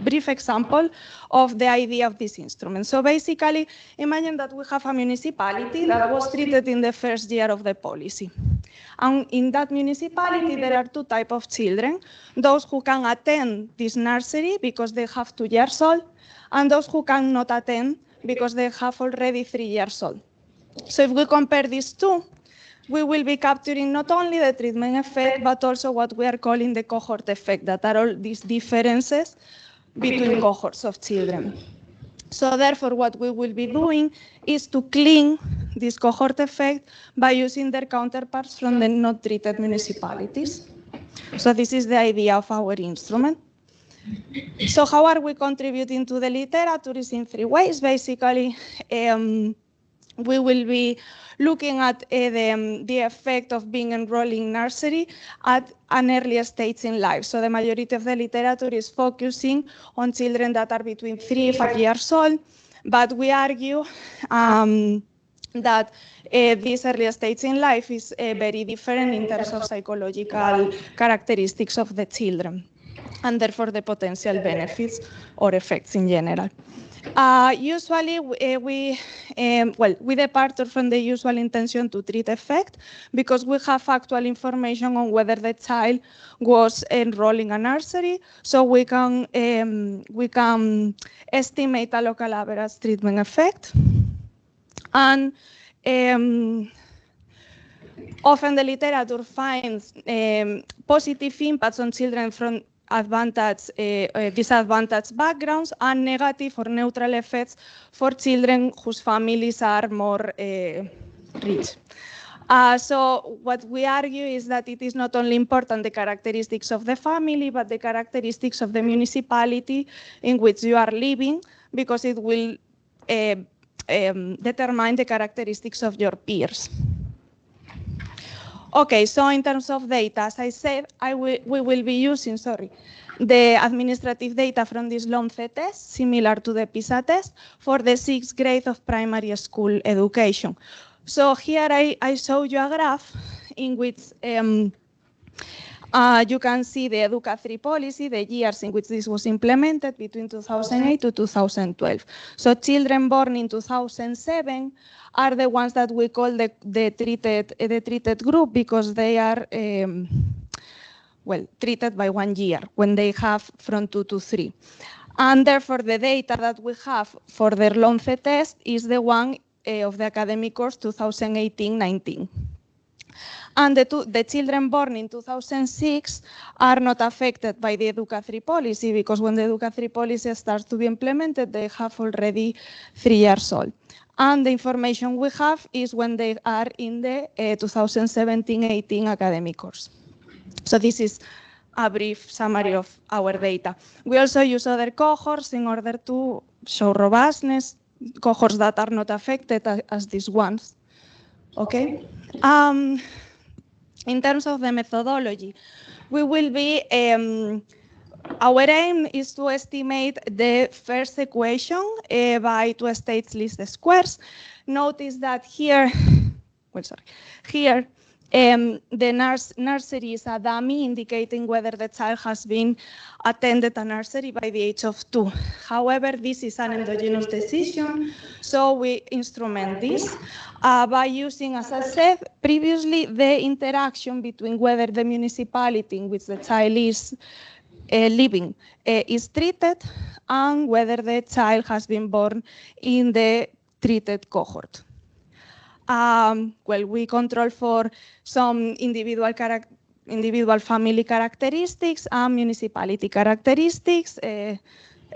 brief example of the idea of this instrument. So basically, imagine that we have a municipality that was treated in the first year of the policy. And in that municipality, there are two types of children, those who can attend this nursery because they have 2 years old, and those who cannot attend because they have already 3 years old. So if we compare these two, we will be capturing not only the treatment effect, but also what we are calling the cohort effect, that are all these differences between cohorts of children. So therefore, what we will be doing is to clean this cohort effect by using their counterparts from the not treated municipalities. So this is the idea of our instrument. So how are we contributing to the literature? Is in 3 ways. Basically, we will be looking at the effect of being enrolled in nursery at an earlier stage in life. So the majority of the literature is focusing on children that are between 3 and 5 years old, but we argue that this earlier stage in life is very different in terms of psychological characteristics of the children, and therefore the potential benefits or effects in general. Usually, we depart from the usual intention to treat effect because we have actual information on whether the child was enrolled in a nursery, so we can estimate a local average treatment effect. And often the literature finds positive impacts on children from disadvantaged backgrounds and negative or neutral effects for children whose families are more rich. So what we argue is that it is not only important the characteristics of the family, but the characteristics of the municipality in which you are living, because it will determine the characteristics of your peers. Okay, so in terms of data, as I said, we will be using, the administrative data from this LOMCE test, similar to the PISA test, for the 6th grade of primary school education. So here I show you a graph in which you can see the Educa 3 policy, the years in which this was implemented between 2008 to 2012. So children born in 2007 are the ones that we call the treated group, because they are treated by 1 year when they have from 2 to 3. And therefore, the data that we have for their LOMCE test is the one of the academic course 2018-19. And the children born in 2006 are not affected by the Educa 3 policy, because when the Educa 3 policy starts to be implemented, they have already 3 years old. And the information we have is when they are in the 2017-18 academic course. So this is a brief summary of our data. We also use other cohorts in order to show robustness, cohorts that are not affected as these ones. Okay. In terms of the methodology, we will be, our aim is to estimate the first equation by 2 states least squares. Notice that here, the nursery is a dummy, indicating whether the child has been attended a nursery by the age of 2. However, this is an endogenous decision, so we instrument this by using, as I said previously, the interaction between whether the municipality in which the child is living is treated and whether the child has been born in the treated cohort. We control for some individual family characteristics and municipality characteristics,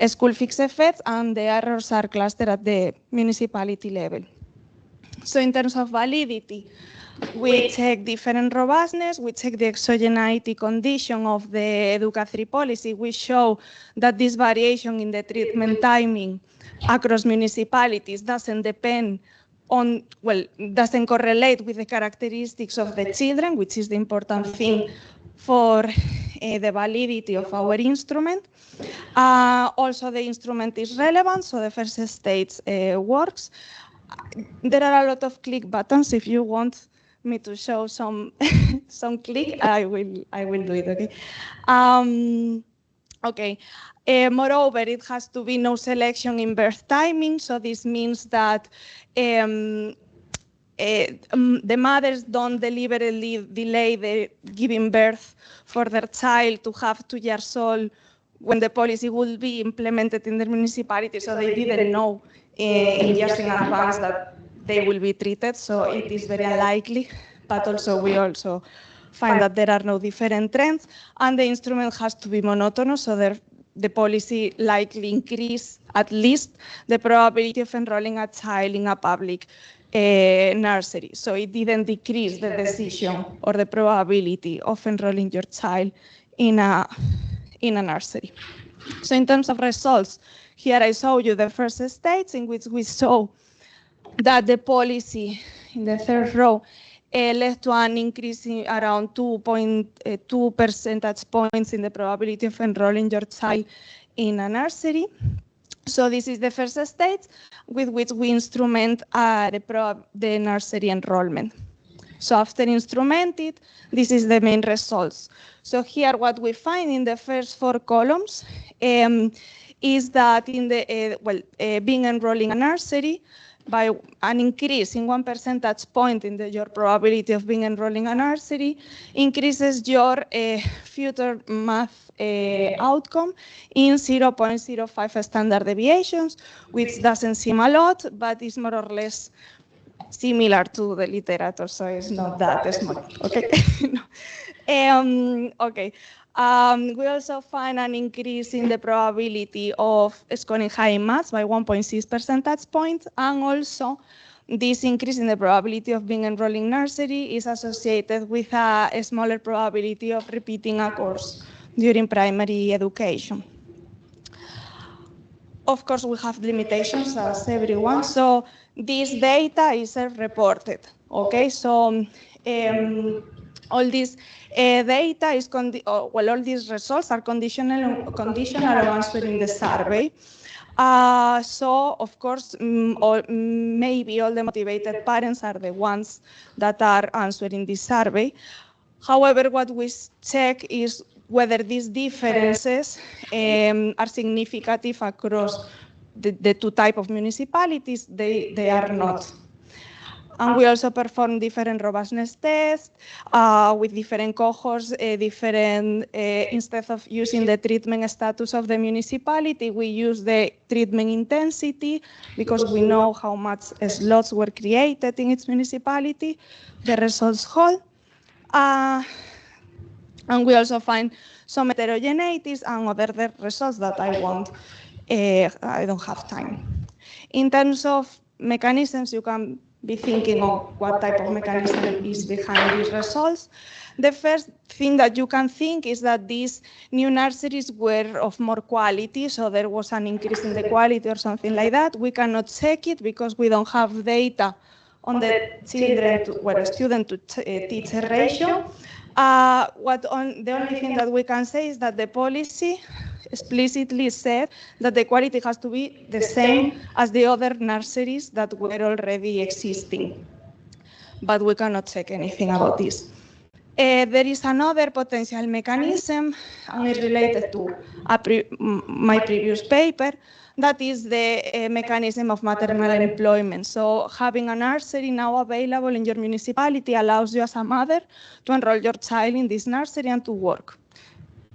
school fixed effects, and the errors are clustered at the municipality level. So in terms of validity, we check different robustness, we check the exogeneity condition of the Educa 3 policy. We show that this variation in the treatment timing across municipalities doesn't depend doesn't correlate with the characteristics of the children, which is the important thing for the validity of our instrument. Also, the instrument is relevant, so the first stage works. There are a lot of click buttons. If you want me to show some some click, I will do it. Okay. Moreover, it has to be no selection in birth timing. So this means that the mothers don't deliberately delay the giving birth for their child to have 2 years old when the policy will be implemented in the municipality. So they didn't know in years in advance that they will be treated. So it is very unlikely. But also we also find that there are no different trends, and the instrument has to be monotonous, so the policy likely increase at least the probability of enrolling a child in a public nursery. So it didn't decrease the decision or the probability of enrolling your child in a nursery. So in terms of results, here I show you the first stage in which we saw that the policy in the third row led to an increase in around 2.2 percentage points in the probability of enrolling your child in a nursery. So this is the first stage with which we instrument the nursery enrollment. So after instrumented, this is the main results. So here what we find in the first 4 columns is that in the being enrolled in a nursery, by an increase in 1 percentage point in your probability of being enrolled in a nursery, increases your future math outcome in 0.05 standard deviations, which doesn't seem a lot, but is more or less similar to the literature, so it's not that small. Okay. Okay. We also find an increase in the probability of scoring high in maths by 1.6 percentage points, and also this increase in the probability of being enrolled in nursery is associated with a smaller probability of repeating a course during primary education. Of course, we have limitations as everyone, so this data is self-reported. Okay, so all this data is all these results are conditional on answering the survey. So, of course, maybe all the motivated parents are the ones that are answering this survey. However, what we check is whether these differences are significant across the 2 types of municipalities. They are not. And we also perform different robustness tests with different cohorts, instead of using the treatment status of the municipality, we use the treatment intensity because we know how much slots were created in its municipality. The results hold. And we also find some heterogeneities and other results that I don't have time. In terms of mechanisms, you can be thinking of what type of mechanism is behind these results. The first thing that you can think is that these new nurseries were of more quality, so there was an increase in the quality or something like that. We cannot check it because we don't have data on the student to teacher ratio. The only thing that we can say is that the policy explicitly said that the quality has to be the same as the other nurseries that were already existing. But we cannot check anything about this. There is another potential mechanism, and it's related to my previous paper, that is the mechanism of maternal employment. So having a nursery now available in your municipality allows you as a mother to enroll your child in this nursery and to work.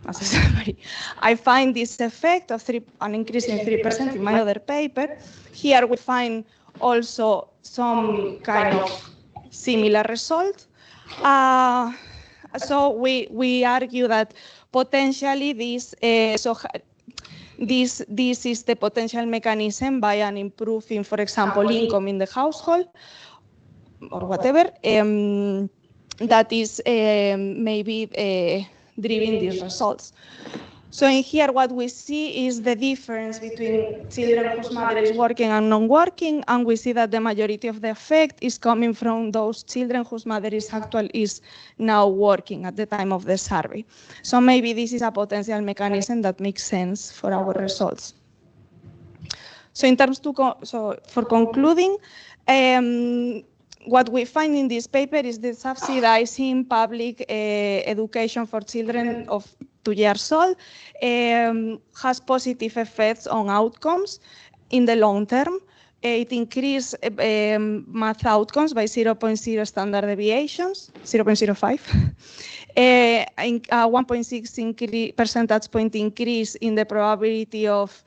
As a summary, I find this effect of an increase in 3% in my other paper. Here we find also some kind of similar result. So we argue that potentially this is the potential mechanism by an improving, for example, income in the household or whatever, that is maybe driving these results. So in here, what we see is the difference between children whose mother is working and non-working, and we see that the majority of the effect is coming from those children whose mother is now working at the time of the survey. So maybe this is a potential mechanism that makes sense for our results. So in terms for concluding, what we find in this paper is that subsidizing public education for children of 2 years old has positive effects on outcomes in the long term. It increased math outcomes by 0.0 standard deviations, 0.05. A 1.6 percentage point increase in the probability of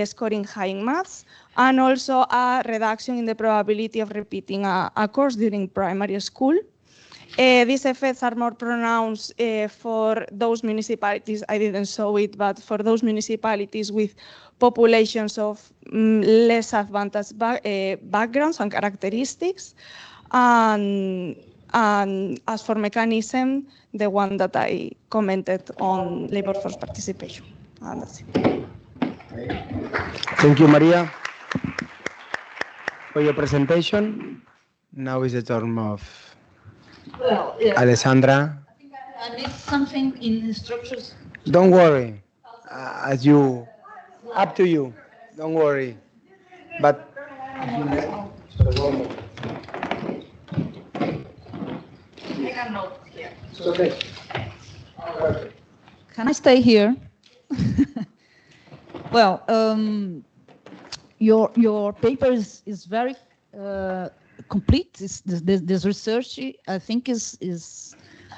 scoring high in maths, and also a reduction in the probability of repeating a course during primary school. These effects are more pronounced for those municipalities, I didn't show it, but for those municipalities with populations of less advantaged backgrounds and characteristics. And as for mechanism, the one that I commented on labor force participation. And that's it.
Thank you, Maria, for your presentation. Now is the turn of Alessandra.
I think I need something in structures.
Don't worry. Up to you. Don't worry. But it's okay.
Can I stay here? Well, your paper is very complete. This research, I think, is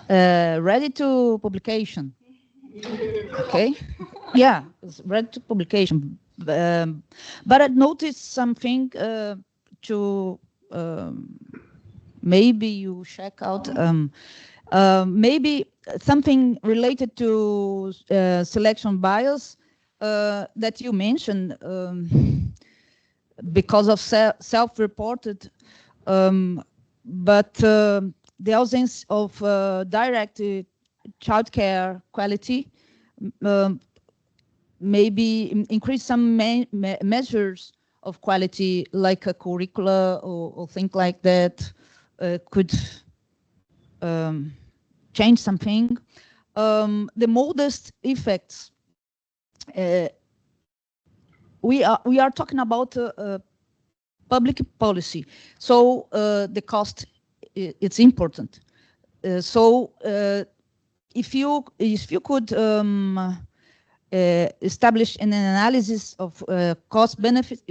ready to publication. Okay, yeah, it's ready to publication. But I noticed something to maybe you check out. Maybe something related to selection bias that you mentioned because of self-reported, but the absence of direct childcare quality maybe increase some measures of quality, like a curricula or things like that, could change something. The modest effects. We are talking about public policy, so the cost it's important. So if you could establish an analysis of cost benefit,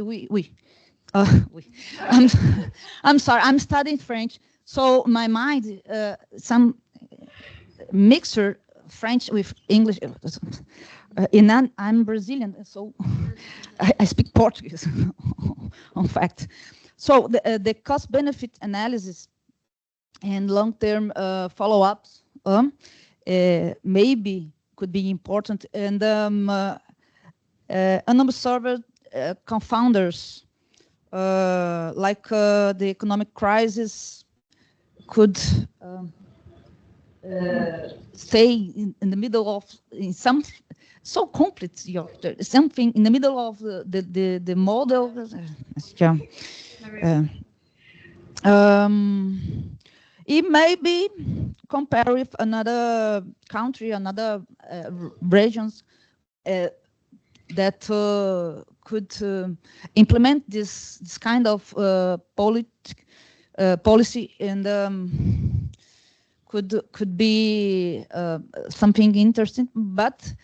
I'm sorry, I'm studying French, so my mind some mixture French with English. I'm Brazilian, so I speak Portuguese, in fact. So the cost-benefit analysis and long-term follow-ups maybe could be important, and unobserved confounders like the economic crisis could stay in the middle of some so complete something in the middle of the model. It may be compare with another country, another regions that could implement this kind of policy, and could be something interesting, but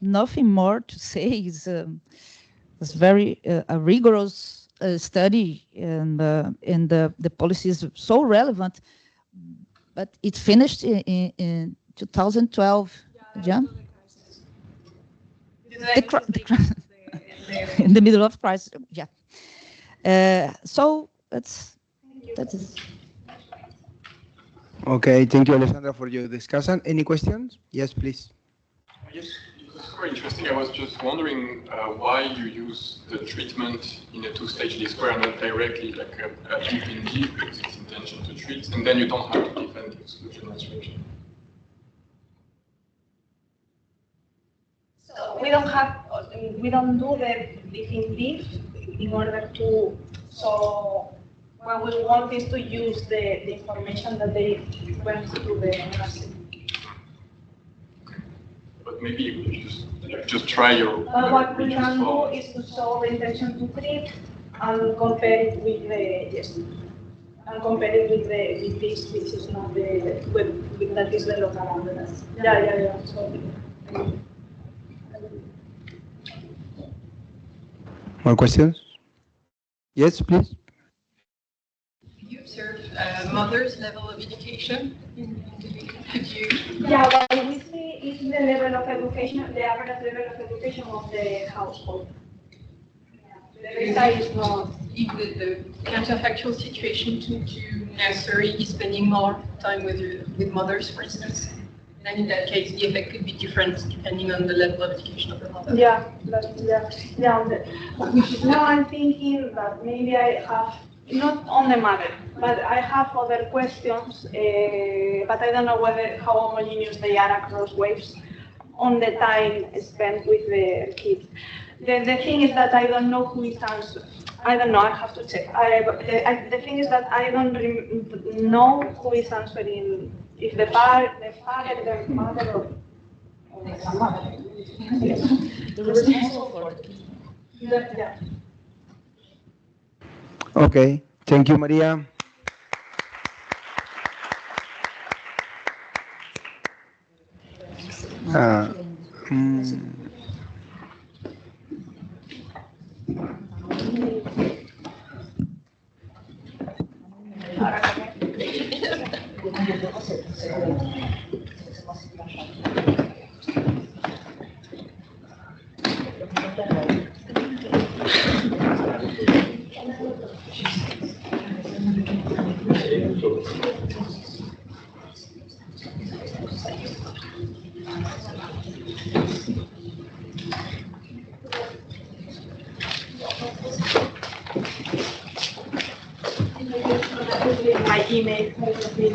nothing more to say. It's very a rigorous study, and the policy is so relevant, but it finished in 2012. Yeah. In the middle of crisis. Yeah. So that's it.
Okay, thank you, Alessandra, for your discussion. Any questions? Yes, please.
Yes, it was very interesting. I was just wondering why you use the treatment in a two-stage square and not directly like a deep in deep, because it's intention to treat, and then you don't have to defend the exclusion restriction.
we don't do the definitive in order to, so what we want is to use the information that they went to the university.
But maybe you could just try your.
What we can do is to show the intention to treat and compare it with the with this, which is not the with that is the local ambulance. Yeah. So,
more questions? Yes, please.
You observe mother's level of education in the video?
Yeah, what we see is the level of education, the average level of education of the household. The result is not.
If the counterfactual situation to nursery is spending more time with mothers, for instance, then in that case, the effect could be different depending on the level of education of the mother.
Yeah. Now I'm thinking that maybe I have, not on the mother, but I have other questions, but I don't know how homogeneous they are across waves on the time spent with the kids. The thing is that I don't know who is answering. I don't know, I have to check. The thing is that I don't know who is answering, if the father, the mother, or the mother.
The responsible for the kid.
Yeah.
Okay, thank you, Maria.
My email has been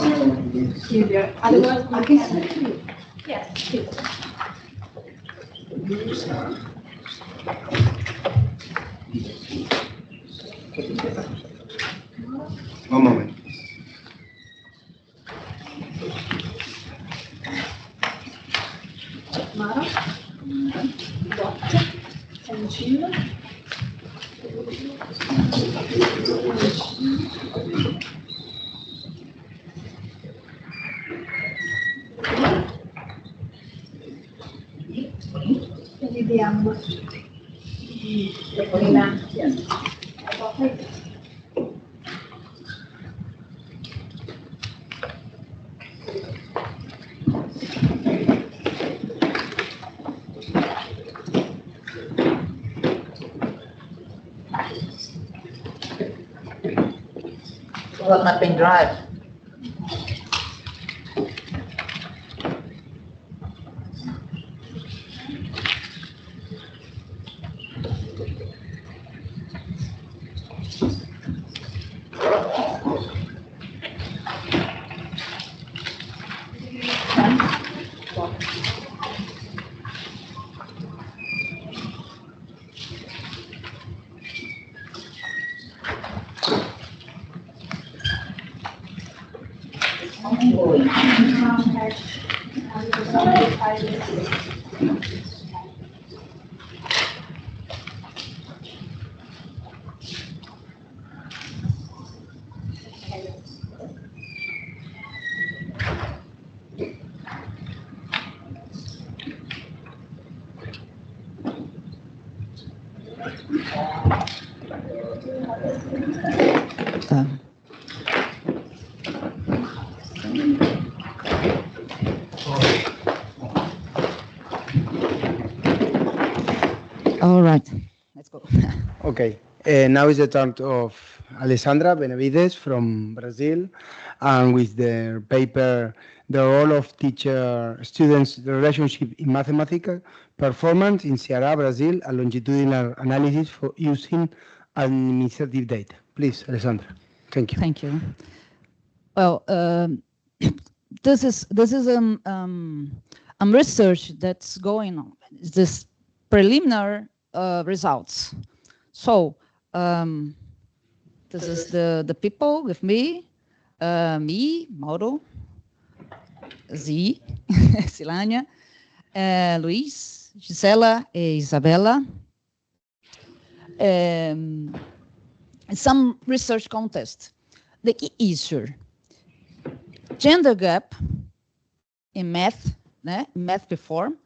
easier. Otherwise, I can send you. Yes, please.
One moment.
Mara, Dr. Angela. Vediamo. Yes.
Well, my pen drive. All right, let's go.
Okay, now is the turn of Alessandra Benavides from Brazil, and with their paper, The Role of Teacher-Students, the Relationship in Mathematical Performance in Ceará, Brazil, a longitudinal analysis for using administrative data. Please, Alessandra. Thank you.
Thank you. Well, this is research that's going on. This preliminary results. So this is the people with me, Mauro, Z, Silania, Luis, Gisela, Isabella. Some research contest. The key issue, gender gap in math, math reform,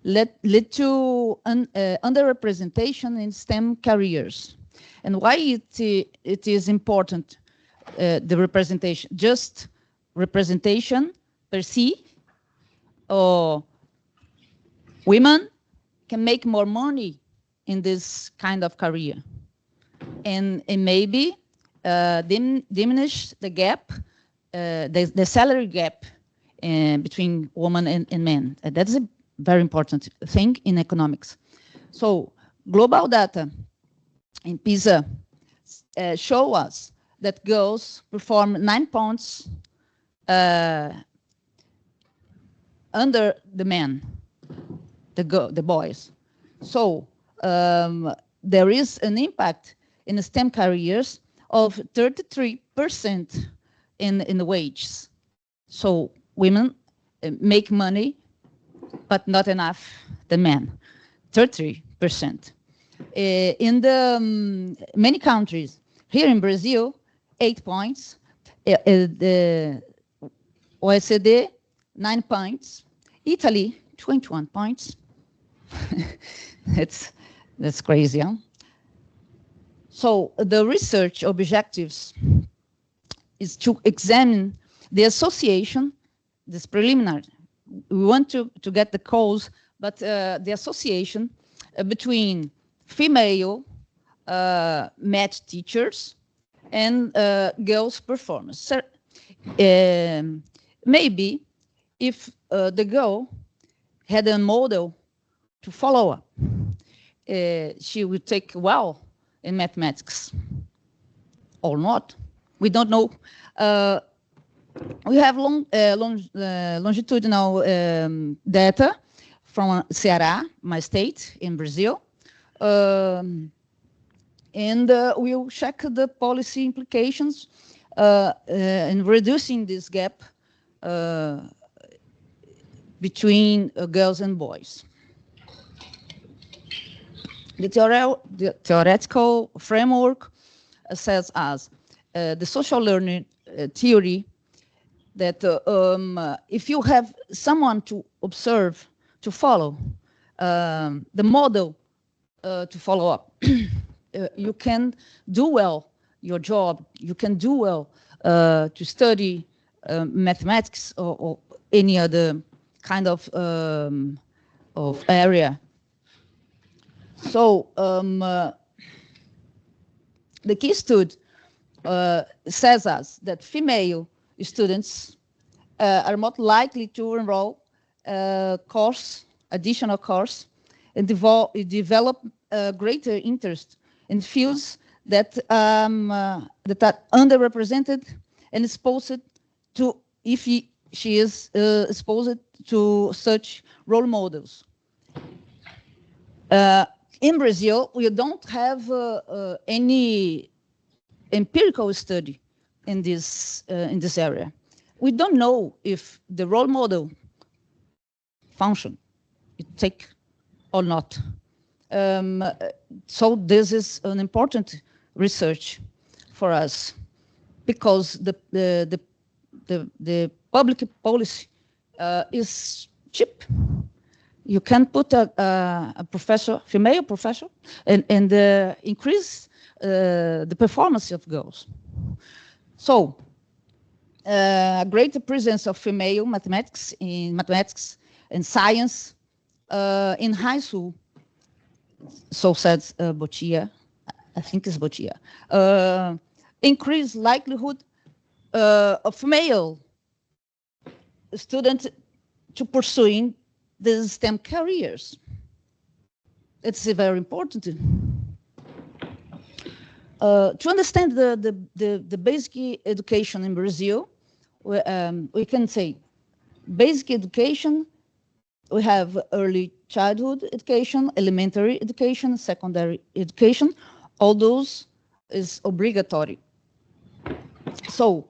led to underrepresentation in STEM careers. And why it is important, the representation, just representation per se, or women can make more money in this kind of career, and maybe diminish the gap, the salary gap between women and men. That's a very important thing in economics. So global data in PISA show us that girls perform 9 points under the men, the boys. So there is an impact in the STEM careers of 33% in the wages. So women make money, but not enough the men, 33%. In the many countries, here in Brazil, 8 points, the OECD, 9 points, Italy, 21 points. That's crazy, huh? So the research objectives is to examine the association, this preliminary. We want to get the cause, but the association between female math teachers and girls' performance. So, maybe if the girl had a model to follow up, she would take well in mathematics or not. We don't know. We have longitudinal data from Ceará, my state in Brazil, and we'll check the policy implications in reducing this gap between girls and boys. The theoretical framework says as the social learning theory that if you have someone to observe, to follow, the model to follow up, you can do well your job, you can do well to study mathematics or any other kind of area. So the key stud says us that female students are more likely to enroll additional course, and develop greater interest in fields that are underrepresented and exposed to, if she is exposed to such role models. In Brazil, we don't have any empirical study in this area. We don't know if the role model function, it take or not. So this is an important research for us, because the public policy is cheap. You can put a professor, female professor, and increase the performance of girls. So a greater presence of female mathematics and science in high school, so says Botia, I think it's Botia, increased likelihood of female students to pursuing the STEM careers. It's very important. To understand the basic education in Brazil, we can say basic education we have early childhood education, elementary education, secondary education. All those is obligatory. So